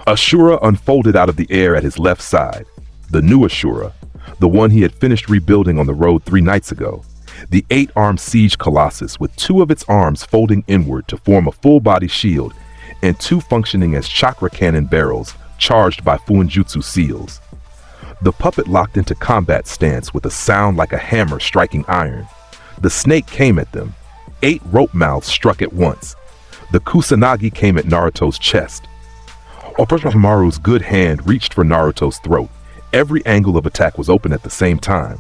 Ashura unfolded out of the air at his left side. The new Ashura, the one he had finished rebuilding on the road 3 nights ago. The 8-armed siege colossus with 2 of its arms folding inward to form a full-body shield and 2 functioning as chakra cannon barrels charged by Fuinjutsu seals. The puppet locked into combat stance with a sound like a hammer striking iron. The snake came at them. 8 rope mouths struck at once. The kusanagi came at Naruto's chest. Orochimaru's good hand reached for Naruto's throat. Every angle of attack was open at the same time.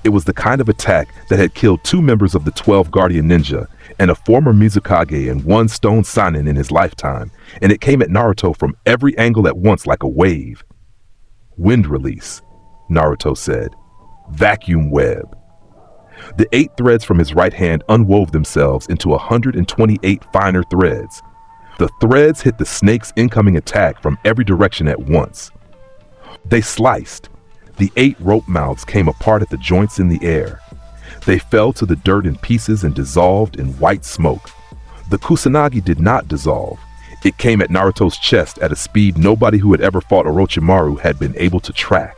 It was the kind of attack that had killed 2 members of the 12 Guardian Ninja and a former Mizukage and 1 Stone Sanin in his lifetime, and it came at Naruto from every angle at once like a wave. "Wind release," Naruto said. "Vacuum web." The 8 threads from his right hand unwove themselves into 128 finer threads. The threads hit the snake's incoming attack from every direction at once. They sliced. The 8 rope mouths came apart at the joints in the air. They fell to the dirt in pieces and dissolved in white smoke. The kusanagi did not dissolve. It came at Naruto's chest at a speed nobody who had ever fought Orochimaru had been able to track.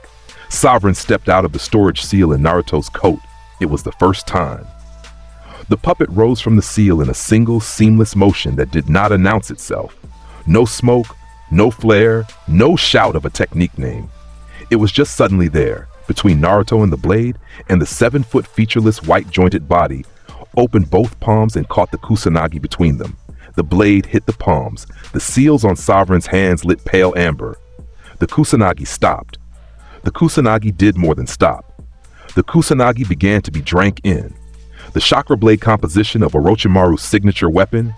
Sovereign stepped out of the storage seal in Naruto's coat. It was the first time. The puppet rose from the seal in a single, seamless motion that did not announce itself. No smoke, no flare, no shout of a technique name. It was just suddenly there, between Naruto and the blade, and the 7-foot featureless white-jointed body opened both palms and caught the kusanagi between them. The blade hit the palms. The seals on Sovereign's hands lit pale amber. The kusanagi stopped. The kusanagi did more than stop. The kusanagi began to be drank in. The chakra blade composition of Orochimaru's signature weapon,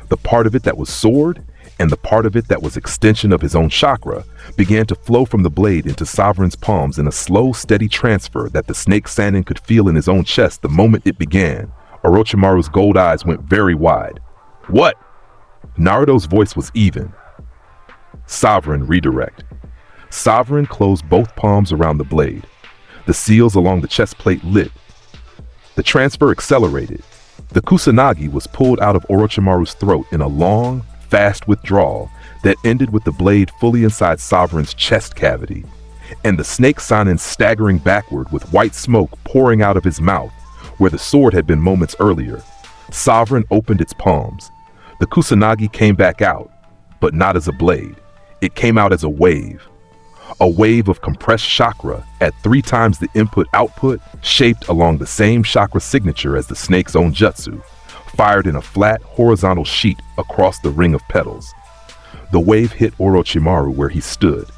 the part of it that was sword, and the part of it that was extension of his own chakra, began to flow from the blade into Sovereign's palms in a slow, steady transfer that the snake Sanin could feel in his own chest the moment it began. Orochimaru's gold eyes went very wide. "What?" Naruto's voice was even. "Sovereign redirect." Sovereign closed both palms around the blade. The seals along the chest plate lit. The transfer accelerated. The kusanagi was pulled out of Orochimaru's throat in a long, fast withdrawal that ended with the blade fully inside Sovereign's chest cavity, and the snake Sanin staggering backward with white smoke pouring out of his mouth where the sword had been moments earlier. Sovereign opened its palms. The kusanagi came back out, but not as a blade. It came out as a wave of compressed chakra at 3 times the input-output, shaped along the same chakra signature as the snake's own jutsu, fired in a flat, horizontal sheet across the ring of petals. The wave hit Orochimaru where he stood.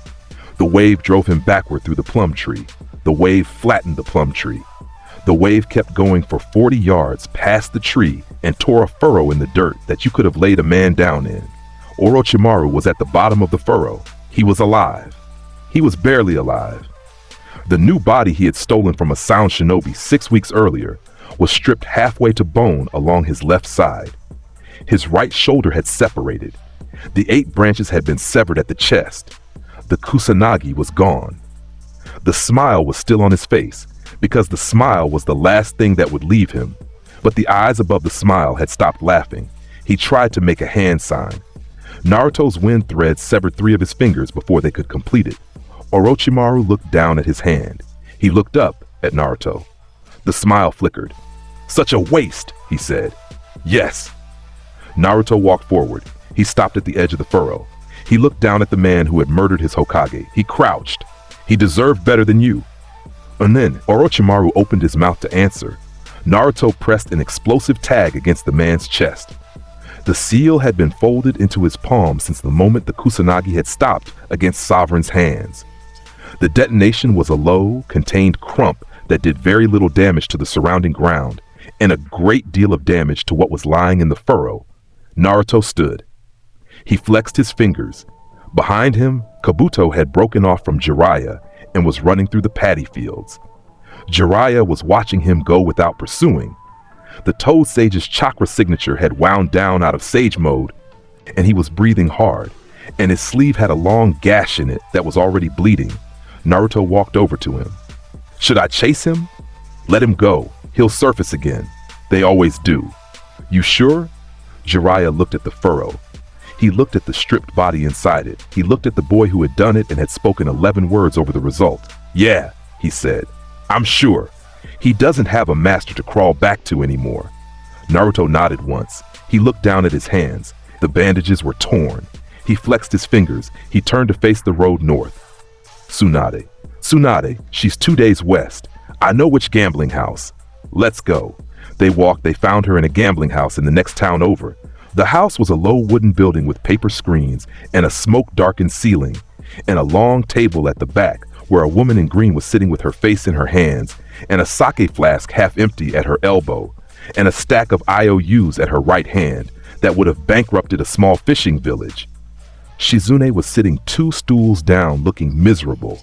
The wave drove him backward through the plum tree. The wave flattened the plum tree. The wave kept going for 40 yards past the tree and tore a furrow in the dirt that you could have laid a man down in. Orochimaru was at the bottom of the furrow. He was alive. He was barely alive. The new body he had stolen from a sound shinobi 6 weeks earlier was stripped halfway to bone along his left side. His right shoulder had separated. The 8 branches had been severed at the chest. The kusanagi was gone. The smile was still on his face, because the smile was the last thing that would leave him. But the eyes above the smile had stopped laughing. He tried to make a hand sign. Naruto's wind thread severed 3 of his fingers before they could complete it. Orochimaru looked down at his hand. He looked up at Naruto. The smile flickered. "Such a waste," he said. "Yes." Naruto walked forward. He stopped at the edge of the furrow. He looked down at the man who had murdered his Hokage. He crouched. "He deserved better than you." And then Orochimaru opened his mouth to answer. Naruto pressed an explosive tag against the man's chest. The seal had been folded into his palm since the moment the kusanagi had stopped against Sovereign's hands. The detonation was a low, contained crump that did very little damage to the surrounding ground and a great deal of damage to what was lying in the furrow. Naruto stood. He flexed his fingers. Behind him, Kabuto had broken off from Jiraiya and was running through the paddy fields. Jiraiya was watching him go without pursuing. The Toad Sage's chakra signature had wound down out of Sage mode, and he was breathing hard, and his sleeve had a long gash in it that was already bleeding. Naruto walked over to him. "Should I chase him?" "Let him go. He'll surface again. They always do." "You sure?" Jiraiya looked at the furrow. He looked at the stripped body inside it. He looked at the boy who had done it and had spoken 11 words over the result. "Yeah," he said. "I'm sure. He doesn't have a master to crawl back to anymore." Naruto nodded once. He looked down at his hands. The bandages were torn. He flexed his fingers. He turned to face the road north. "Tsunade. Tsunade, she's 2 days west. I know which gambling house. Let's go." They walked. They found her in a gambling house in the next town over. The house was a low wooden building with paper screens and a smoke-darkened ceiling, and a long table at the back where a woman in green was sitting with her face in her hands, and a sake flask half empty at her elbow, and a stack of IOUs at her right hand that would have bankrupted a small fishing village. Shizune was sitting 2 stools down, looking miserable.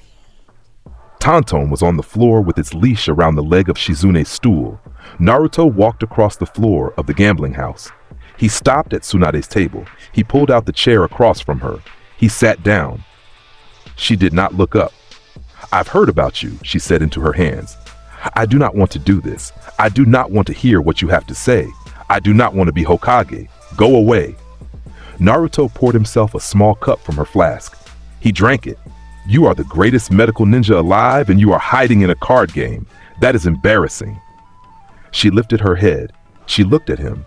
Tonton was on the floor with its leash around the leg of Shizune's stool. Naruto walked across the floor of the gambling house. He stopped at Tsunade's table. He pulled out the chair across from her. He sat down. She did not look up. "I've heard about you," she said into her hands. "I do not want to do this. I do not want to hear what you have to say. I do not want to be Hokage. Go away." Naruto poured himself a small cup from her flask. He drank it. "You are the greatest medical ninja alive, and you are hiding in a card game. That is embarrassing." She lifted her head. She looked at him.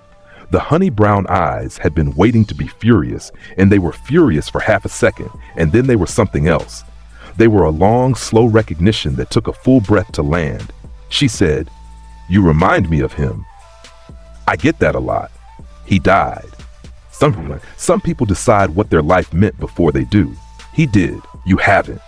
The honey-brown eyes had been waiting to be furious, and they were furious for half a second, and then they were something else. They were a long, slow recognition that took a full breath to land. She said, "You remind me of him." "I get that a lot. He died." Some people decide what their life meant before they do. He did. You haven't."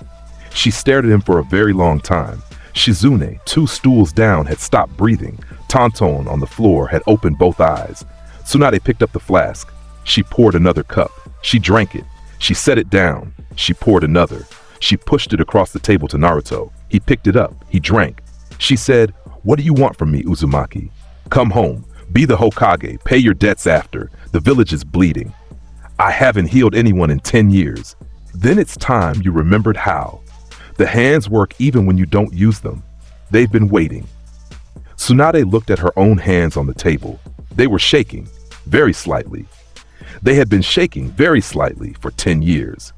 She stared at him for a very long time. Shizune, 2 stools down, had stopped breathing. Tonton on the floor had opened both eyes. Tsunade picked up the flask. She poured another cup. She drank it. She set it down. She poured another. She pushed it across the table to Naruto. He picked it up. He drank. She said, "What do you want from me, Uzumaki? Come home. Be the Hokage. Pay your debts after. The village is bleeding. I haven't healed anyone in 10 years. Then it's time you remembered how. The hands work even when you don't use them. They've been waiting." Tsunade looked at her own hands on the table. They were shaking, very slightly. They had been shaking very slightly for 10 years.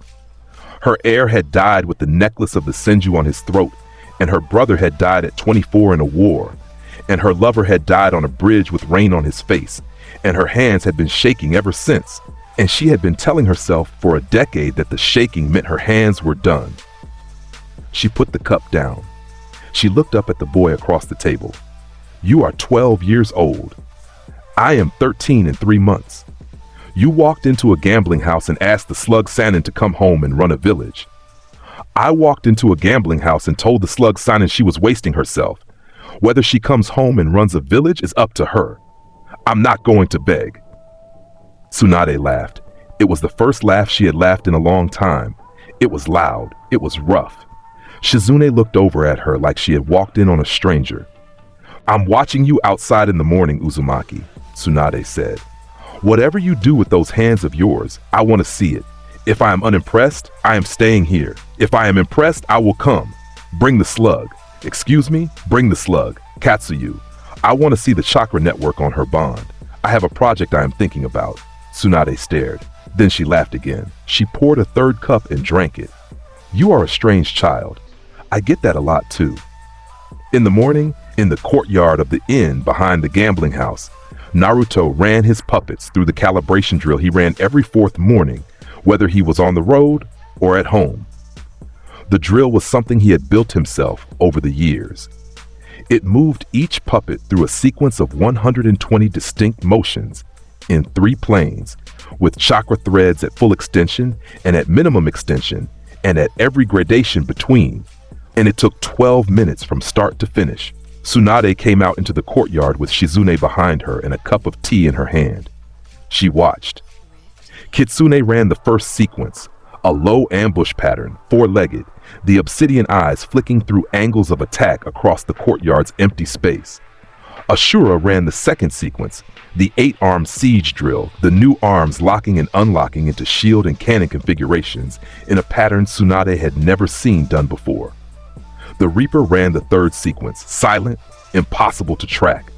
Her heir had died with the necklace of the senju on his throat, and her brother had died at 24 in a war, and her lover had died on a bridge with rain on his face, and her hands had been shaking ever since, and she had been telling herself for a decade that the shaking meant her hands were done. She put the cup down. She looked up at the boy across the table. You are 12 years old. I am 13 in 3 months. You walked into a gambling house and asked the slug Sanin to come home and run a village. I walked into a gambling house and told the slug Sanin she was wasting herself. Whether she comes home and runs a village is up to her. I'm not going to beg. Tsunade laughed. It was the first laugh she had laughed in a long time. It was loud. It was rough. Shizune looked over at her like she had walked in on a stranger. I'm watching you outside in the morning, Uzumaki, Tsunade said. Whatever you do with those hands of yours, I want to see it. If I am unimpressed, I am staying here. If I am impressed, I will come. Bring the slug. Excuse me? Bring the slug. Katsuyu. I want to see the chakra network on her bond. I have a project I am thinking about. Tsunade stared. Then she laughed again. She poured a third cup and drank it. You are a strange child. I get that a lot too. In the morning, in the courtyard of the inn behind the gambling house, Naruto ran his puppets through the calibration drill he ran every 4th morning, whether he was on the road or at home. The drill was something he had built himself over the years. It moved each puppet through a sequence of 120 distinct motions in 3 planes, with chakra threads at full extension and at minimum extension and at every gradation between. And it took 12 minutes from start to finish. Tsunade came out into the courtyard with Shizune behind her and a cup of tea in her hand. She watched. Kitsune ran the first sequence, a low ambush pattern, 4-legged, the obsidian eyes flicking through angles of attack across the courtyard's empty space. Ashura ran the second sequence, the 8-arm siege drill, the new arms locking and unlocking into shield and cannon configurations in a pattern Tsunade had never seen done before. The Reaper ran the third sequence, silent, impossible to track.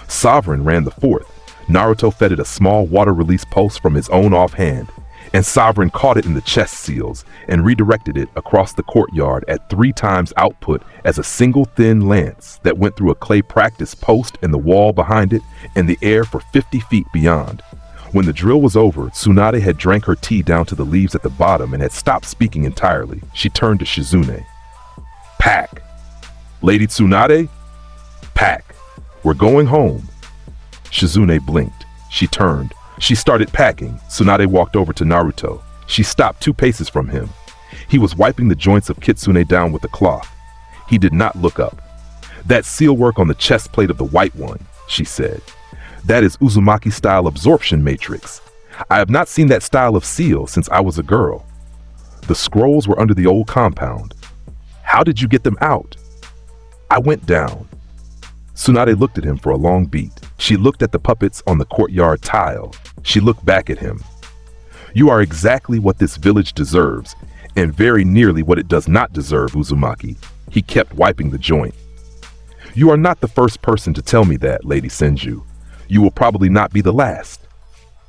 Sovereign ran the fourth. Naruto fed it a small water release pulse from his own offhand, and Sovereign caught it in the chest seals and redirected it across the courtyard at 3 times output as a single thin lance that went through a clay practice post and the wall behind it and the air for 50 feet beyond. When the drill was over, Tsunade had drank her tea down to the leaves at the bottom and had stopped speaking entirely. She turned to Shizune. Pack. Lady Tsunade? Pack. We're going home. Shizune blinked. She turned. She started packing. Tsunade walked over to Naruto. She stopped 2 paces from him. He was wiping the joints of Kitsune down with a cloth. He did not look up. That seal work on the chest plate of the white one, she said. That is Uzumaki style absorption matrix. I have not seen that style of seal since I was a girl. The scrolls were under the old compound. How did you get them out? I went down. Tsunade looked at him for a long beat. She looked at the puppets on the courtyard tile. She looked back at him. You are exactly what this village deserves, and very nearly what it does not deserve, Uzumaki. He kept wiping the joint. You are not the first person to tell me that, Lady Senju. You will probably not be the last.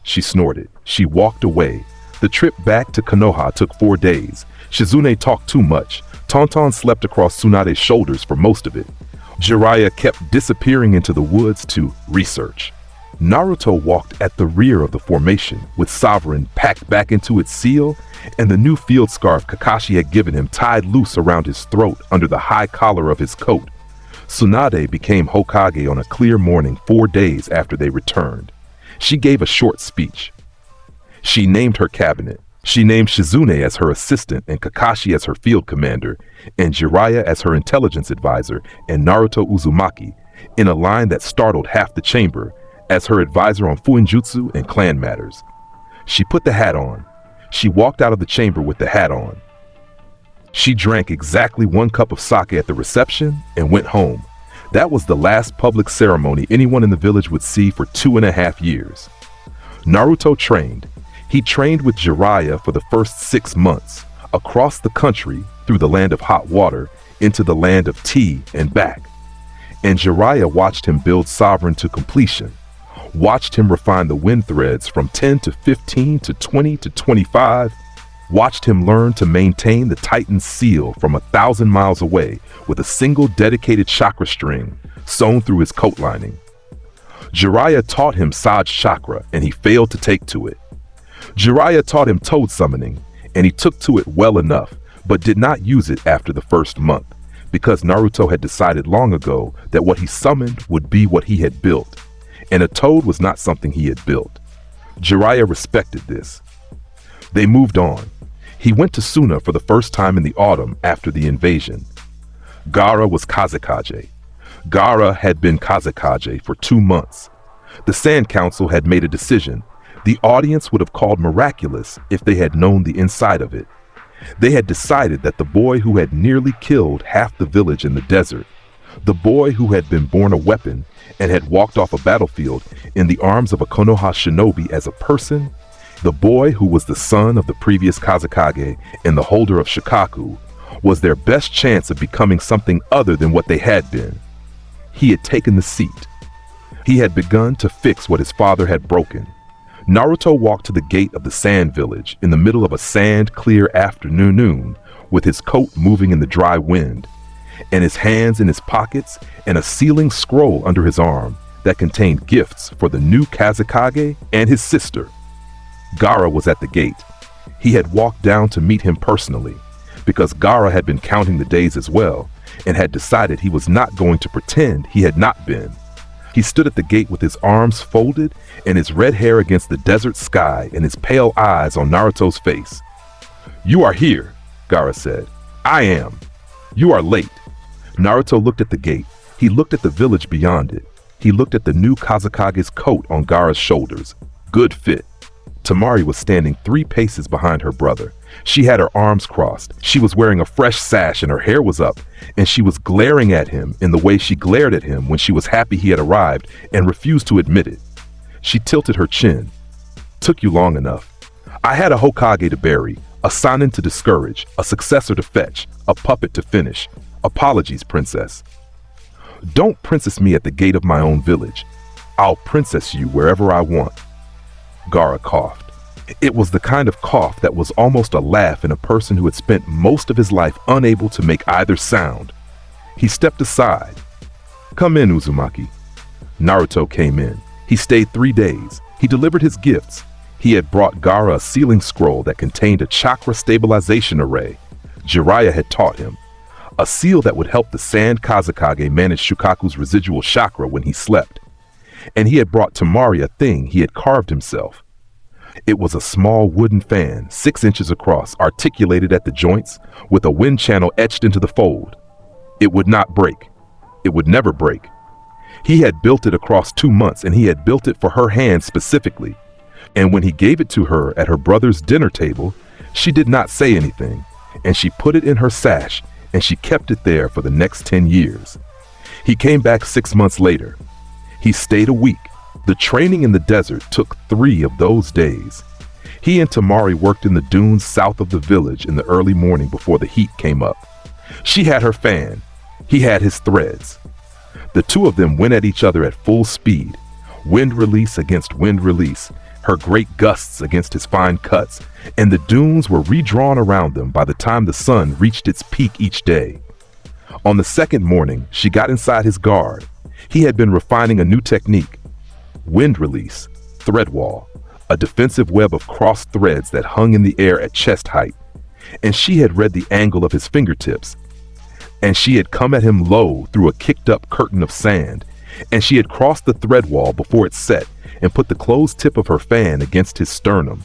She snorted. She walked away. The trip back to Konoha took 4 days. Shizune talked too much. Tauntaun slept across Tsunade's shoulders for most of it. Jiraiya kept disappearing into the woods to research. Naruto walked at the rear of the formation, with Sovereign packed back into its seal, and the new field scarf Kakashi had given him tied loose around his throat under the high collar of his coat. Tsunade became Hokage on a clear morning 4 days after they returned. She gave a short speech. She named her cabinet. She named Shizune as her assistant and Kakashi as her field commander, and Jiraiya as her intelligence advisor, and Naruto Uzumaki, in a line that startled half the chamber, as her advisor on Fuinjutsu and clan matters. She put the hat on. She walked out of the chamber with the hat on. She drank exactly 1 cup of sake at the reception and went home. That was the last public ceremony anyone in the village would see for 2.5 years. Naruto trained. He trained with Jiraiya for the first 6 months, across the country, through the land of hot water, into the land of tea and back. And Jiraiya watched him build Sovereign to completion. watched him refine the wind threads from 10 to 15 to 20 to 25, watched him learn to maintain the Titan's seal from 1,000 miles away with a single dedicated chakra string sewn through his coat lining. Jiraiya taught him Sage chakra and he failed to take to it. Jiraiya taught him toad summoning and he took to it well enough, but did not use it after the first month, because Naruto had decided long ago that what he summoned would be what he had built, and a toad was not something he had built. Jiraiya respected this. They moved on. He went to Suna for the first time in the autumn after the invasion. Gaara was Kazekage. Gaara had been Kazekage for 2 months. The Sand Council had made a decision. The audience would have called miraculous if they had known the inside of it. They had decided that the boy who had nearly killed half the village in the desert, the boy who had been born a weapon and had walked off a battlefield in the arms of a Konoha shinobi as a person, the boy who was the son of the previous Kazekage and the holder of Shikaku, was their best chance of becoming something other than what they had been. He had taken the seat. He had begun to fix what his father had broken. Naruto walked to the gate of the sand village in the middle of a sand-clear afternoon with his coat moving in the dry wind, and his hands in his pockets and a sealing scroll under his arm that contained gifts for the new Kazekage and his sister. Gaara was at the gate. He had walked down to meet him personally, because Gaara had been counting the days as well, and had decided he was not going to pretend he had not been. He stood at the gate with his arms folded and his red hair against the desert sky and his pale eyes on Naruto's face. "You are here," Gaara said. "I am. You are late." Naruto looked at the gate. He looked at the village beyond it. He looked at the new Kazekage's coat on Gaara's shoulders. Good fit. Tamari was standing 3 paces behind her brother. She had her arms crossed. She was wearing a fresh sash and her hair was up, and she was glaring at him in the way she glared at him when she was happy he had arrived and refused to admit it. She tilted her chin. "Took you long enough. I had a Hokage to bury, a Sannin to discourage, a successor to fetch, a puppet to finish. Apologies, princess." "Don't princess me at the gate of my own village. I'll princess you wherever I want." Gaara coughed. It was the kind of cough that was almost a laugh in a person who had spent most of his life unable to make either sound. He stepped aside. "Come in, Uzumaki." Naruto came in. He stayed 3 days. He delivered his gifts. He had brought Gaara a sealing scroll that contained a chakra stabilization array. Jiraiya had taught him. A seal that would help the Sand Kazekage manage Shukaku's residual chakra when he slept. And he had brought Tamari a thing he had carved himself. It was a small wooden fan, 6 inches across, articulated at the joints, with a wind channel etched into the fold. It would not break. It would never break. He had built it across 2 months, and he had built it for her hand specifically. And when he gave it to her at her brother's dinner table, she did not say anything, and she put it in her sash, and she kept it there for the next 10 years. He came back 6 months later. He stayed a week. The training in the desert took 3 of those days. He and Tamari worked in the dunes south of the village in the early morning before the heat came up. She had her fan. He had his threads. The 2 of them went at each other at full speed, wind release against wind release, her great gusts against his fine cuts, and the dunes were redrawn around them by the time the sun reached its peak each day. On the 2nd morning, she got inside his guard. He had been refining a new technique. Wind release, thread wall, a defensive web of crossed threads that hung in the air at chest height. And she had read the angle of his fingertips. And she had come at him low through a kicked-up curtain of sand. And she had crossed the thread wall before it set and put the closed tip of her fan against his sternum.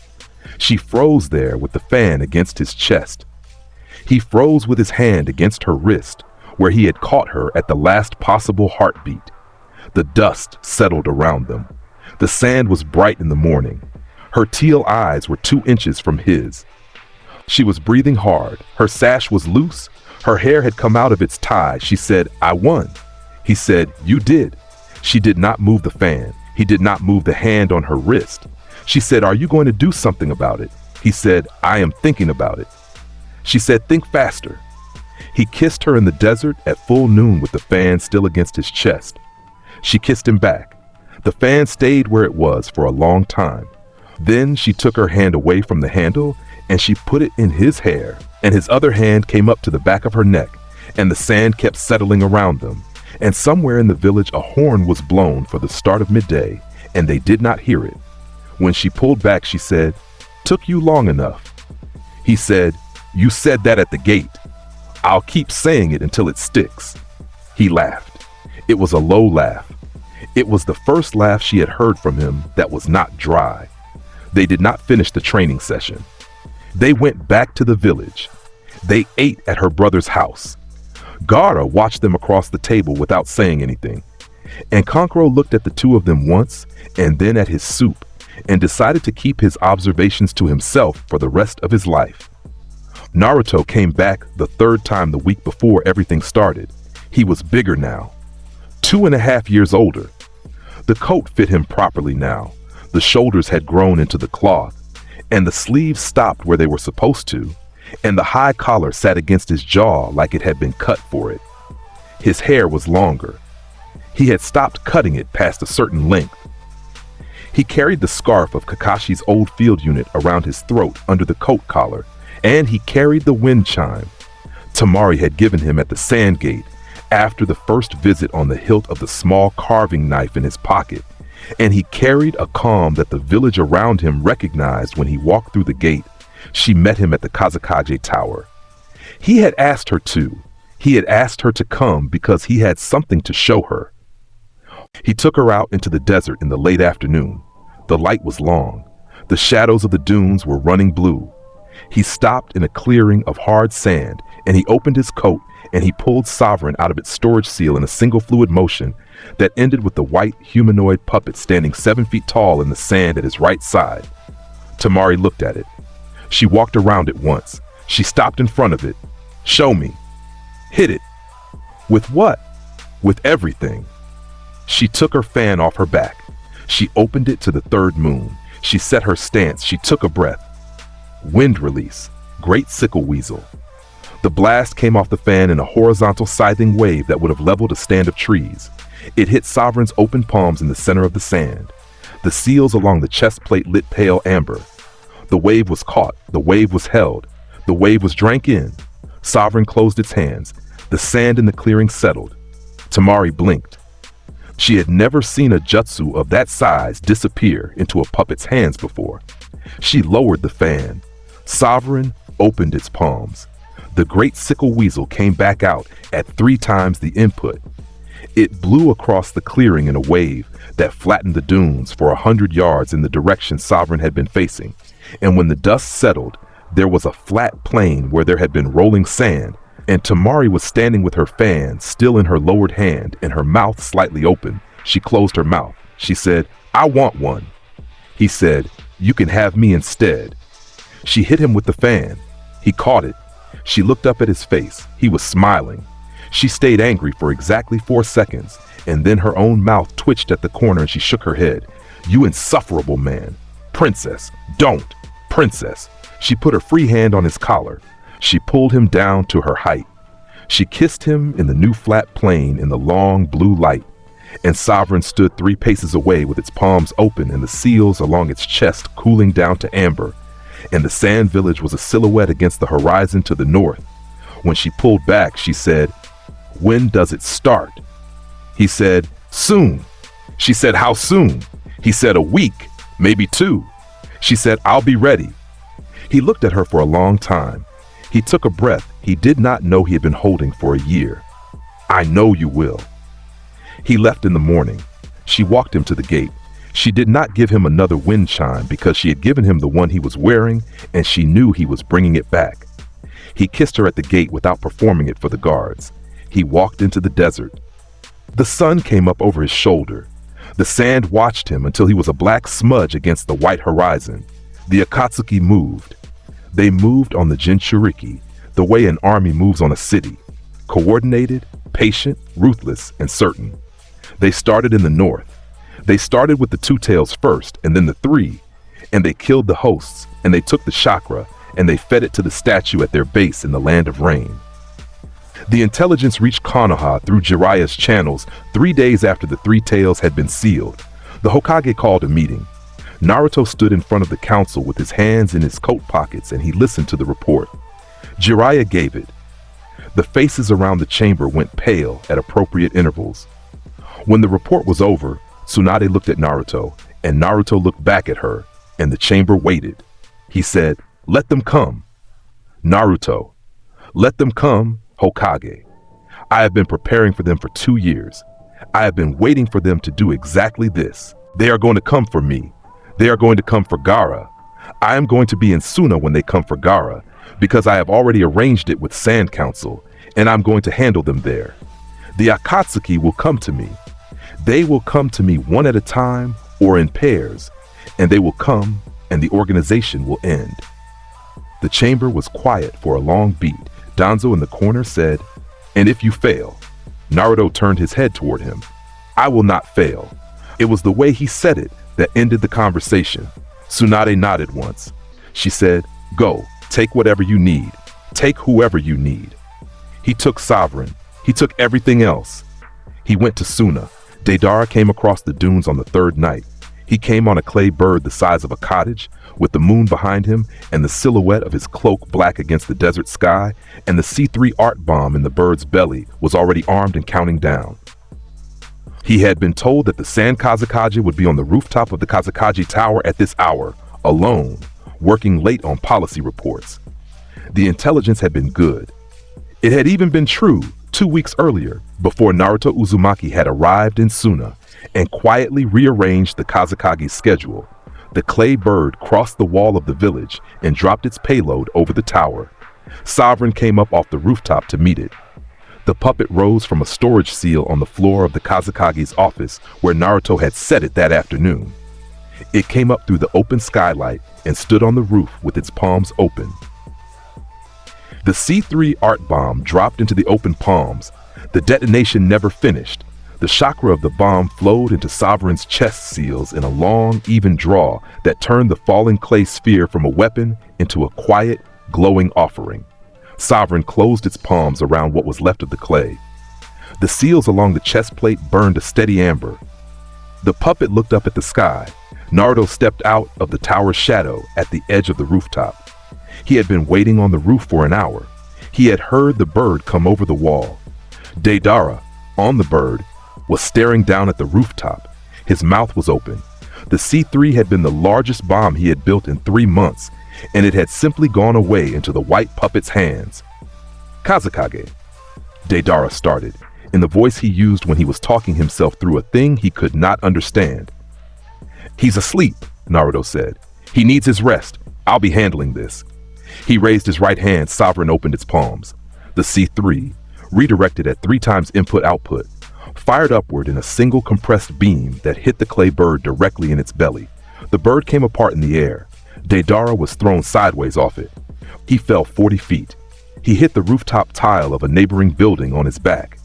She froze there with the fan against his chest. He froze with his hand against her wrist, where he had caught her at the last possible heartbeat. The dust settled around them. The sand was bright in the morning. Her teal eyes were 2 inches from his. She was breathing hard. Her sash was loose. Her hair had come out of its tie. She said, "I won." He said, "You did." She did not move the fan. He did not move the hand on her wrist. She said, "Are you going to do something about it?" He said, "I am thinking about it." She said, "Think faster." He kissed her in the desert at full noon with the fan still against his chest. She kissed him back. The fan stayed where it was for a long time. Then she took her hand away from the handle and she put it in his hair, and his other hand came up to the back of her neck, and the sand kept settling around them. And somewhere in the village a horn was blown for the start of midday, and they did not hear it. When she pulled back, she said, "Took you long enough." He said, "You said that at the gate. I'll keep saying it until it sticks." He laughed. It was a low laugh. It was the first laugh she had heard from him that was not dry. They did not finish the training session. They went back to the village. They ate at her brother's house. Gaara watched them across the table without saying anything. And Kankuro looked at the two of them once and then at his soup and decided to keep his observations to himself for the rest of his life. Naruto came back the third time the week before everything started. He was bigger now, 2.5 years older. The coat fit him properly now. The shoulders had grown into the cloth, and the sleeves stopped where they were supposed to, and the high collar sat against his jaw like it had been cut for it. His hair was longer. He had stopped cutting it past a certain length. He carried the scarf of Kakashi's old field unit around his throat under the coat collar, and he carried the wind chime Tamari had given him at the sand gate after the first visit on the hilt of the small carving knife in his pocket, and he carried a calm that the village around him recognized when he walked through the gate. She met him at the Kazakage Tower. He had asked her to. He had asked her to come because he had something to show her. He took her out into the desert in the late afternoon. The light was long. The shadows of the dunes were running blue. He stopped in a clearing of hard sand, and he opened his coat, and he pulled Sovereign out of its storage seal in a single fluid motion that ended with the white humanoid puppet standing 7 feet tall in the sand at his right side. Tamari looked at it. She walked around it once. She stopped in front of it. "Show me." "Hit it." "With what?" "With everything." She took her fan off her back. She opened it to the third moon. She set her stance. She took a breath. Wind release. Great sickle weasel. The blast came off the fan in a horizontal scything wave that would have leveled a stand of trees. It hit Sovereign's open palms in the center of the sand. The seals along the chest plate lit pale amber. The wave was caught. The wave was held. The wave was drank in. Sovereign closed its hands. The sand in the clearing settled. Tamari blinked. She had never seen a jutsu of that size disappear into a puppet's hands before. She lowered the fan. Sovereign opened its palms. The great sickle weasel came back out at 3 times the input. It blew across the clearing in a wave that flattened the dunes for 100 yards in the direction Sovereign had been facing. And when the dust settled, there was a flat plain where there had been rolling sand, and Tamari was standing with her fan still in her lowered hand and her mouth slightly open. She closed her mouth. She said, "I want one." He said, "You can have me instead." She hit him with the fan. He caught it. She looked up at his face. He was smiling. She stayed angry for exactly 4 seconds, and then her own mouth twitched at the corner and she shook her head. "You insufferable man. Princess, don't. Princess." She put her free hand on his collar. She pulled him down to her height. She kissed him in the new flat plain in the long blue light, and Sovereign stood 3 paces away with its palms open and the seals along its chest cooling down to amber, and the sand village was a silhouette against the horizon to the north. When she pulled back, she said, "When does it start?" He said, "Soon." She said, "How soon?" He said, "A week, maybe 2. She said, "I'll be ready." He looked at her for a long time. He took a breath he did not know he had been holding for a year. "I know you will." He left in the morning. She walked him to the gate. She did not give him another wind chime because she had given him the one he was wearing, and she knew he was bringing it back. He kissed her at the gate without performing it for the guards. He walked into the desert. The sun came up over his shoulder. The sand watched him until he was a black smudge against the white horizon. The Akatsuki moved. They moved on the Jinchuriki, the way an army moves on a city. Coordinated, patient, ruthless, and certain. They started in the north. They started with the 2 tails first, and then the 3, and they killed the hosts, and they took the chakra, and they fed it to the statue at their base in the land of rain. The intelligence reached Konoha through Jiraiya's channels 3 days after the 3 tails had been sealed. The Hokage called a meeting. Naruto stood in front of the council with his hands in his coat pockets and he listened to the report. Jiraiya gave it. The faces around the chamber went pale at appropriate intervals. When the report was over, Tsunade looked at Naruto, and Naruto looked back at her, and the chamber waited. He said, "Let them come." Naruto, "Let them come, Hokage. I have been preparing for them for 2 years. I have been waiting for them to do exactly this. They are going to come for me. They are going to come for Gaara. I am going to be in Suna when they come for Gaara, because I have already arranged it with Sand Council, and I'm going to handle them there. The Akatsuki will come to me. They will come to me one at a time or in pairs, and they will come and the organization will end." The chamber was quiet for a long beat. Danzo in the corner said, "And if you fail?" Naruto turned his head toward him. "I will not fail." It was the way he said it that ended the conversation. Tsunade nodded once. She said, "Go, take whatever you need. Take whoever you need." He took Sovereign. He took everything else. He went to Suna. Deidara came across the dunes on the third night. He came on a clay bird the size of a cottage, with the moon behind him and the silhouette of his cloak black against the desert sky, and the C3 art bomb in the bird's belly was already armed and counting down. He had been told that the Sand Kazekage would be on the rooftop of the Kazekage Tower at this hour, alone, working late on policy reports. The intelligence had been good. It had even been true 2 weeks earlier, before Naruto Uzumaki had arrived in Suna and quietly rearranged the Kazekage's schedule. The clay bird crossed the wall of the village and dropped its payload over the tower. Sovereign came up off the rooftop to meet it. The puppet rose from a storage seal on the floor of the Kazekage's office where Naruto had set it that afternoon. It came up through the open skylight and stood on the roof with its palms open. The C3 art bomb dropped into the open palms. The detonation never finished. The chakra of the bomb flowed into Sovereign's chest seals in a long, even draw that turned the falling clay sphere from a weapon into a quiet, glowing offering. Sovereign closed its palms around what was left of the clay. The seals along the chest plate burned a steady amber. The puppet looked up at the sky. Naruto stepped out of the tower's shadow at the edge of the rooftop. He had been waiting on the roof for an hour. He had heard the bird come over the wall. Deidara, on the bird, was staring down at the rooftop. His mouth was open. The C3 had been the largest bomb he had built in 3 months, and it had simply gone away into the white puppet's hands. "Kazekage," Deidara started, in the voice he used when he was talking himself through a thing he could not understand. "He's asleep," Naruto said. "He needs his rest. I'll be handling this." He raised his right hand. Sovereign opened its palms. The C3, redirected at 3 times input-output, fired upward in a single compressed beam that hit the clay bird directly in its belly. The bird came apart in the air. Deidara was thrown sideways off it. He fell 40 feet. He hit the rooftop tile of a neighboring building on his back.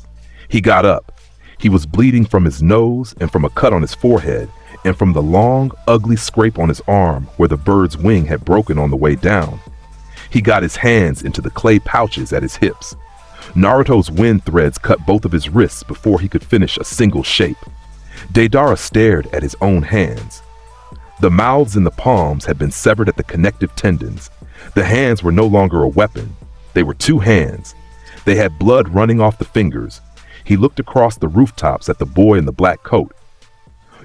He got up. He was bleeding from his nose and from a cut on his forehead and from the long, ugly scrape on his arm where the bird's wing had broken on the way down. He got his hands into the clay pouches at his hips. Naruto's wind threads cut both of his wrists before he could finish a single shape. Deidara stared at his own hands. The mouths and the palms had been severed at the connective tendons. The hands were no longer a weapon. They were 2 hands. They had blood running off the fingers. He looked across the rooftops at the boy in the black coat.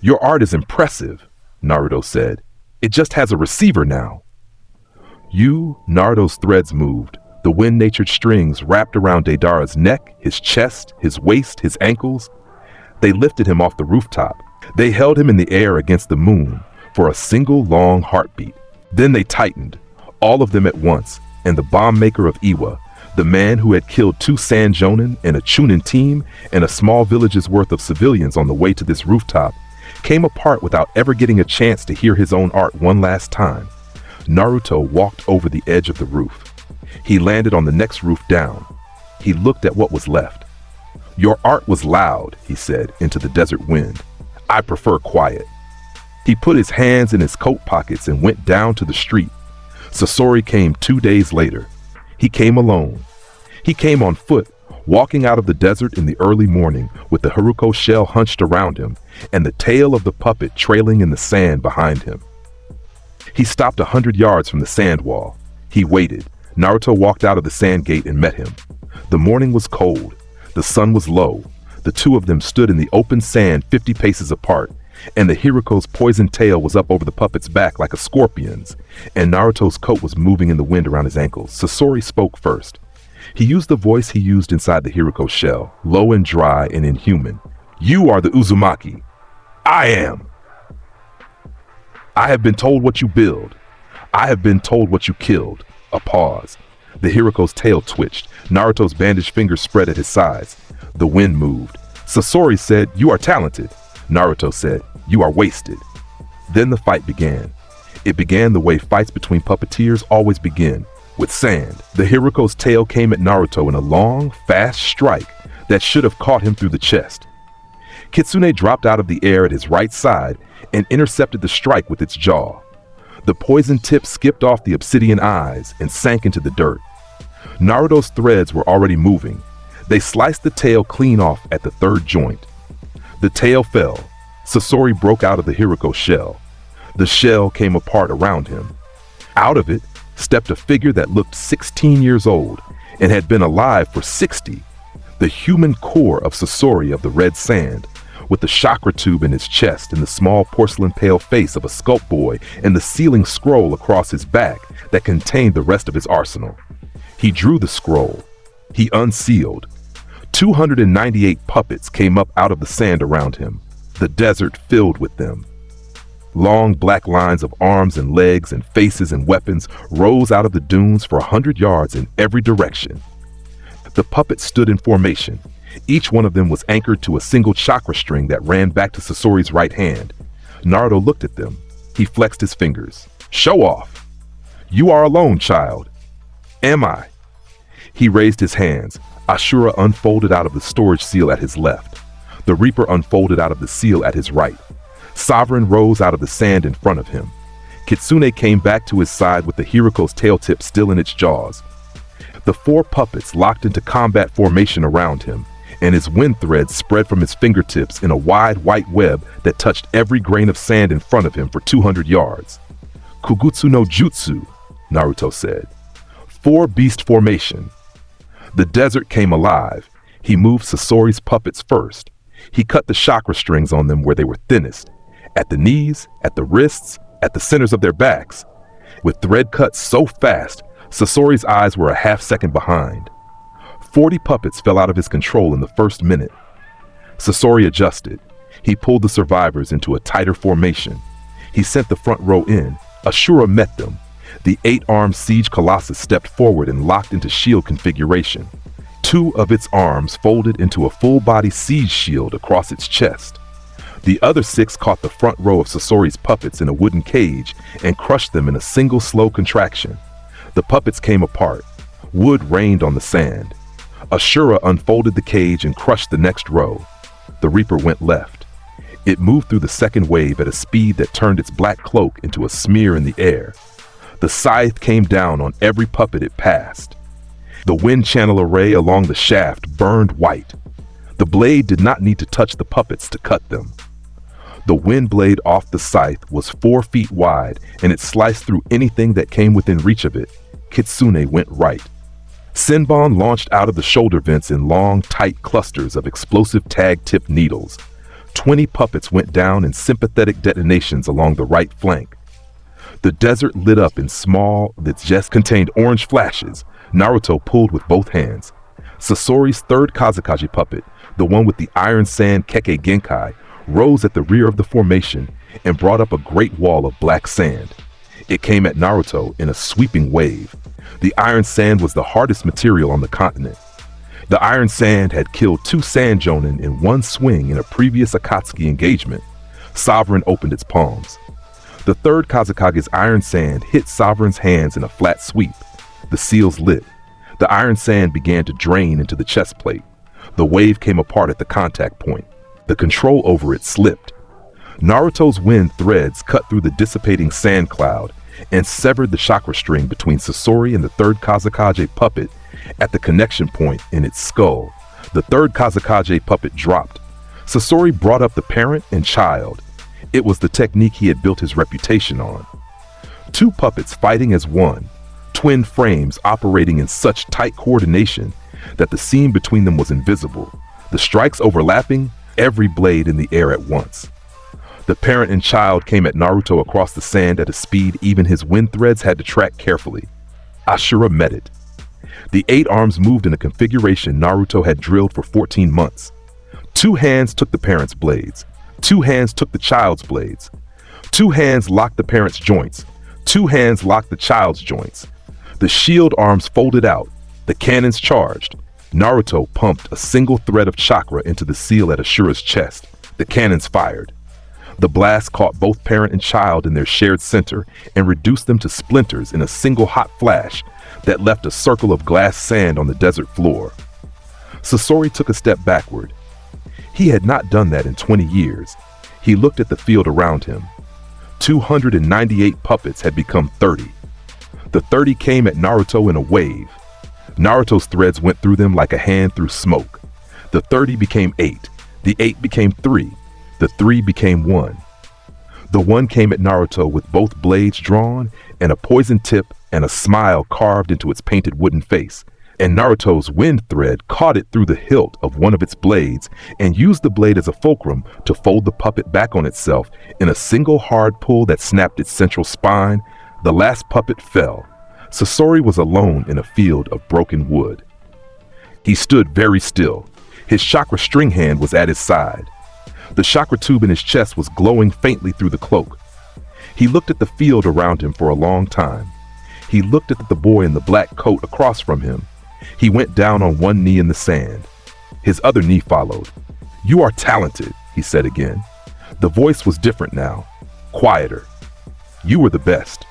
"Your art is impressive," Naruto said. "It just has a receiver now." Naruto's threads moved. The wind-natured strings wrapped around Deidara's neck, his chest, his waist, his ankles. They lifted him off the rooftop. They held him in the air against the moon for a single long heartbeat. Then they tightened, all of them at once, and the bomb maker of Iwa, the man who had killed 2 Sand Jonin and a Chunin team and a small village's worth of civilians on the way to this rooftop, came apart without ever getting a chance to hear his own art one last time. Naruto walked over the edge of the roof. He landed on the next roof down. He looked at what was left. "Your art was loud," he said into the desert wind. "I prefer quiet." He put his hands in his coat pockets and went down to the street. Sasori came 2 days later. He came alone. He came on foot, walking out of the desert in the early morning with the Haruko shell hunched around him and the tail of the puppet trailing in the sand behind him. He stopped 100 yards from the sand wall. He waited. Naruto walked out of the sand gate and met him. The morning was cold. The sun was low. The two of them stood in the open sand 50 paces apart, and the Hiruko's poisoned tail was up over the puppet's back like a scorpion's, and Naruto's coat was moving in the wind around his ankles. Sasori spoke first. He used the voice he used inside the Hiroko shell, low and dry and inhuman. "You are the Uzumaki. I am. I have been told what you build. I have been told what you killed." A pause. The Hiruko's tail twitched. Naruto's bandaged fingers spread at his sides. The wind moved. Sasori said, "You are talented." Naruto said, "You are wasted." Then the fight began. It began the way fights between puppeteers always begin, with sand. The Hiruko's tail came at Naruto in a long, fast strike that should have caught him through the chest. Kitsune dropped out of the air at his right side and intercepted the strike with its jaw. The poison tip skipped off the obsidian eyes and sank into the dirt. Naruto's threads were already moving. They sliced the tail clean off at the third joint. The tail fell. Sasori broke out of the Hiroko shell. The shell came apart around him. Out of it stepped a figure that looked 16 years old and had been alive for 60. The human core of Sasori of the red sand, with the chakra tube in his chest and the small porcelain pale face of a sculpt boy and the sealing scroll across his back that contained the rest of his arsenal. He drew the scroll. He unsealed. 298 puppets came up out of the sand around him, the desert filled with them. Long black lines of arms and legs and faces and weapons rose out of the dunes for 100 yards in every direction. The puppets stood in formation. Each one of them was anchored to a single chakra string that ran back to Sasori's right hand. Naruto looked at them. He flexed his fingers. "Show off. You are alone, child." "Am I?" He raised his hands. Ashura unfolded out of the storage seal at his left. The Reaper unfolded out of the seal at his right. Sovereign rose out of the sand in front of him. Kitsune came back to his side with the Hiruko's tail tip still in its jaws. The four puppets locked into combat formation around him, and his wind threads spread from his fingertips in a wide white web that touched every grain of sand in front of him for 200 yards. "Kugutsu no Jutsu," Naruto said. "Four beast formation." The desert came alive. He moved Sasori's puppets first. He cut the chakra strings on them where they were thinnest, at the knees, at the wrists, at the centers of their backs. With thread cuts so fast, Sasori's eyes were a half-second behind. 40 puppets fell out of his control in the first minute. Sasori adjusted. He pulled the survivors into a tighter formation. He sent the front row in. Ashura met them. The 8-armed siege colossus stepped forward and locked into shield configuration. 2 of its arms folded into a full-body siege shield across its chest. The other 6 caught the front row of Sasori's puppets in a wooden cage and crushed them in a single slow contraction. The puppets came apart. Wood rained on the sand. Ashura unfolded the cage and crushed the next row. The Reaper went left. It moved through the second wave at a speed that turned its black cloak into a smear in the air. The scythe came down on every puppet it passed. The wind channel array along the shaft burned white. The blade did not need to touch the puppets to cut them. The wind blade off the scythe was 4 feet wide, and it sliced through anything that came within reach of it. Kitsune went right. Senbon launched out of the shoulder vents in long, tight clusters of explosive tag-tipped needles. 20 puppets went down in sympathetic detonations along the right flank. The desert lit up in small, that just contained orange flashes. Naruto pulled with both hands. Sasori's third Kazekage puppet, the one with the iron sand Keke Genkai, rose at the rear of the formation and brought up a great wall of black sand. It came at Naruto in a sweeping wave. The iron sand was the hardest material on the continent. The iron sand had killed 2 sand jonin in one swing in a previous Akatsuki engagement. Sovereign opened its palms. The third Kazekage's iron sand hit Sovereign's hands in a flat sweep. The seals lit. The iron sand began to drain into the chest plate. The wave came apart at the contact point. The control over it slipped. Naruto's wind threads cut through the dissipating sand cloud and severed the chakra string between Sasori and the third Kazekage puppet At the connection point in its skull, the third Kazakage puppet dropped. Sasori brought up the parent and child. It was the technique he had built his reputation on. Two puppets fighting as one, twin frames operating in such tight coordination that the seam between them was invisible, the strikes overlapping, every blade in the air at once. The parent and child came at Naruto across the sand at a speed even his wind threads had to track carefully. Ashura met it. The 8 arms moved in a configuration Naruto had drilled for 14 months. 2 hands took the parent's blades. 2 hands took the child's blades. 2 hands locked the parent's joints. 2 hands locked the child's joints. The shield arms folded out. The cannons charged. Naruto pumped a single thread of chakra into the seal at Ashura's chest. The cannons fired. The blast caught both parent and child in their shared center and reduced them to splinters in a single hot flash that left a circle of glass sand on the desert floor. Sasori took a step backward. He had not done that in 20 years. He looked at the field around him. 298 puppets had become 30. The 30 came at Naruto in a wave. Naruto's threads went through them like a hand through smoke. The 30 became 8. The 8 became 3. The 3 became 1. The 1 came at Naruto with both blades drawn and a poison tip and a smile carved into its painted wooden face. And Naruto's wind thread caught it through the hilt of one of its blades and used the blade as a fulcrum to fold the puppet back on itself in a single hard pull that snapped its central spine. The last puppet fell. Sasori was alone in a field of broken wood. He stood very still. His chakra string hand was at his side. The chakra tube in his chest was glowing faintly through the cloak. He looked at the field around him for a long time. He looked at the boy in the black coat across from him. He went down on one knee in the sand. His other knee followed. "You are talented," he said again. The voice was different now, quieter. "You were the best."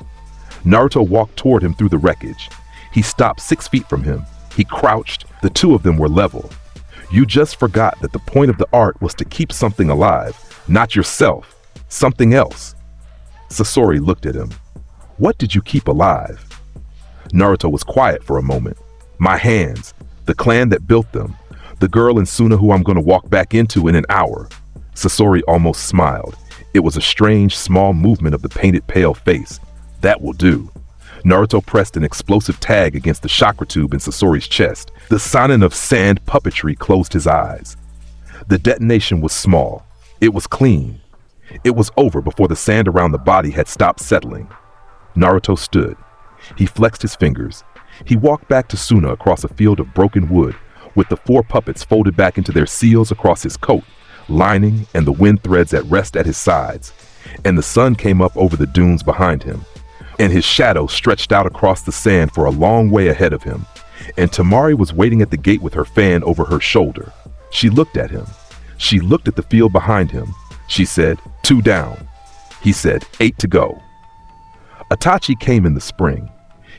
Naruto walked toward him through the wreckage. He stopped 6 feet from him. He crouched. The two of them were level. "You just forgot that the point of the art was to keep something alive, not yourself, something else." Sasori looked at him. "What did you keep alive?" Naruto was quiet for a moment. "My hands, the clan that built them, the girl in Suna who I'm going to walk back into in an hour." Sasori almost smiled. It was a strange, small movement of the painted pale face. "That will do." Naruto pressed an explosive tag against the chakra tube in Sasori's chest. The Sanin of sand puppetry closed his eyes. The detonation was small. It was clean. It was over before the sand around the body had stopped settling. Naruto stood. He flexed his fingers. He walked back to Suna across a field of broken wood, with the 4 puppets folded back into their seals across his coat, lining, and the wind threads at rest at his sides. And the sun came up over the dunes behind him, and his shadow stretched out across the sand for a long way ahead of him. And Tamari was waiting at the gate with her fan over her shoulder. She looked at him. She looked at the field behind him. She said, 2 down. He said, 8 to go. Itachi came in the spring.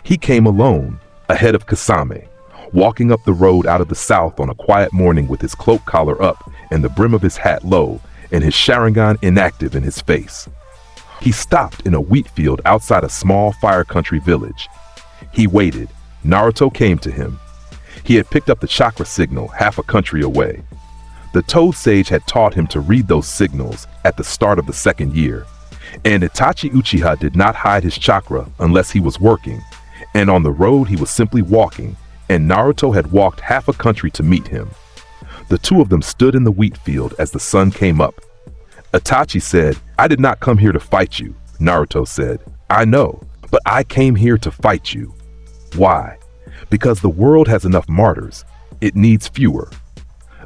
He came alone, ahead of Kasame, walking up the road out of the south on a quiet morning with his cloak collar up and the brim of his hat low and his Sharingan inactive in his face. He stopped in a wheat field outside a small fire country village. He waited. Naruto came to him. He had picked up the chakra signal half a country away. The Toad Sage had taught him to read those signals at the start of the 2nd year. And Itachi Uchiha did not hide his chakra unless he was working. And on the road he was simply walking, and Naruto had walked half a country to meet him. The two of them stood in the wheat field as the sun came up. Itachi said, "I did not come here to fight you." Naruto said, "I know, but I came here to fight you." "Why?" "Because the world has enough martyrs. It needs fewer."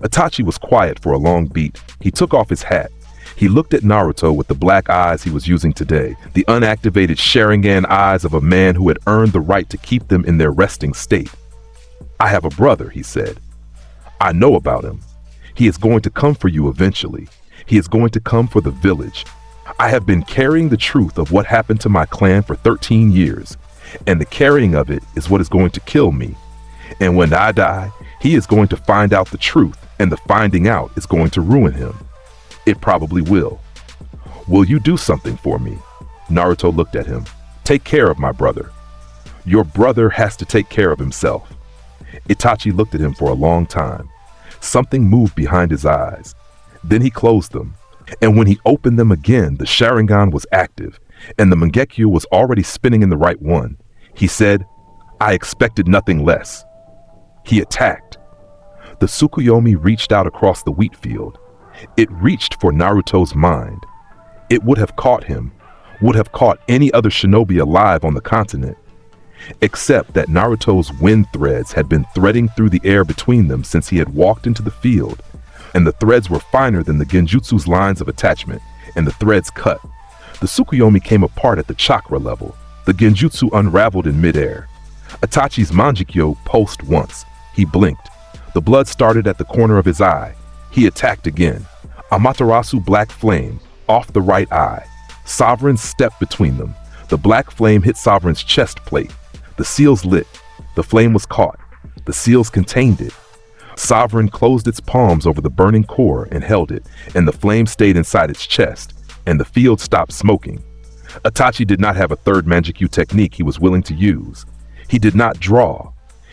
Itachi was quiet for a long beat. He took off his hat. He looked at Naruto with the black eyes he was using today, the unactivated Sharingan eyes of a man who had earned the right to keep them in their resting state. "I have a brother," he said. "I know about him. He is going to come for you eventually. He is going to come for the village. I have been carrying the truth of what happened to my clan for 13 years, and the carrying of it is what is going to kill me. And when I die, he is going to find out the truth, and the finding out is going to ruin him. It probably will. Will you do something for me?" Naruto looked at him. "Take care of my brother." "Your brother has to take care of himself." Itachi looked at him for a long time. Something moved behind his eyes. Then he closed them, and when he opened them again, the Sharingan was active, and the Mangekyo was already spinning in the right one. He said, "I expected nothing less." He attacked. The Tsukuyomi reached out across the wheat field. It reached for Naruto's mind. It would have caught him, would have caught any other shinobi alive on the continent, except that Naruto's wind threads had been threading through the air between them since he had walked into the field, and the threads were finer than the genjutsu's lines of attachment, and the threads cut. The Tsukuyomi came apart at the chakra level. The genjutsu unraveled in midair. Itachi's Manjikyo pulsed once. He blinked. The blood started at the corner of his eye. He attacked again. Amaterasu black flame, off the right eye. Sovereign stepped between them. The black flame hit Sovereign's chest plate. The seals lit. The flame was caught. The seals contained it. Sovereign closed its palms over the burning core and held it, and the flame stayed inside its chest, and the field stopped smoking. Itachi did not have a third Manjikyu technique he was willing to use. He did not draw.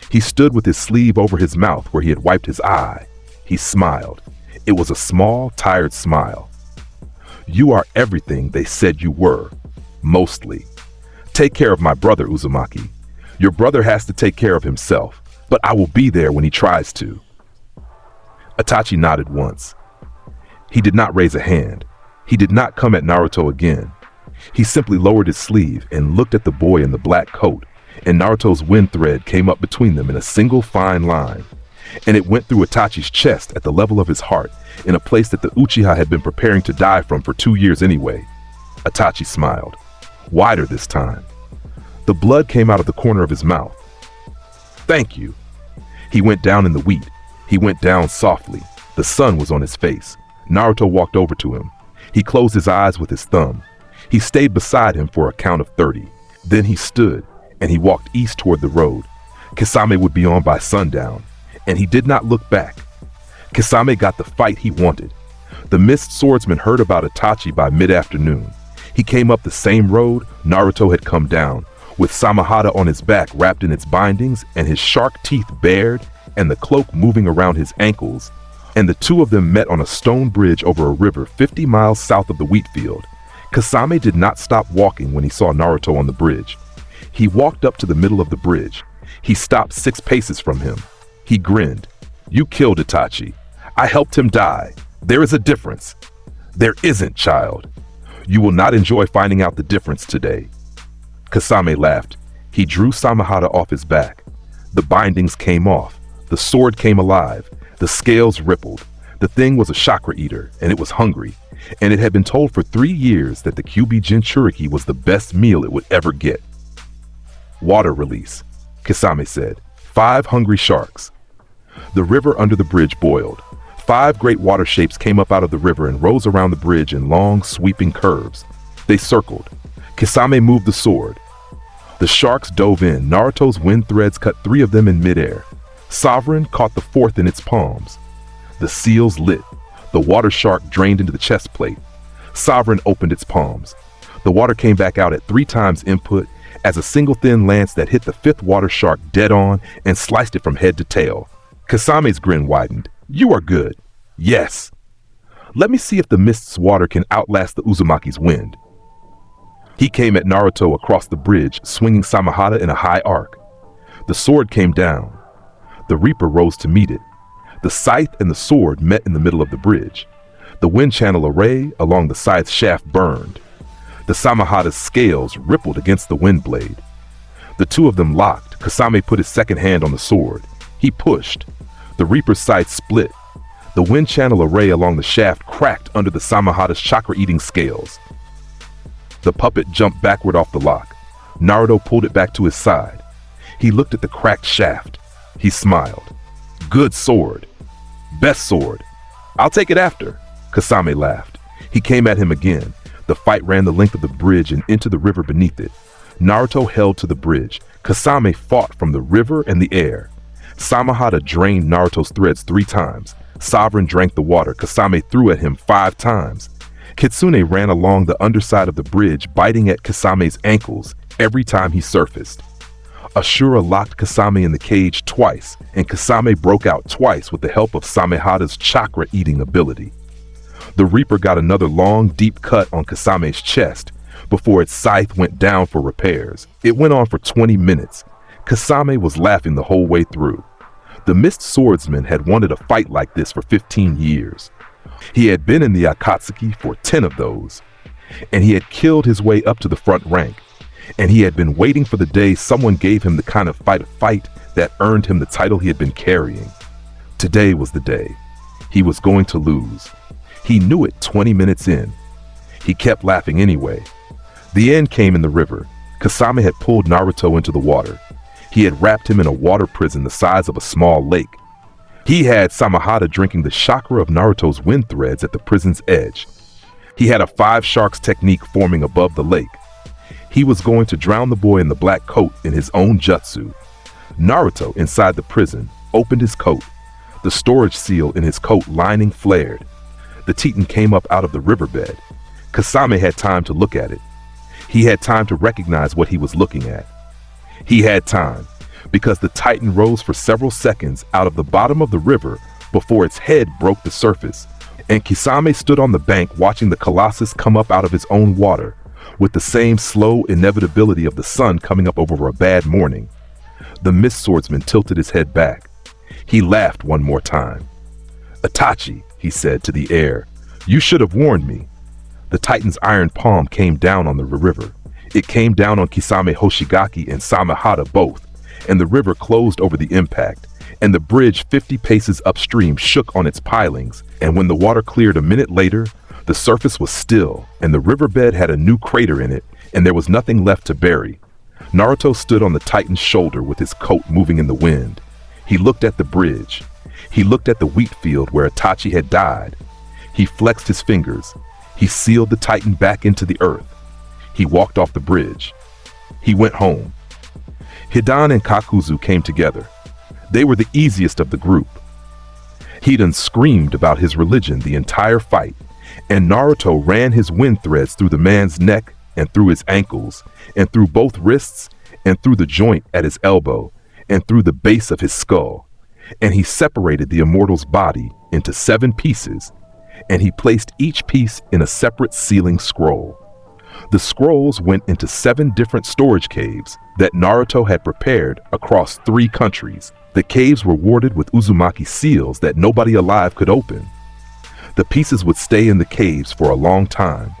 He stood with his sleeve over his mouth where he had wiped his eye. He smiled. It was a small, tired smile. "You are everything they said you were. Mostly. Take care of my brother, Uzumaki. Your brother has to take care of himself, but I will be there when he tries to." Itachi nodded once. He did not raise a hand. He did not come at Naruto again. He simply lowered his sleeve and looked at the boy in the black coat, and Naruto's wind thread came up between them in a single fine line, and it went through Itachi's chest at the level of his heart, in a place that the Uchiha had been preparing to die from for 2 years anyway. Itachi smiled, wider this time. The blood came out of the corner of his mouth. "Thank you." He went down in the wheat. He went down softly. The sun was on his face. Naruto walked over to him. He closed his eyes with his thumb. He stayed beside him for a count of 30. Then he stood, and he walked east toward the road. Kisame would be on by sundown, and he did not look back. Kisame got the fight he wanted. The mist swordsman heard about Itachi by mid-afternoon. He came up the same road Naruto had come down, with Samahada on his back wrapped in its bindings and his shark teeth bared and the cloak moving around his ankles, and the two of them met on a stone bridge over a river 50 miles south of the wheat field. Kisame did not stop walking when he saw Naruto on the bridge. He walked up to the middle of the bridge. He stopped 6 paces from him. He grinned. "You killed Itachi. I helped him die. There is a difference." "There isn't, child. You will not enjoy finding out the difference today." Kisame laughed. He drew Samahada off his back. The bindings came off. The sword came alive. The scales rippled. The thing was a chakra eater, and it was hungry. And it had been told for 3 years that the Kyuubi Jinchuriki was the best meal it would ever get. "Water release," Kisame said. 5 hungry sharks. The river under the bridge boiled. 5 great water shapes came up out of the river and rose around the bridge in long, sweeping curves. They circled. Kisame moved the sword. The sharks dove in. Naruto's wind threads cut 3 of them in midair. Sovereign caught the 4th in its palms. The seals lit. The water shark drained into the chest plate. Sovereign opened its palms. The water came back out at 3 times input as a single thin lance that hit the 5th water shark dead on and sliced it from head to tail. Kasame's grin widened. "You are good." "Yes." "Let me see if the mist's water can outlast the Uzumaki's wind." He came at Naruto across the bridge, swinging Samahada in a high arc. The sword came down. The Reaper rose to meet it. The scythe and the sword met in the middle of the bridge. The wind channel array along the scythe's shaft burned. The Samahada's scales rippled against the wind blade. The two of them locked. Kisame put his second hand on the sword. He pushed. The Reaper's scythe split. The wind channel array along the shaft cracked under the Samahada's chakra-eating scales. The puppet jumped backward off the lock. Naruto pulled it back to his side. He looked at the cracked shaft. He smiled. "Good sword. Best sword. I'll take it after." Kisame laughed. He came at him again. The fight ran the length of the bridge and into the river beneath it. Naruto held to the bridge. Kisame fought from the river and the air. Samahada drained Naruto's threads 3 times. Sovereign drank the water. Kisame threw at him 5 times. Kitsune ran along the underside of the bridge, biting at Kisame's ankles every time he surfaced. Ashura locked Kasame in the cage twice, and Kasame broke out twice with the help of Samehada's chakra-eating ability. The Reaper got another long, deep cut on Kasame's chest before its scythe went down for repairs. It went on for 20 minutes. Kasame was laughing the whole way through. The Mist Swordsman had wanted a fight like this for 15 years. He had been in the Akatsuki for 10 of those, and he had killed his way up to the front rank. And he had been waiting for the day someone gave him the kind of fight that earned him the title he had been carrying. Today was the day. He was going to lose. He knew it 20 minutes in. He kept laughing anyway. The end came in the river. Kasame had pulled Naruto into the water. He had wrapped him in a water prison the size of a small lake. He had Samehada drinking the chakra of Naruto's wind threads at the prison's edge. He had a 5 sharks technique forming above the lake. He was going to drown the boy in the black coat in his own jutsu. Naruto, inside the prison, opened his coat. The storage seal in his coat lining flared. The Titan came up out of the riverbed. Kasame had time to look at it. He had time to recognize what he was looking at. He had time, because the Titan rose for several seconds out of the bottom of the river before its head broke the surface, and Kisame stood on the bank watching the Colossus come up out of his own water, with the same slow inevitability of the sun coming up over a bad morning. The Mist Swordsman tilted his head back. He laughed one more time. "Itachi," he said to the air, "you should have warned me." The Titan's iron palm came down on the river. It came down on Kisame Hoshigaki and Samehada both, and the river closed over the impact, and the bridge 50 paces upstream shook on its pilings, and when the water cleared a minute later, the surface was still, and the riverbed had a new crater in it, and there was nothing left to bury. Naruto stood on the Titan's shoulder with his coat moving in the wind. He looked at the bridge. He looked at the wheat field where Itachi had died. He flexed his fingers. He sealed the Titan back into the earth. He walked off the bridge. He went home. Hidan and Kakuzu came together. They were the easiest of the group. Hidan screamed about his religion the entire fight, and Naruto ran his wind threads through the man's neck and through his ankles, and through both wrists, and through the joint at his elbow, and through the base of his skull. And he separated the immortal's body into 7 pieces, and he placed each piece in a separate sealing scroll. The scrolls went into 7 different storage caves that Naruto had prepared across 3 countries. The caves were warded with Uzumaki seals that nobody alive could open. The pieces would stay in the caves for a long time.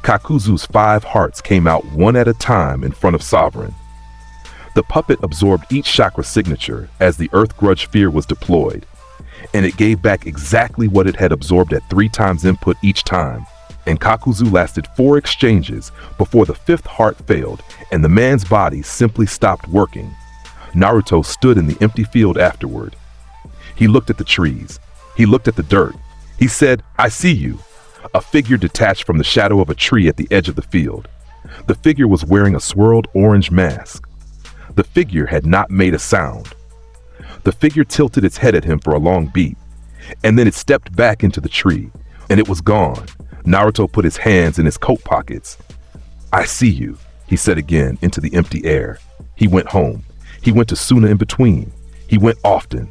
Kakuzu's 5 hearts came out one at a time in front of Sovereign. The puppet absorbed each chakra signature as the Earth Grudge Sphere was deployed, and it gave back exactly what it had absorbed at 3 times input each time. And Kakuzu lasted 4 exchanges before the 5th heart failed and the man's body simply stopped working. Naruto stood in the empty field afterward. He looked at the trees. He looked at the dirt. He said, "I see you." A figure detached from the shadow of a tree at the edge of the field. The figure was wearing a swirled orange mask. The figure had not made a sound. The figure tilted its head at him for a long beat, and then it stepped back into the tree, and it was gone. Naruto put his hands in his coat pockets. "I see you," he said again into the empty air. He went home. He went to Suna in between. He went often.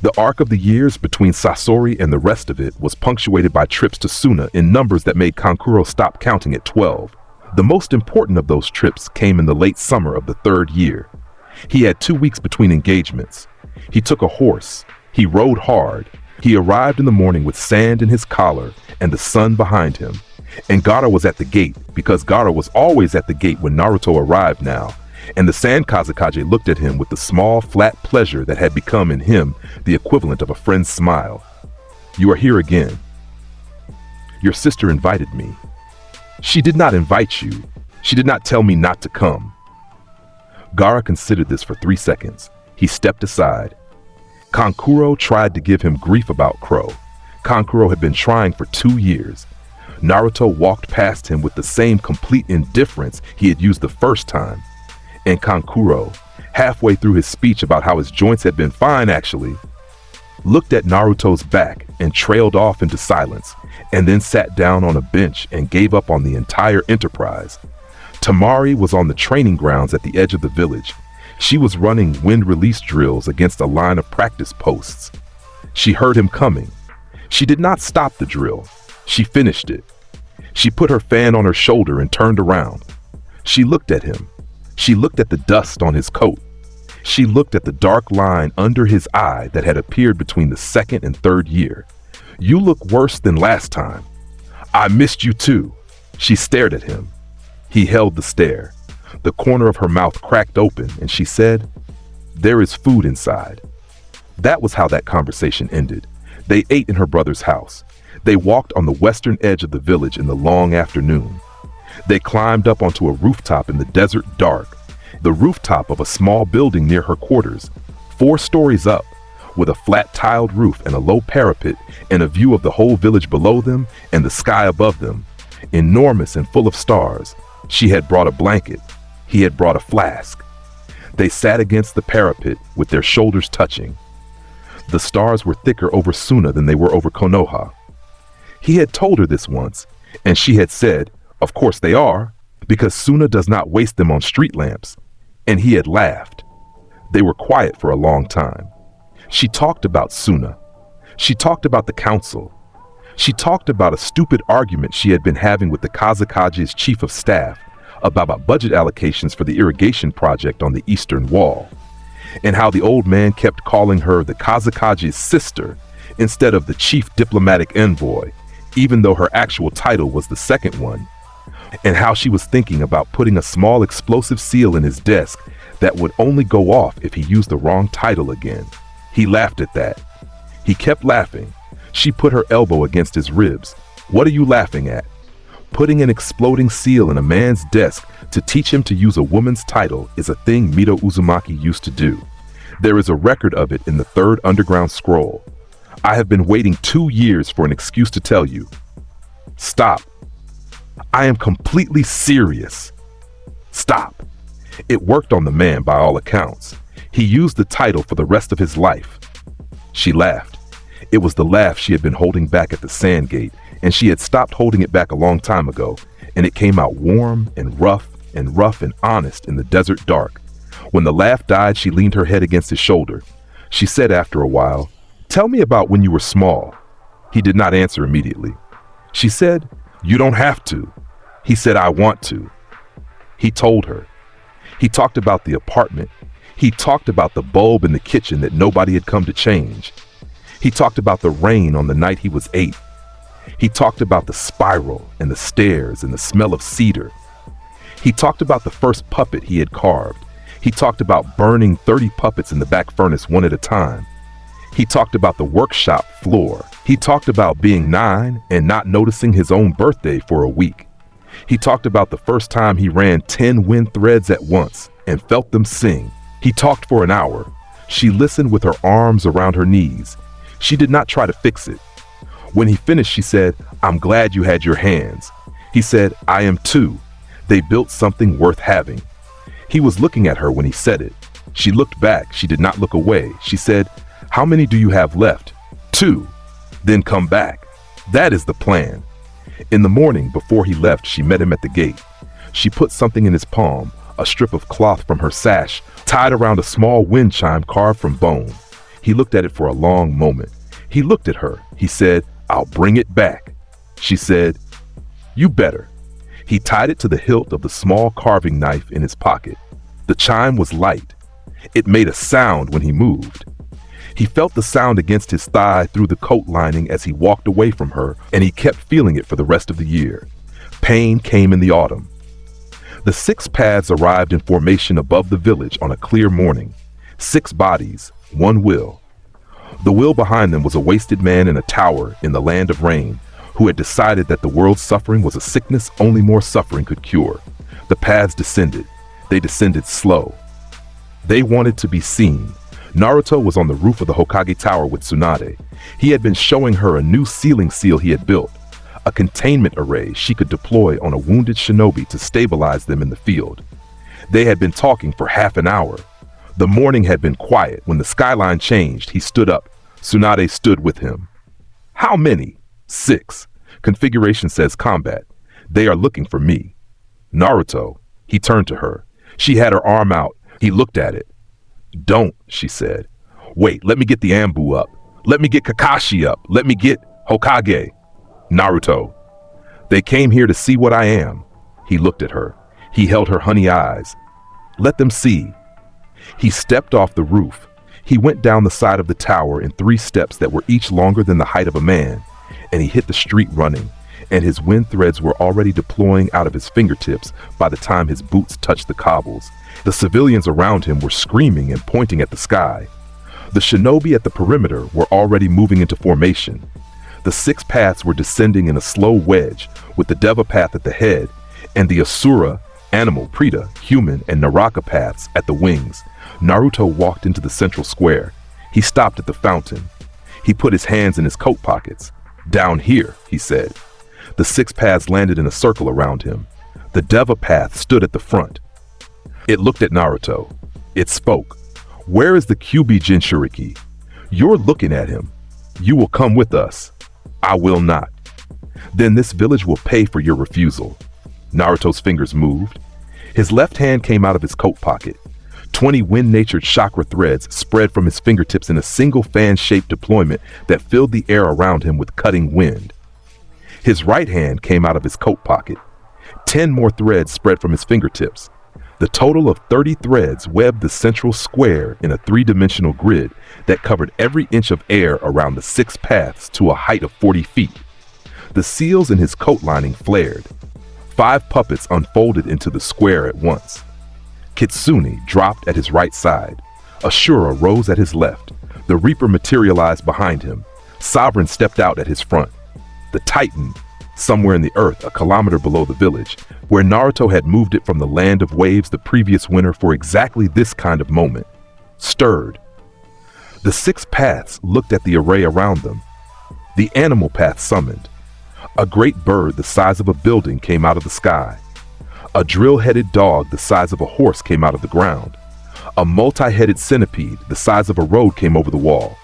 The arc of the years between Sasori and the rest of it was punctuated by trips to Suna in numbers that made Kankuro stop counting at 12. The most important of those trips came in the late summer of the 3rd year. He had 2 weeks between engagements. He took a horse. He rode hard. He arrived in the morning with sand in his collar and the sun behind him. And Gaara was at the gate, because Gaara was always at the gate when Naruto arrived now. And the Sand Kazekage looked at him with the small, flat pleasure that had become in him the equivalent of a friend's smile. "You are here again. Your sister invited me." "She did not invite you. She did not tell me not to come." Gaara considered this for 3 seconds. He stepped aside. Kankuro tried to give him grief about Crow. Kankuro had been trying for 2 years. Naruto walked past him with the same complete indifference he had used the first time. And Kankuro, halfway through his speech about how his joints had been fine actually, looked at Naruto's back and trailed off into silence, and then sat down on a bench and gave up on the entire enterprise. Tamari was on the training grounds at the edge of the village. She was running wind release drills against a line of practice posts. She heard him coming. She did not stop the drill. She finished it. She put her fan on her shoulder and turned around. She looked at him. She looked at the dust on his coat. She looked at the dark line under his eye that had appeared between the second and third year. You look worse than last time. I missed you too. She stared at him. He held the stare. The corner of her mouth cracked open and she said, "There is food inside." That was how that conversation ended. They ate in her brother's house. They walked on the western edge of the village in the long afternoon. They climbed up onto a rooftop in the desert dark, the rooftop of a small building near her quarters, 4 stories up, with a flat tiled roof and a low parapet and a view of the whole village below them and the sky above them, enormous and full of stars. She had brought a blanket. He had brought a flask. They sat against the parapet with their shoulders touching. The stars were thicker over Suna than they were over Konoha. He had told her this once, and she had said, "Of course they are, because Suna does not waste them on street lamps." And he had laughed. They were quiet for a long time. She talked about Suna. She talked about the council. She talked about a stupid argument she had been having with the Kazakage's chief of staff about budget allocations for the irrigation project on the eastern wall, and how the old man kept calling her the Kazakage's sister instead of the chief diplomatic envoy, even though her actual title was the second one, and how she was thinking about putting a small explosive seal in his desk that would only go off if he used the wrong title again. He laughed at that. He kept laughing. She put her elbow against his ribs. "What are you laughing at? Putting an exploding seal in a man's desk to teach him to use a woman's title is a thing Naruto Uzumaki used to do. There is a record of it in the 3rd underground scroll. I have been waiting 2 years for an excuse to tell you. Stop. I am completely serious. Stop." It worked on the man by all accounts. He used the title for the rest of his life. She laughed. It was the laugh she had been holding back at the sand gate, and she had stopped holding it back a long time ago, and it came out warm and rough and honest in the desert dark. When the laugh died, she leaned her head against his shoulder. She said after a while, "Tell me about when you were small." He did not answer immediately. She said, "You don't have to." He said, "I want to." He told her. He talked about the apartment. He talked about the bulb in the kitchen that nobody had come to change. He talked about the rain on the night he was 8. He talked about the spiral and the stairs and the smell of cedar. He talked about the first puppet he had carved. He talked about burning 30 puppets in the back furnace one at a time. He talked about the workshop floor. He talked about being 9 and not noticing his own birthday for a week. He talked about the first time he ran 10 wind threads at once and felt them sing. He talked for an hour. She listened with her arms around her knees. She did not try to fix it. When he finished, she said, "I'm glad you had your hands." He said, "I am too. They built something worth having." He was looking at her when he said it. She looked back. She did not look away. She said, "How many do you have left?" 2. "Then come back." That is the plan. In the morning, before he left, she met him at the gate. She put something in his palm, a strip of cloth from her sash, tied around a small wind chime carved from bone. He looked at it for a long moment. He looked at her. He said, "I'll bring it back." She said, "You better." He tied it to the hilt of the small carving knife in his pocket. The chime was light. It made a sound when he moved. He felt the sound against his thigh through the coat lining as he walked away from her, and he kept feeling it for the rest of the year. Pain came in the autumn. The 6 paths arrived in formation above the village on a clear morning. 6 bodies, 1 will. The will behind them was a wasted man in a tower in the land of rain who had decided that the world's suffering was a sickness only more suffering could cure. The paths descended. They descended slow. They wanted to be seen. Naruto was on the roof of the Hokage Tower with Tsunade. He had been showing her a new ceiling seal he had built, a containment array she could deploy on a wounded shinobi to stabilize them in the field. They had been talking for half an hour. The morning had been quiet. When the skyline changed, he stood up. Tsunade stood with him. "How many?" 6. Configuration says combat. "They are looking for me." "Naruto." He turned to her. She had her arm out. He looked at it. "Don't," she said. "Wait, let me get the Anbu up. Let me get Kakashi up. Let me get Hokage. Naruto. They came here to see what I am." He looked at her. He held her honey eyes. "Let them see." He stepped off the roof. He went down the side of the tower in 3 steps that were each longer than the height of a man, and he hit the street running, and his wind threads were already deploying out of his fingertips by the time his boots touched the cobbles. The civilians around him were screaming and pointing at the sky. The shinobi at the perimeter were already moving into formation. The 6 paths were descending in a slow wedge, with the Deva path at the head, and the Asura, animal, Preta, human, and Naraka paths at the wings. Naruto walked into the central square. He stopped at the fountain. He put his hands in his coat pockets. "Down here," he said. The 6 paths landed in a circle around him. The Deva path stood at the front. It looked at Naruto. It spoke. "Where is the Kyubi Jinchuriki? You're looking at him. You will come with us." "I will not." "Then this village will pay for your refusal." Naruto's fingers moved. His left hand came out of his coat pocket. 20 wind-natured chakra threads spread from his fingertips in a single fan-shaped deployment that filled the air around him with cutting wind. His right hand came out of his coat pocket. 10 more threads spread from his fingertips. The total of 30 threads webbed the central square in a 3-dimensional grid that covered every inch of air around the 6 paths to a height of 40 feet. The seals in his coat lining flared. 5 puppets unfolded into the square at once. Kitsune dropped at his right side. Ashura rose at his left. The Reaper materialized behind him. Sovereign stepped out at his front. The Titan, somewhere in the earth a kilometer below the village, where Naruto had moved it from the land of waves the previous winter for exactly this kind of moment, stirred. The 6 paths looked at the array around them. The animal path summoned. A great bird the size of a building came out of the sky. A drill-headed dog the size of a horse came out of the ground. A multi-headed centipede the size of a road came over the wall.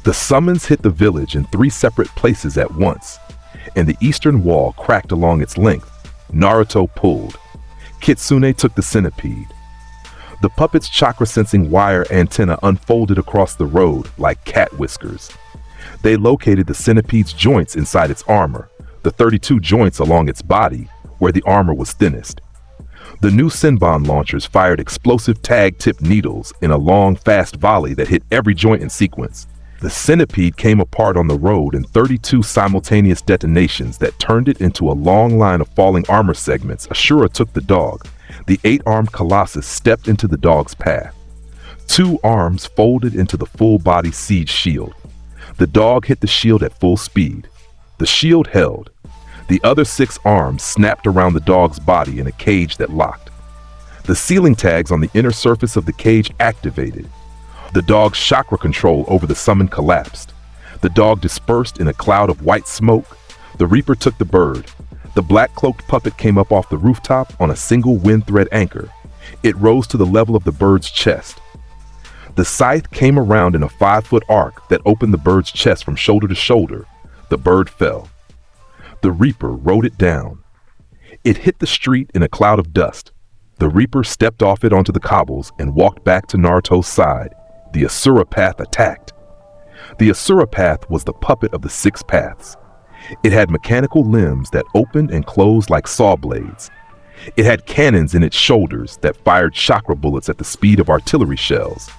The summons hit the village in 3 separate places at once, and the eastern wall cracked along its length. Naruto pulled. Kitsune took the centipede. The puppet's chakra-sensing wire antenna unfolded across the road like cat whiskers. They located the centipede's joints inside its armor, the 32 joints along its body, where the armor was thinnest. The new Senbon launchers fired explosive tag-tipped needles in a long, fast volley that hit every joint in sequence. The centipede came apart on the road in 32 simultaneous detonations that turned it into a long line of falling armor segments. Ashura took the dog. The 8-armed colossus stepped into the dog's path. 2 arms folded into the full-body siege shield. The dog hit the shield at full speed. The shield held. The other 6 arms snapped around the dog's body in a cage that locked. The ceiling tags on the inner surface of the cage activated. The dog's chakra control over the summon collapsed. The dog dispersed in a cloud of white smoke. The Reaper took the bird. The black-cloaked puppet came up off the rooftop on a single wind thread anchor. It rose to the level of the bird's chest. The scythe came around in a 5-foot arc that opened the bird's chest from shoulder to shoulder. The bird fell. The Reaper rode it down. It hit the street in a cloud of dust. The Reaper stepped off it onto the cobbles and walked back to Naruto's side. The Asura path attacked. The Asura path was the puppet of the 6 paths. It had mechanical limbs that opened and closed like saw blades. It had cannons in its shoulders that fired chakra bullets at the speed of artillery shells.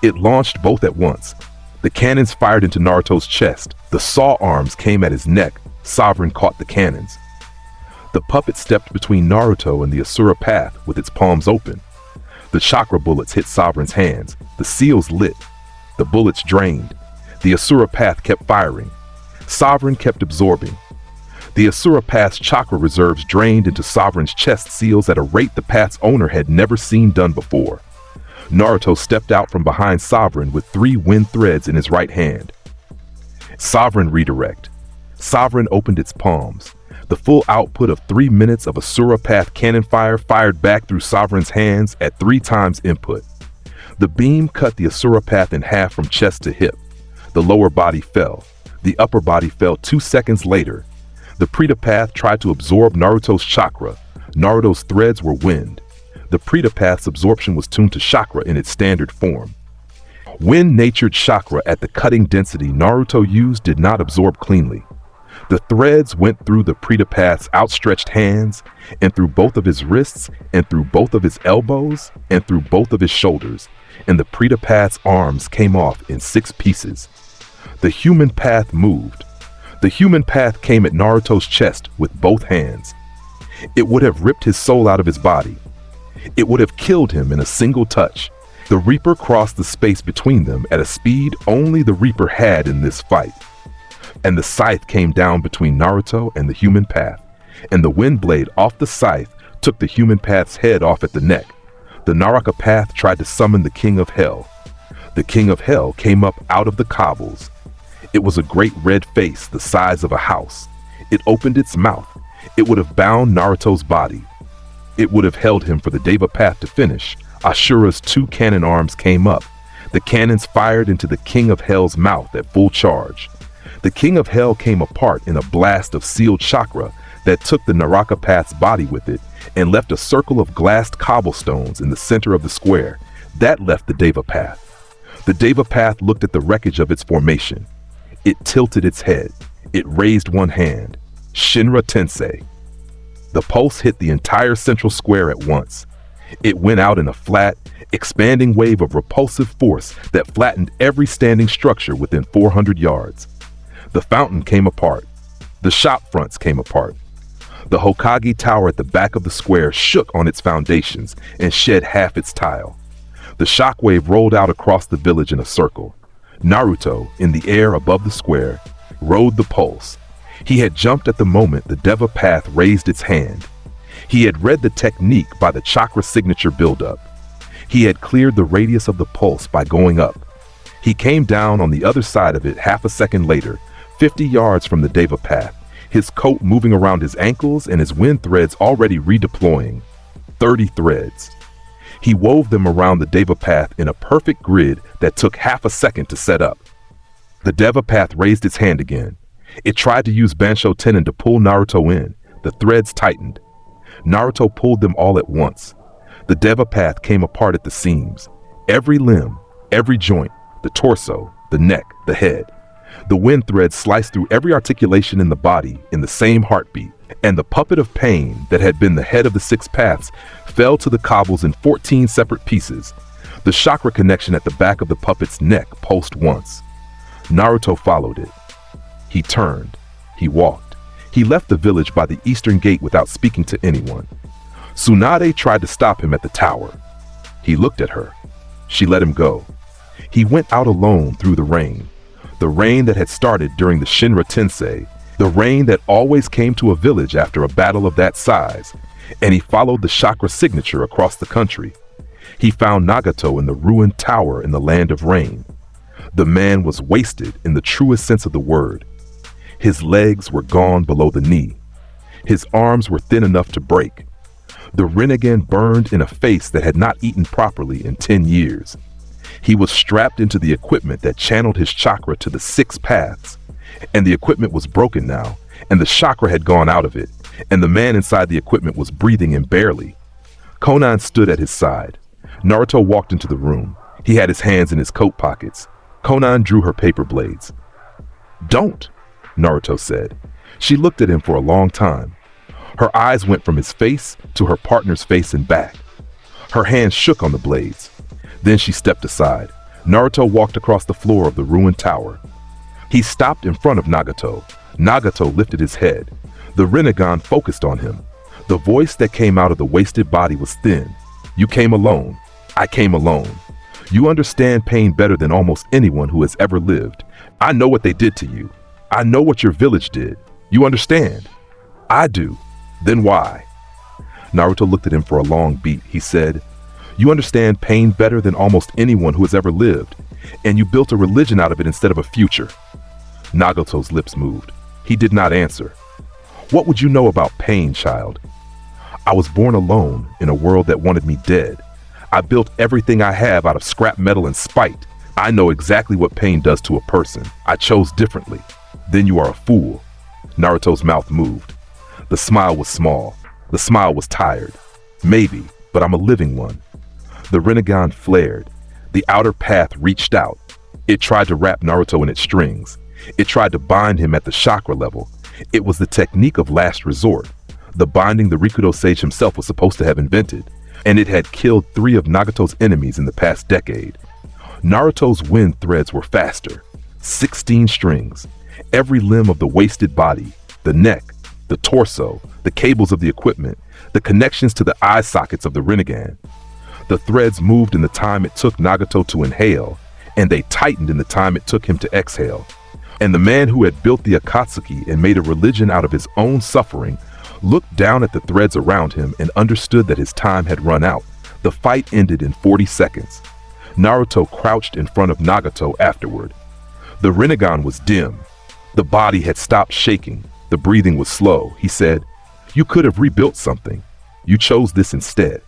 It launched both at once. The cannons fired into Naruto's chest. The saw arms came at his neck. Sovereign caught the cannons. The puppet stepped between Naruto and the Asura path with its palms open. The chakra bullets hit Sovereign's hands. The seals lit. The bullets drained. The Asura path kept firing. Sovereign kept absorbing. The Asura path's chakra reserves drained into Sovereign's chest seals at a rate the path's owner had never seen done before. Naruto stepped out from behind Sovereign with 3 wind threads in his right hand. Sovereign redirect. Sovereign opened its palms. The full output of 3 minutes of Asura path cannon fire fired back through Sovereign's hands at 3 times input. The beam cut the Asura path in half from chest to hip. The lower body fell. The upper body fell 2 seconds later. The Preta path tried to absorb Naruto's chakra. Naruto's threads were wind. The Pretapath's absorption was tuned to chakra in its standard form. Wind-natured chakra at the cutting density Naruto used did not absorb cleanly. The threads went through the Pretapath's outstretched hands, and through both of his wrists, and through both of his elbows, and through both of his shoulders, and the Pretapath's arms came off in 6 pieces. The human path moved. The human path came at Naruto's chest with both hands. It would have ripped his soul out of his body. It would have killed him in a single touch. The Reaper crossed the space between them at a speed only the Reaper had in this fight. And the scythe came down between Naruto and the human path, and the wind blade off the scythe took the human path's head off at the neck. The Naraka path tried to summon the King of Hell. The King of Hell came up out of the cobbles. It was a great red face the size of a house. It opened its mouth. It would have bound Naruto's body. It would have held him for the Deva path to finish. Ashura's 2 cannon arms came up. The cannons fired into the King of Hell's mouth at full charge. The King of Hell came apart in a blast of sealed chakra that took the Naraka path's body with it and left a circle of glassed cobblestones in the center of the square. That left the Deva path. The Deva path looked at the wreckage of its formation. It tilted its head. It raised one hand. Shinra Tensei. The pulse hit the entire central square at once. It went out in a flat, expanding wave of repulsive force that flattened every standing structure within 400 yards. The fountain came apart. The shop fronts came apart. The Hokage Tower at the back of the square shook on its foundations and shed half its tile. The shockwave rolled out across the village in a circle. Naruto, in the air above the square, rode the pulse. He had jumped at the moment the Deva path raised its hand. He had read the technique by the chakra signature buildup. He had cleared the radius of the pulse by going up. He came down on the other side of it half a second later, 50 yards from the Deva path, his coat moving around his ankles and his wind threads already redeploying. 30 threads. He wove them around the Deva path in a perfect grid that took half a second to set up. The Deva path raised its hand again. It tried to use Bansho Tenin to pull Naruto in. The threads tightened. Naruto pulled them all at once. The Deva path came apart at the seams. Every limb, every joint, the torso, the neck, the head. The wind threads sliced through every articulation in the body in the same heartbeat, and the puppet of pain that had been the head of the 6 paths fell to the cobbles in 14 separate pieces. The chakra connection at the back of the puppet's neck pulsed once. Naruto followed it. He turned. He walked. He left the village by the eastern gate without speaking to anyone. Tsunade tried to stop him at the tower. He looked at her. She let him go. He went out alone through the rain that had started during the Shinra Tensei, the rain that always came to a village after a battle of that size, and he followed the chakra signature across the country. He found Nagato in the ruined tower in the land of rain. The man was wasted in the truest sense of the word. His legs were gone below the knee. His arms were thin enough to break. The Rinnegan burned in a face that had not eaten properly in 10 years. He was strapped into the equipment that channeled his chakra to the 6 paths, and the equipment was broken now, and the chakra had gone out of it, and the man inside the equipment was breathing in barely. Konan stood at his side. Naruto walked into the room. He had his hands in his coat pockets. Konan drew her paper blades. "Don't," Naruto said. She looked at him for a long time. Her eyes went from his face to her partner's face and back. Her hands shook on the blades. Then she stepped aside. Naruto walked across the floor of the ruined tower. He stopped in front of Nagato. Nagato lifted his head. The Rinnegan focused on him. The voice that came out of the wasted body was thin. "You came alone. I came alone. You understand pain better than almost anyone who has ever lived. I know what they did to you. I know what your village did. You understand?" "I do." "Then why?" Naruto looked at him for a long beat. He said, "You understand pain better than almost anyone who has ever lived, and you built a religion out of it instead of a future." Nagato's lips moved. He did not answer. "What would you know about pain, child?" "I was born alone in a world that wanted me dead. I built everything I have out of scrap metal and spite. I know exactly what pain does to a person. I chose differently." "Then you are a fool." Naruto's mouth moved. The smile was small. The smile was tired. "Maybe, but I'm a living one. The Rinnegan flared. The outer path reached out. It tried to wrap Naruto in its strings. It tried to bind him at the chakra level. It was the technique of last resort, the binding the Rikudo sage himself was supposed to have invented, and it had killed 3 of Nagato's enemies in the past decade. Naruto's wind threads were faster, 16 strings. Every limb of the wasted body, the neck, the torso, the cables of the equipment, the connections to the eye sockets of the Rinnegan. The threads moved in the time it took Nagato to inhale, and they tightened in the time it took him to exhale. And the man who had built the Akatsuki and made a religion out of his own suffering looked down at the threads around him and understood that his time had run out. The fight ended in 40 seconds. Naruto crouched in front of Nagato afterward. The Rinnegan was dim. The body had stopped shaking. The breathing was slow. He said, "You could have rebuilt something. You chose this instead."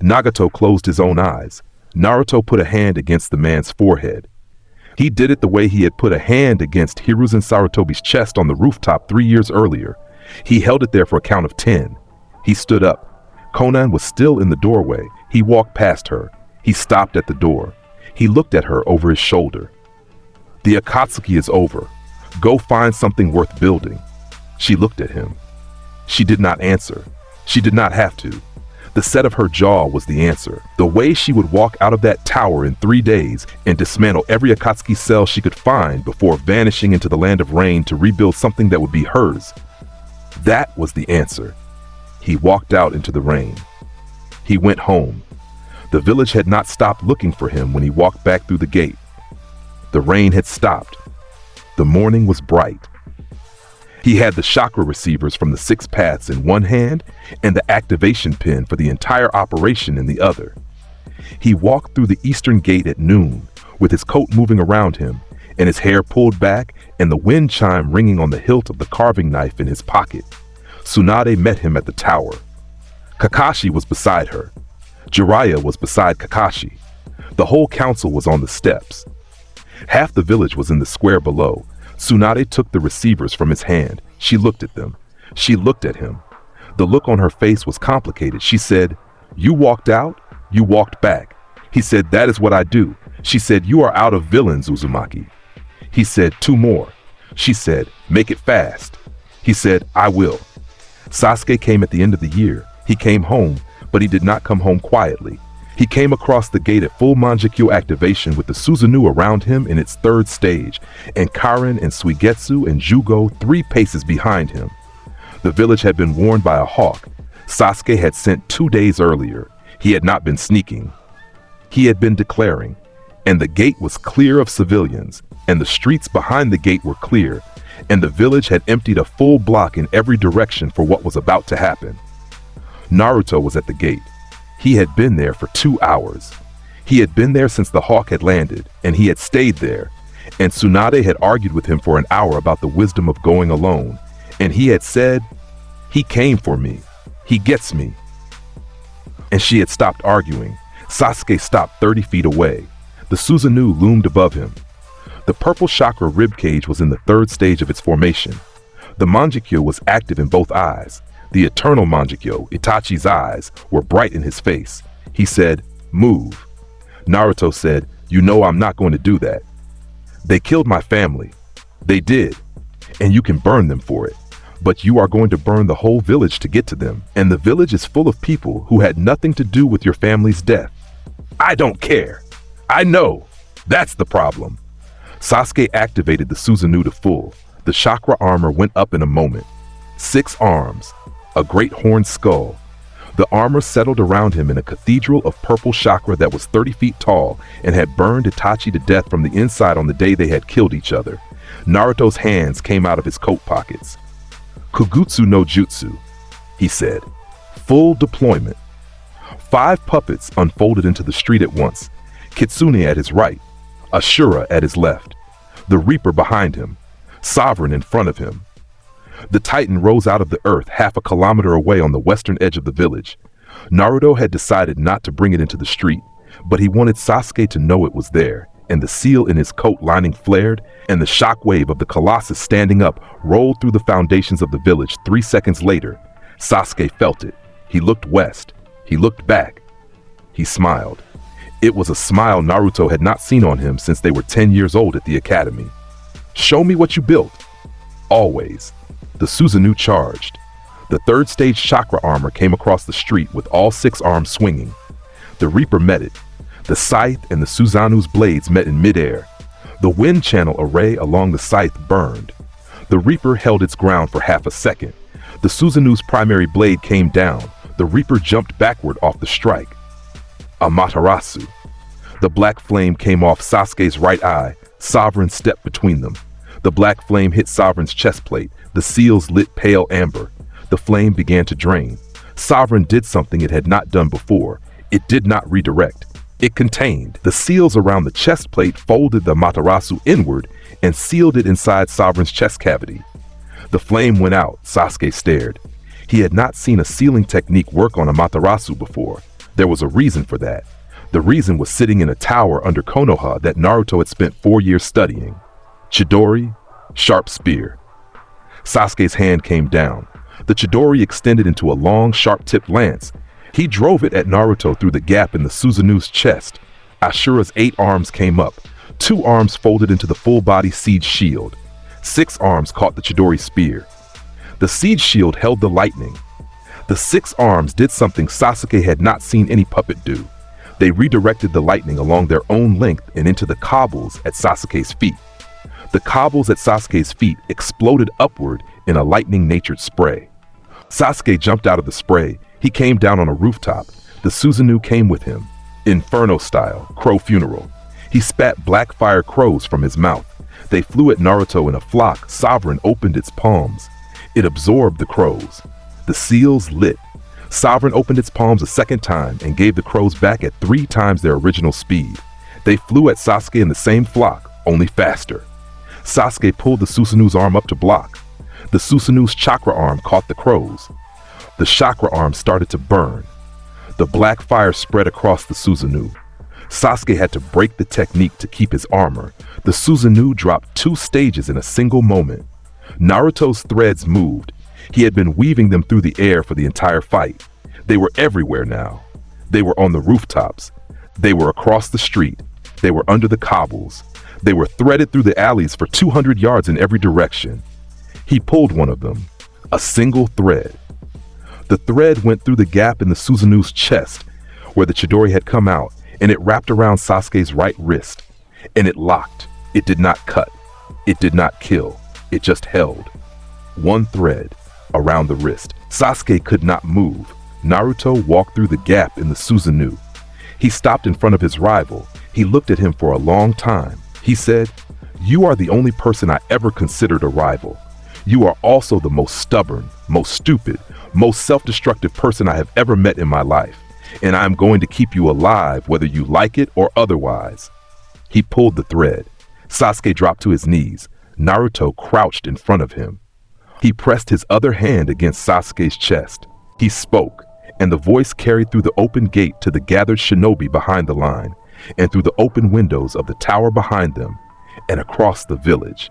Nagato closed his own eyes. Naruto put a hand against the man's forehead. He did it the way he had put a hand against Hiruzen Sarutobi's chest on the rooftop 3 years earlier. He held it there for a count of 10. He stood up. Konan was still in the doorway. He walked past her. He stopped at the door. He looked at her over his shoulder. "The Akatsuki is over. Go find something worth building." She looked at him. She did not answer. She did not have to. The set of her jaw was the answer. The way she would walk out of that tower in 3 days and dismantle every Akatsuki cell she could find before vanishing into the land of rain to rebuild something that would be hers. That was the answer. He walked out into the rain. He went home. The village had not stopped looking for him when he walked back through the gate. The rain had stopped. The morning was bright. He had the chakra receivers from the 6 paths in one hand and the activation pin for the entire operation in the other. He walked through the eastern gate at noon, with his coat moving around him and his hair pulled back and the wind chime ringing on the hilt of the carving knife in his pocket. Tsunade met him at the tower. Kakashi was beside her. Jiraiya was beside Kakashi. The whole council was on the steps. Half the village was in the square below. Tsunade took the receivers from his hand. She looked at them. She looked at him. The look on her face was complicated. She said, "You walked out, you walked back." He said, "That is what I do." She said, "You are out of villains, Uzumaki." He said, "2 more." She said, "Make it fast." He said, "I will." Sasuke came at the end of the year. He came home, but he did not come home quietly. He came across the gate at full Manjikyo activation with the Susanoo around him in its 3rd stage, and Karen and Suigetsu and Jugo 3 paces behind him. The village had been warned by a hawk. Sasuke had sent 2 days earlier. He had not been sneaking. He had been declaring, and the gate was clear of civilians, and the streets behind the gate were clear, and the village had emptied a full block in every direction for what was about to happen. Naruto was at the gate. He had been there for 2 hours. He had been there since the hawk had landed, and he had stayed there. And Tsunade had argued with him for an hour about the wisdom of going alone. And he had said, "He came for me. He gets me." And she had stopped arguing. Sasuke stopped 30 feet away. The Susanoo loomed above him. The purple chakra ribcage was in the 3rd stage of its formation. The Manjikyo was active in both eyes. The eternal Manjikyo, Itachi's eyes, were bright in his face. He said, "Move." Naruto said, "You know I'm not going to do that. They killed my family. They did. And you can burn them for it. But you are going to burn the whole village to get to them. And the village is full of people who had nothing to do with your family's death." "I don't care. I know. That's the problem." Sasuke activated the Susanoo to full. The chakra armor went up in a moment. 6 arms. A great horned skull. The armor settled around him in a cathedral of purple chakra that was 30 feet tall and had burned Itachi to death from the inside on the day they had killed each other. Naruto's hands came out of his coat pockets. "Kugutsu no Jutsu," he said. "Full deployment." 5 puppets unfolded into the street at once. Kitsune at his right, Ashura at his left, the Reaper behind him, Sovereign in front of him. The Titan rose out of the earth half a kilometer away on the western edge of the village. Naruto had decided not to bring it into the street, but he wanted Sasuke to know it was there, and the seal in his coat lining flared, and the shockwave of the Colossus standing up rolled through the foundations of the village 3 seconds later. Sasuke felt it. He looked west. He looked back. He smiled. It was a smile Naruto had not seen on him since they were 10 years old at the academy. "Show me what you built." Always. The Susanoo charged. The third stage chakra armor came across the street with all 6 arms swinging. The Reaper met it. The scythe and the Susanoo's blades met in midair. The wind channel array along the scythe burned. The Reaper held its ground for half a second. The Susanoo's primary blade came down. The Reaper jumped backward off the strike. Amaterasu. The black flame came off Sasuke's right eye. Sovereign stepped between them. The black flame hit Sovereign's chest plate. The seals lit pale amber. The flame began to drain. Sovereign did something it had not done before. It did not redirect. It contained. The seals around the chest plate folded the Amaterasu inward and sealed it inside Sovereign's chest cavity. The flame went out. Sasuke stared. He had not seen a sealing technique work on Amaterasu before. There was a reason for that. The reason was sitting in a tower under Konoha that Naruto had spent 4 years studying. Chidori, sharp spear. Sasuke's hand came down. The Chidori extended into a long, sharp-tipped lance. He drove it at Naruto through the gap in the Susanoo's chest. Ashura's 8 arms came up. 2 arms folded into the full-body siege shield. 6 arms caught the Chidori spear. The siege shield held the lightning. The 6 arms did something Sasuke had not seen any puppet do. They redirected the lightning along their own length and into the cobbles at Sasuke's feet. The cobbles at Sasuke's feet exploded upward in a lightning-natured spray. Sasuke jumped out of the spray. He came down on a rooftop. The Susanoo came with him. Inferno style, crow funeral. He spat black fire crows from his mouth. They flew at Naruto in a flock. Sovereign opened its palms. It absorbed the crows. The seals lit. Sovereign opened its palms a second time and gave the crows back at 3 times their original speed. They flew at Sasuke in the same flock, only faster. Sasuke pulled the Susanoo's arm up to block. The Susanoo's chakra arm caught the crows. The chakra arm started to burn. The black fire spread across the Susanoo. Sasuke had to break the technique to keep his armor. The Susanoo dropped 2 stages in a single moment. Naruto's threads moved. He had been weaving them through the air for the entire fight. They were everywhere now. They were on the rooftops. They were across the street. They were under the cobbles. They were threaded through the alleys for 200 yards in every direction. He pulled one of them, a single thread. The thread went through the gap in the Susanoo's chest, where the Chidori had come out, and it wrapped around Sasuke's right wrist. And it locked. It did not cut. It did not kill. It just held. One thread around the wrist. Sasuke could not move. Naruto walked through the gap in the Susanoo. He stopped in front of his rival. He looked at him for a long time. He said, "You are the only person I ever considered a rival. You are also the most stubborn, most stupid, most self-destructive person I have ever met in my life. And I am going to keep you alive whether you like it or otherwise." He pulled the thread. Sasuke dropped to his knees. Naruto crouched in front of him. He pressed his other hand against Sasuke's chest. He spoke, and the voice carried through the open gate to the gathered shinobi behind the line, and through the open windows of the tower behind them, and across the village.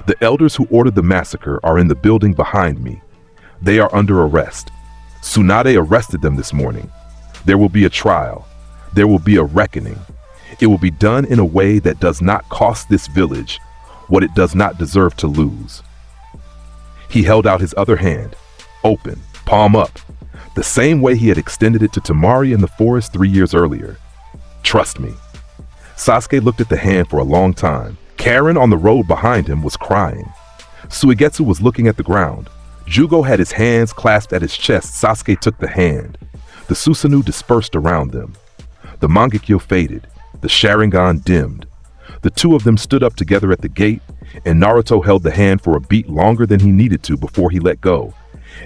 "The elders who ordered the massacre are in the building behind me. They are under arrest. Tsunade arrested them this morning. There will be a trial. There will be a reckoning. It will be done in a way that does not cost this village what it does not deserve to lose." He held out his other hand, open, palm up, the same way he had extended it to Temari in the forest 3 years earlier. "Trust me." Sasuke looked at the hand for a long time. Karen on the road behind him was crying. Suigetsu was looking at the ground. Jugo had his hands clasped at his chest. Sasuke took the hand. The Susanoo dispersed around them. The Mangekyo faded. The Sharingan dimmed. The 2 of them stood up together at the gate, and Naruto held the hand for a beat longer than he needed to before he let go.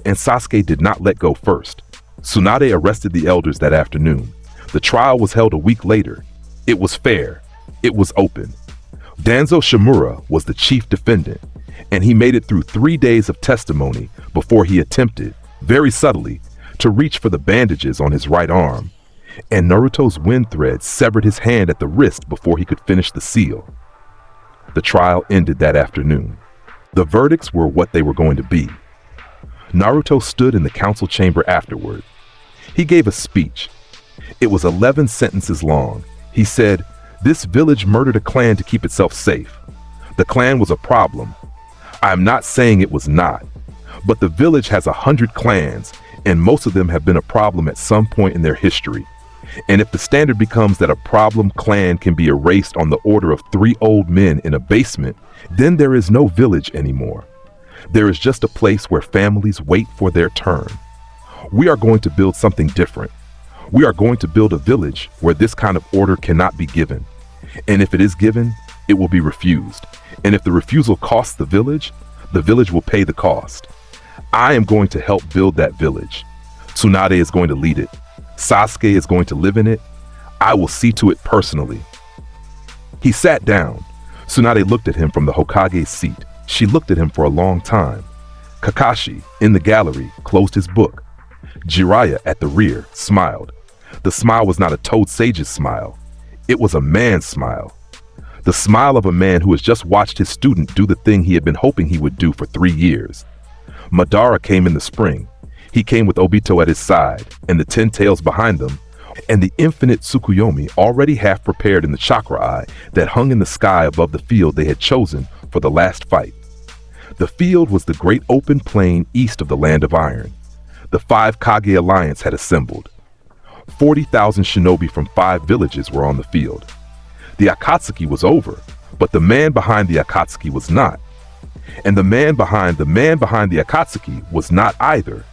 And Sasuke did not let go first. Tsunade arrested the elders that afternoon. The trial was held a week later. It was fair. It was open. Danzo Shimura was the chief defendant, and he made it through 3 days of testimony before he attempted, very subtly, to reach for the bandages on his right arm. And Naruto's wind thread severed his hand at the wrist before he could finish the seal. The trial ended that afternoon. The verdicts were what they were going to be. Naruto stood in the council chamber afterward. He gave a speech. It was 11 sentences long. He said, "This village murdered a clan to keep itself safe. The clan was a problem. I'm not saying it was not, but the village has 100 clans, and most of them have been a problem at some point in their history. And if the standard becomes that a problem clan can be erased on the order of 3 old men in a basement, then there is no village anymore. There is just a place where families wait for their turn. We are going to build something different. We are going to build a village where this kind of order cannot be given. And if it is given, it will be refused. And if the refusal costs the village will pay the cost. I am going to help build that village. Tsunade is going to lead it. Sasuke is going to live in it. I will see to it personally." He sat down. Tsunade looked at him from the Hokage's seat. She looked at him for a long time. Kakashi, in the gallery, closed his book. Jiraiya, at the rear, smiled. The smile was not a Toad Sage's smile. It was a man's smile. The smile of a man who has just watched his student do the thing he had been hoping he would do for 3 years. Madara came in the spring. He came with Obito at his side, and the 10 tails behind them, and the infinite Tsukuyomi already half prepared in the chakra eye that hung in the sky above the field they had chosen for the last fight. The field was the great open plain east of the Land of Iron. The 5 Kage Alliance had assembled. 40,000 shinobi from 5 villages were on the field. The Akatsuki was over, but the man behind the Akatsuki was not. And the man behind the Akatsuki was not either.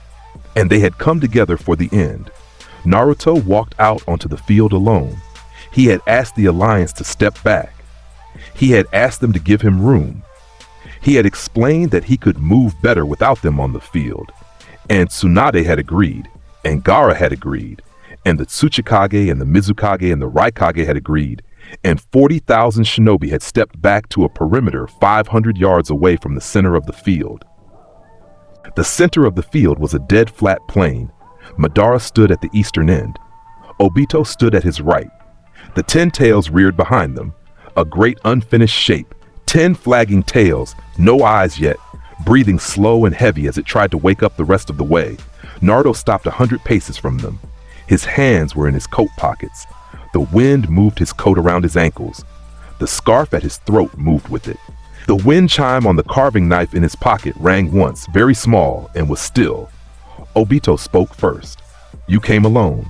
And they had come together for the end. Naruto walked out onto the field alone. He had asked the Alliance to step back. He had asked them to give him room. He had explained that he could move better without them on the field. And Tsunade had agreed, and Gaara had agreed, and the Tsuchikage and the Mizukage and the Raikage had agreed, and 40,000 shinobi had stepped back to a perimeter 500 yards away from the center of the field. The center of the field was a dead flat plain. Madara stood at the eastern end. Obito stood at his right. The 10 tails reared behind them, a great unfinished shape, 10 flagging tails, no eyes yet, breathing slow and heavy as it tried to wake up the rest of the way. Naruto stopped 100 paces from them. His hands were in his coat pockets. The wind moved his coat around his ankles. The scarf at his throat moved with it. The wind chime on the carving knife in his pocket rang once, very small, and was still. Obito spoke first. "You came alone.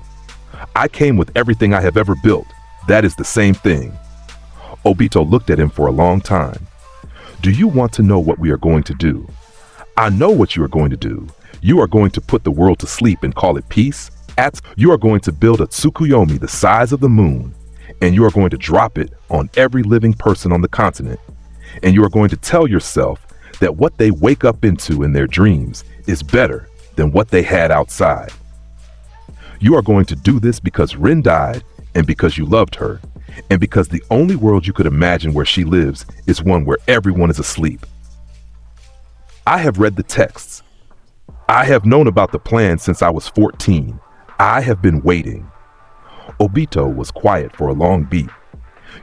I came with everything I have ever built. That is the same thing." Obito looked at him for a long time. "Do you want to know what we are going to do?" "I know what you are going to do. You are going to put the world to sleep and call it peace. You are going to build a Tsukuyomi the size of the moon, and you are going to drop it on every living person on the continent. And you are going to tell yourself that what they wake up into in their dreams is better than what they had outside. You are going to do this because Rin died, and because you loved her, and because the only world you could imagine where she lives is one where everyone is asleep. I have read the texts. I have known about the plan since I was 14. I have been waiting." Obito was quiet for a long beat.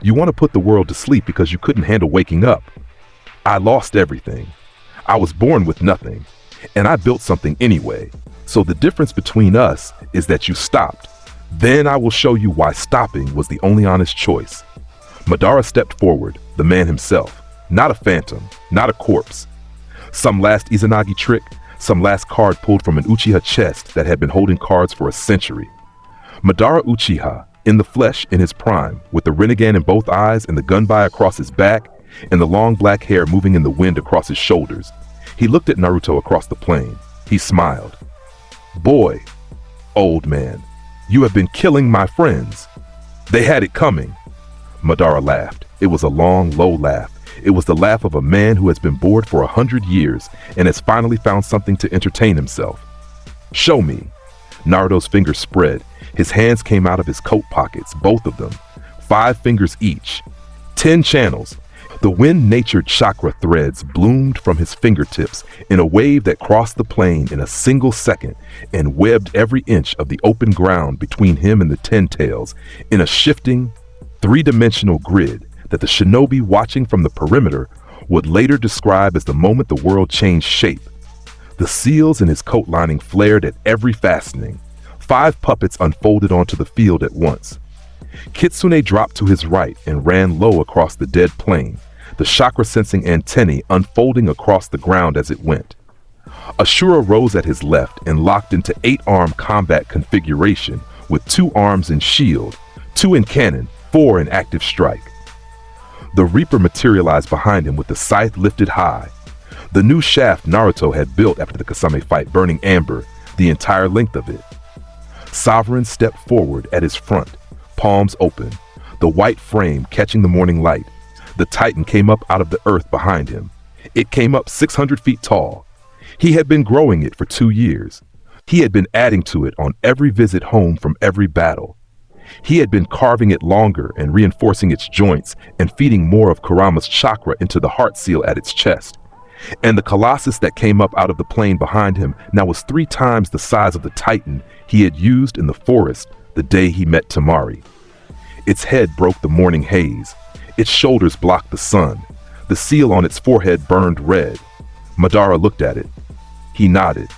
"You want to put the world to sleep because you couldn't handle waking up. I lost everything. I was born with nothing, and I built something anyway. So the difference between us is that you stopped. Then I will show you why stopping was the only honest choice." Madara stepped forward, the man himself, not a phantom, not a corpse. Some last Izanagi trick, some last card pulled from an Uchiha chest that had been holding cards for a century. Madara Uchiha, in the flesh, in his prime, with the Rinnegan in both eyes and the gunbai across his back, and the long black hair moving in the wind across his shoulders. He looked at Naruto across the plain. He smiled. "Boy, old man, you have been killing my friends. They had it coming." Madara laughed. It was a long, low laugh. It was the laugh of a man who has been bored for 100 years and has finally found something to entertain himself. "Show me." Naruto's fingers spread. His hands came out of his coat pockets, both of them. 5 fingers each. 10 channels. The wind-natured chakra threads bloomed from his fingertips in a wave that crossed the plain in a single second and webbed every inch of the open ground between him and the 10 tails in a shifting, 3-dimensional grid that the shinobi watching from the perimeter would later describe as the moment the world changed shape. The seals in his coat lining flared at every fastening. 5 puppets unfolded onto the field at once. Kitsune dropped to his right and ran low across the dead plane, the chakra-sensing antennae unfolding across the ground as it went. Ashura rose at his left and locked into 8-arm combat configuration with 2 arms in shield, 2 in cannon, 4 in active strike. The Reaper materialized behind him with the scythe lifted high. The new shaft Naruto had built after the Kasame fight burning amber the entire length of it. Sovereign stepped forward at his front, palms open, the white frame catching the morning light. The Titan came up out of the earth behind him. It came up 600 feet tall. He had been growing it for 2 years. He had been adding to it on every visit home from every battle. He had been carving it longer and reinforcing its joints and feeding more of Kurama's chakra into the heart seal at its chest. And the colossus that came up out of the plane behind him now was 3 times the size of the Titan he had used in the forest the day he met Temari. Its head broke the morning haze. Its shoulders blocked the sun. The seal on its forehead burned red. Madara looked at it. He nodded.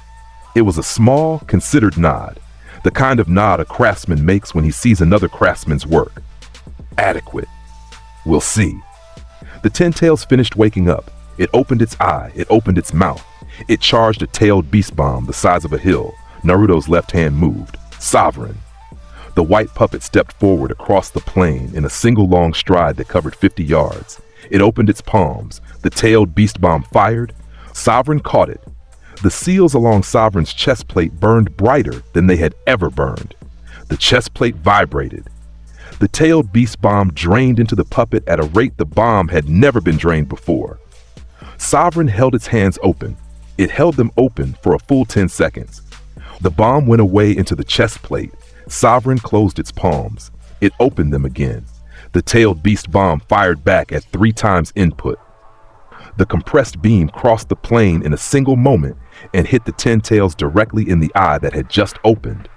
It was a small, considered nod, the kind of nod a craftsman makes when he sees another craftsman's work. Adequate. We'll see. The 10 Tails finished waking up. It opened its eye. It opened its mouth. It charged a tailed beast bomb the size of a hill. Naruto's left hand moved. Sovereign. The white puppet stepped forward across the plain in a single long stride that covered 50 yards. It opened its palms. The tailed beast bomb fired. Sovereign caught it. The seals along Sovereign's chest plate burned brighter than they had ever burned. The chest plate vibrated. The tailed beast bomb drained into the puppet at a rate the bomb had never been drained before. Sovereign held its hands open. It held them open for a full 10 seconds. The bomb went away into the chest plate. Sovereign closed its palms. It opened them again. The tailed beast bomb fired back at 3 times input. The compressed beam crossed the plane in a single moment and hit the 10 Tails directly in the eye that had just opened.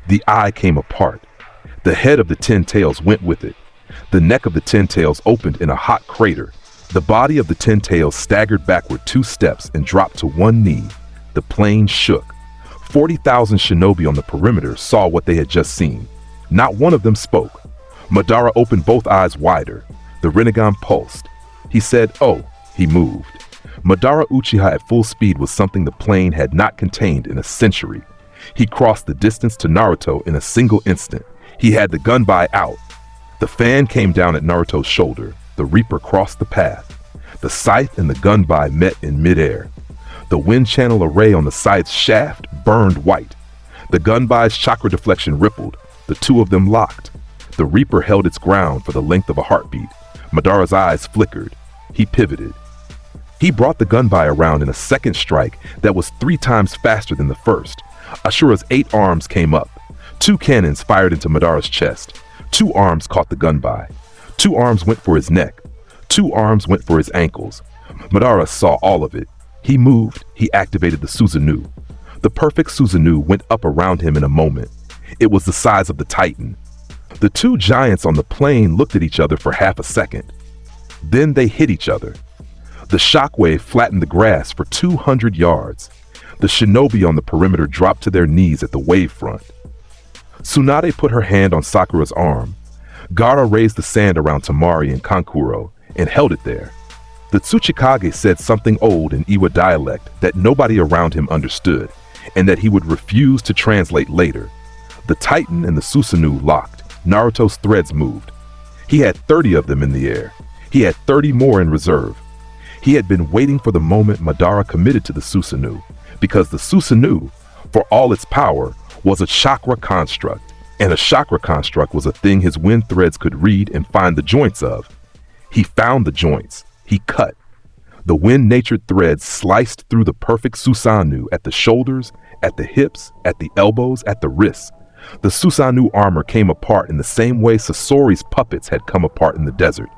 The eye came apart. The head of the 10 Tails went with it. The neck of the 10 Tails opened in a hot crater. The body of the 10 Tails staggered backward 2 steps and dropped to 1 knee. The plane shook. 40,000 shinobi on the perimeter saw what they had just seen. Not one of them spoke. Madara opened both eyes wider. The Rinnegan pulsed. He said, "Oh." He moved. Madara Uchiha at full speed was something the plane had not contained in a century. He crossed the distance to Naruto in a single instant. He had the gunbai out. The fan came down at Naruto's shoulder. The Reaper crossed the path. The scythe and the gunbai met in midair. The wind channel array on the scythe's shaft burned white. The gunbai's chakra deflection rippled. The 2 of them locked. The Reaper held its ground for the length of a heartbeat. Madara's eyes flickered. He pivoted. He brought the gunbai around in a second strike that was 3 times faster than the first. Ashura's 8 arms came up. 2 cannons fired into Madara's chest. 2 arms caught the gunbai. 2 arms went for his neck. 2 arms went for his ankles. Madara saw all of it. He moved. He activated the Susanoo. The perfect Susanoo went up around him in a moment. It was the size of the Titan. The 2 giants on the plane looked at each other for half a second. Then they hit each other. The shockwave flattened the grass for 200 yards. The shinobi on the perimeter dropped to their knees at the wave front. Tsunade put her hand on Sakura's arm. Gaara raised the sand around Temari and Kankuro and held it there. The Tsuchikage said something old in Iwa dialect that nobody around him understood, and that he would refuse to translate later. The Titan and the Susanoo locked. Naruto's threads moved. He had 30 of them in the air. He had 30 more in reserve. He had been waiting for the moment Madara committed to the Susanoo, because the Susanoo, for all its power, was a chakra construct, and a chakra construct was a thing his wind threads could read and find the joints of. He found the joints. He cut. The wind-natured threads sliced through the perfect Susanoo at the shoulders, at the hips, at the elbows, at the wrists. The Susanoo armor came apart in the same way Sasori's puppets had come apart in the desert.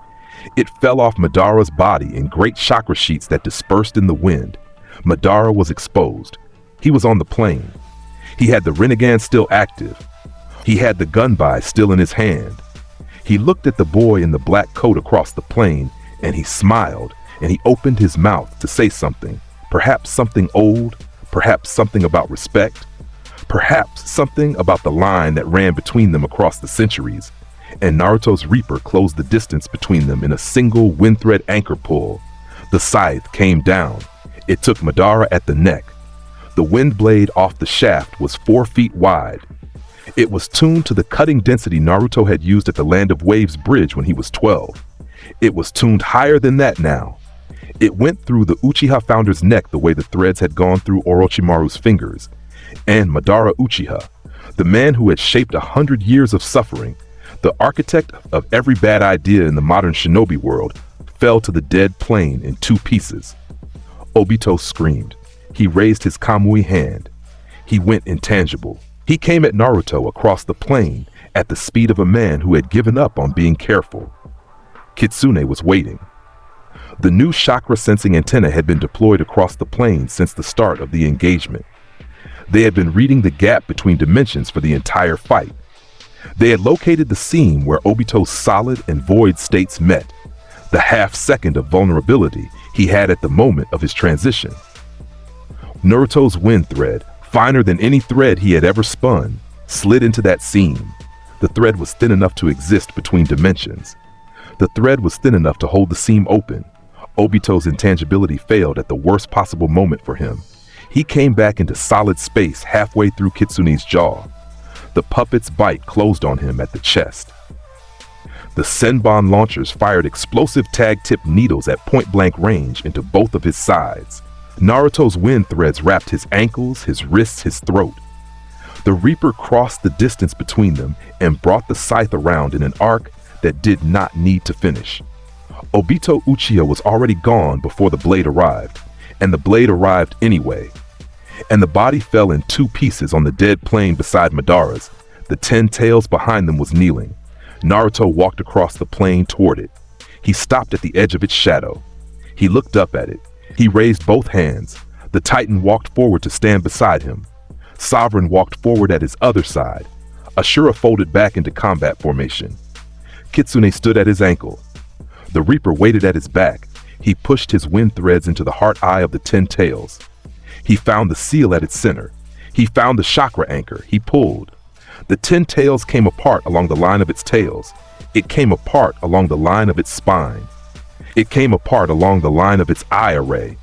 It fell off Madara's body in great chakra sheets that dispersed in the wind. Madara was exposed. He was on the plane. He had the Rinnegan still active. He had the gunbai still in his hand. He looked at the boy in the black coat across the plane, and he smiled, and he opened his mouth to say something, perhaps something old, perhaps something about respect. Perhaps something about the line that ran between them across the centuries, and Naruto's Reaper closed the distance between them in a single wind-thread anchor pull. The scythe came down. It took Madara at the neck. The wind blade off the shaft was 4 feet wide. It was tuned to the cutting density Naruto had used at the Land of Waves bridge when he was 12. It was tuned higher than that now. It went through the Uchiha founder's neck the way the threads had gone through Orochimaru's fingers. And Madara Uchiha, the man who had shaped 100 years of suffering, the architect of every bad idea in the modern shinobi world, fell to the dead plane in 2 pieces. Obito screamed. He raised his Kamui hand. He went intangible. He came at Naruto across the plain at the speed of a man who had given up on being careful. Kitsune was waiting. The new chakra sensing antenna had been deployed across the plain since the start of the engagement. They had been reading the gap between dimensions for the entire fight. They had located the seam where Obito's solid and void states met, the half-second of vulnerability he had at the moment of his transition. Naruto's wind thread, finer than any thread he had ever spun, slid into that seam. The thread was thin enough to exist between dimensions. The thread was thin enough to hold the seam open. Obito's intangibility failed at the worst possible moment for him. He came back into solid space halfway through Kitsune's jaw. The puppet's bite closed on him at the chest. The Senbon launchers fired explosive tag-tipped needles at point-blank range into both of his sides. Naruto's wind threads wrapped his ankles, his wrists, his throat. The Reaper crossed the distance between them and brought the scythe around in an arc that did not need to finish. Obito Uchiha was already gone before the blade arrived, and the blade arrived anyway. And the body fell in 2 pieces on the dead plain beside Madara's. The 10 tails behind them was kneeling. Naruto walked across the plain toward it. He stopped at the edge of its shadow. He looked up at it. He raised both hands. The Titan walked forward to stand beside him. Sovereign walked forward at his other side. Ashura folded back into combat formation. Kitsune stood at his ankle. The Reaper waited at his back. He pushed his wind threads into the heart eye of the 10 tails. He found the seal at its center. He found the chakra anchor. He pulled. The 10 tails came apart along the line of its tails. It came apart along the line of its spine. It came apart along the line of its eye array.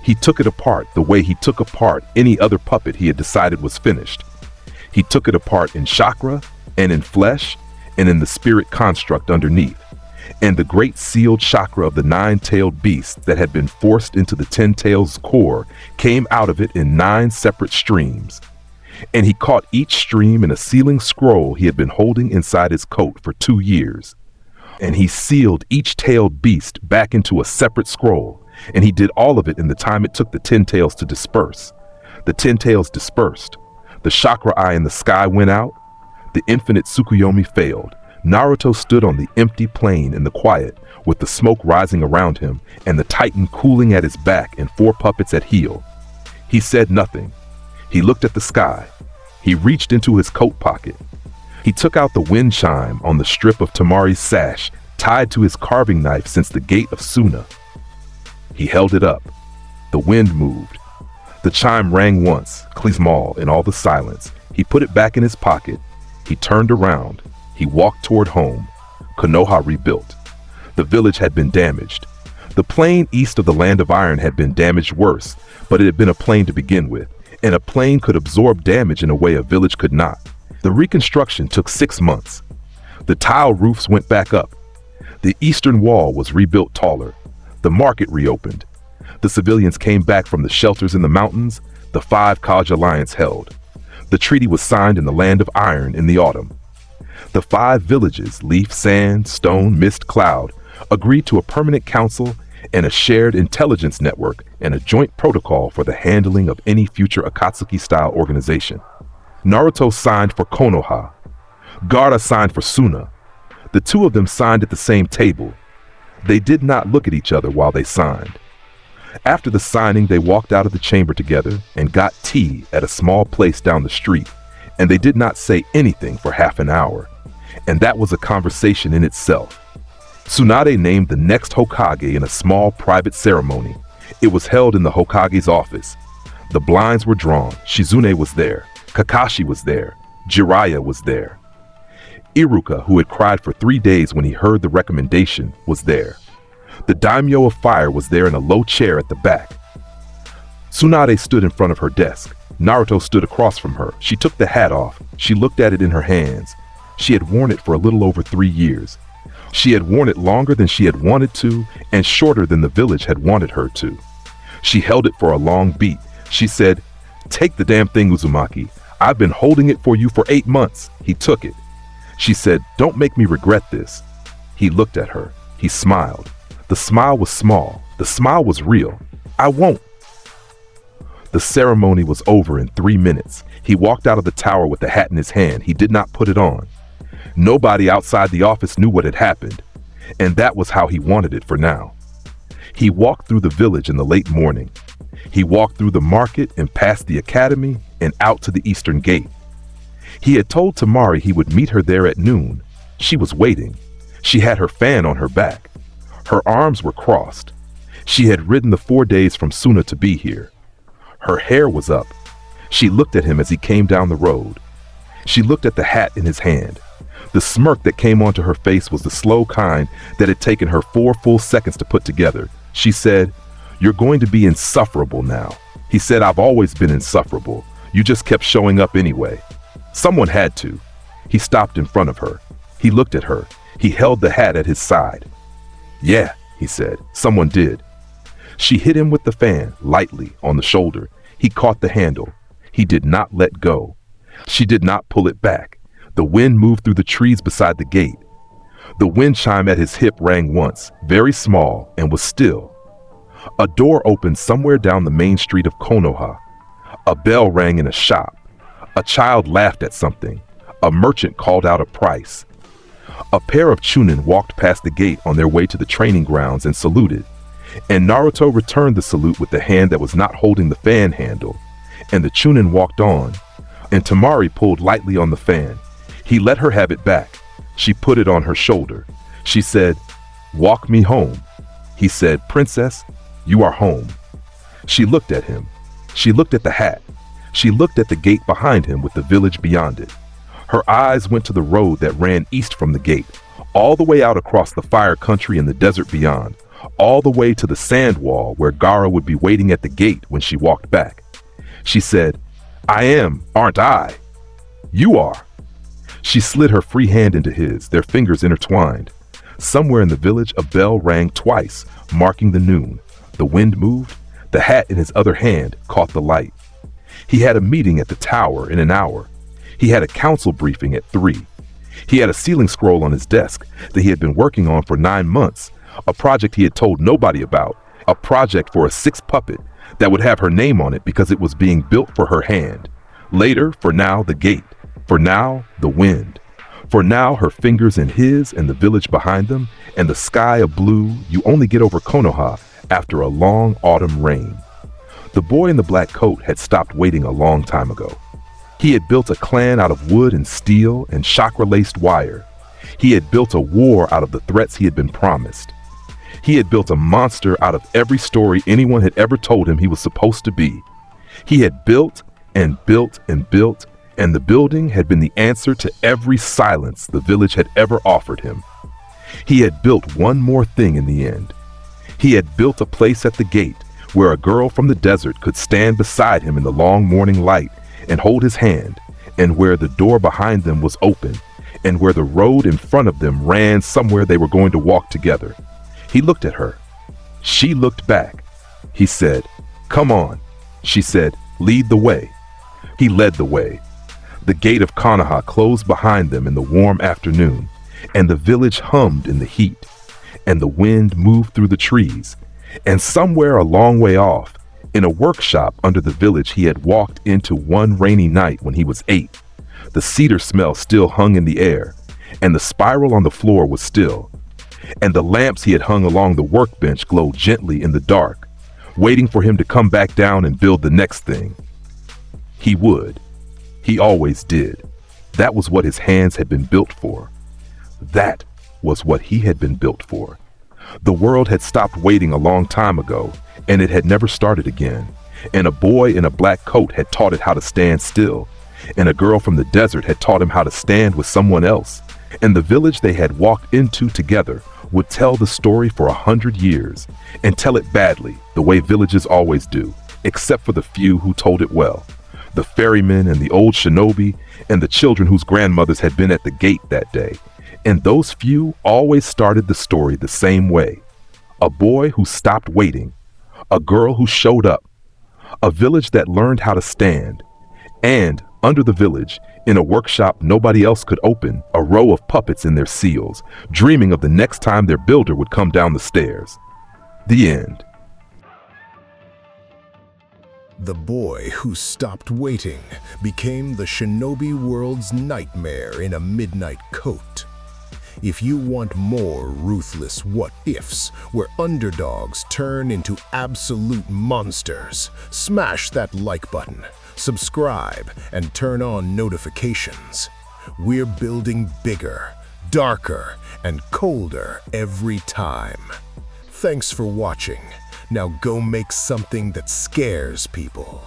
He took it apart the way he took apart any other puppet he had decided was finished. He took it apart in chakra, and in flesh, and in the spirit construct underneath. And the great sealed chakra of the 9-tailed beast that had been forced into the 10 tails' core came out of it in 9 separate streams. And he caught each stream in a sealing scroll he had been holding inside his coat for 2 years. And he sealed each tailed beast back into a separate scroll, and he did all of it in the time it took the 10 tails to disperse. The 10 tails dispersed. The chakra eye in the sky went out. The infinite Tsukuyomi failed. Naruto stood on the empty plain in the quiet, with the smoke rising around him and the Titan cooling at his back and 4 puppets at heel. He said nothing. He looked at the sky. He reached into his coat pocket. He took out the wind chime on the strip of Tamari's sash, tied to his carving knife since the gate of Suna. He held it up. The wind moved. The chime rang once, Klismal, in all the silence. He put it back in his pocket. He turned around. He walked toward home. Konoha rebuilt. The village had been damaged. The plain east of the Land of Iron had been damaged worse, but it had been a plain to begin with, and a plain could absorb damage in a way a village could not. The reconstruction took 6 months. The tile roofs went back up. The eastern wall was rebuilt taller. The market reopened. The civilians came back from the shelters in the mountains. The 5 Kaj alliance held. The treaty was signed in the Land of Iron in the autumn. The 5 villages, Leaf, Sand, Stone, Mist, Cloud, agreed to a permanent council and a shared intelligence network and a joint protocol for the handling of any future Akatsuki-style organization. Naruto signed for Konoha. Gaara signed for Suna. The 2 of them signed at the same table. They did not look at each other while they signed. After the signing, they walked out of the chamber together and got tea at a small place down the street, and they did not say anything for half an hour. And that was a conversation in itself. Tsunade named the next Hokage in a small private ceremony. It was held in the Hokage's office. The blinds were drawn. Shizune was there. Kakashi was there. Jiraiya was there. Iruka, who had cried for 3 days when he heard the recommendation, was there. The daimyo of fire was there in a low chair at the back. Tsunade stood in front of her desk. Naruto stood across from her. She took the hat off. She looked at it in her hands. She had worn it for a little over 3 years. She had worn it longer than she had wanted to, and shorter than the village had wanted her to. She held it for a long beat. She said, "Take the damn thing, Uzumaki. I've been holding it for you for 8 months." He took it. She said, "Don't make me regret this." He looked at her. He smiled. The smile was small. The smile was real. "I won't." The ceremony was over in 3 minutes. He walked out of the tower with the hat in his hand. He did not put it on. Nobody outside the office knew what had happened, and that was how he wanted it for now. He walked through the village in the late morning. He walked through the market and past the academy and out to the eastern gate. He had told Temari he would meet her there at noon. She was waiting. She had her fan on her back. Her arms were crossed. She had ridden the 4 days from Suna to be here. Her hair was up. She looked at him as he came down the road. She looked at the hat in his hand. The smirk that came onto her face was the slow kind that had taken her 4 full seconds to put together. She said, "You're going to be insufferable now." He said, "I've always been insufferable. You just kept showing up anyway." Someone had to. He stopped in front of her. He looked at her. He held the hat at his side. "Yeah," he said, "someone did." She hit him with the fan, lightly, on the shoulder. He caught the handle. He did not let go. She did not pull it back. The wind moved through the trees beside the gate. The wind chime at his hip rang once, very small, and was still. A door opened somewhere down the main street of Konoha. A bell rang in a shop. A child laughed at something. A merchant called out a price. A pair of chunin walked past the gate on their way to the training grounds and saluted. And Naruto returned the salute with the hand that was not holding the fan handle. And the chunin walked on. And Temari pulled lightly on the fan. He let her have it back. She put it on her shoulder. She said, "Walk me home." He said, "Princess, you are home." She looked at him. She looked at the hat. She looked at the gate behind him with the village beyond it. Her eyes went to the road that ran east from the gate, all the way out across the fire country and the desert beyond, all the way to the sand wall where Gaara would be waiting at the gate when she walked back. She said, "I am, aren't I?" "You are." She slid her free hand into his, their fingers intertwined. Somewhere in the village, a bell rang twice, marking the noon. The wind moved. The hat in his other hand caught the light. He had a meeting at the tower in an hour. He had a council briefing at 3. He had a ceiling scroll on his desk that he had been working on for 9 months, a project he had told nobody about, a project for a 6th puppet that would have her name on it because it was being built for her hand. Later, for now, the gate. For now, the wind. For now, her fingers in his and the village behind them, and the sky of blue you only get over Konoha after a long autumn rain. The boy in the black coat had stopped waiting a long time ago. He had built a clan out of wood and steel and chakra-laced wire. He had built a war out of the threats he had been promised. He had built a monster out of every story anyone had ever told him he was supposed to be. He had built and built and built, and the building had been the answer to every silence the village had ever offered him. He had built one more thing in the end. He had built a place at the gate where a girl from the desert could stand beside him in the long morning light and hold his hand, and where the door behind them was open, and where the road in front of them ran somewhere they were going to walk together. He looked at her. She looked back. He said, "Come on." She said, "Lead the way." He led the way. The gate of Konoha closed behind them in the warm afternoon, and the village hummed in the heat, and the wind moved through the trees, and somewhere a long way off, in a workshop under the village he had walked into one rainy night when he was 8, the cedar smell still hung in the air, and the spiral on the floor was still, and the lamps he had hung along the workbench glowed gently in the dark, waiting for him to come back down and build the next thing. He would. He always did. That was what his hands had been built for. That was what he had been built for. The world had stopped waiting a long time ago, and it had never started again. And a boy in a black coat had taught it how to stand still. and a girl from the desert had taught him how to stand with someone else, and the village they had walked into together would tell the story for 100 years, and tell it badly, the way villages always do, except for the few who told it well. The ferrymen and the old shinobi and the children whose grandmothers had been at the gate that day. And those few always started the story the same way. A boy who stopped waiting, a girl who showed up, a village that learned how to stand, and under the village, in a workshop nobody else could open, a row of puppets in their seals, dreaming of the next time their builder would come down the stairs. The end. The boy who stopped waiting became the shinobi world's nightmare in a midnight coat. If you want more ruthless what-ifs where underdogs turn into absolute monsters, smash that like button, subscribe, and turn on notifications. We're building bigger, darker, and colder every time. Thanks for watching. Now go make something that scares people.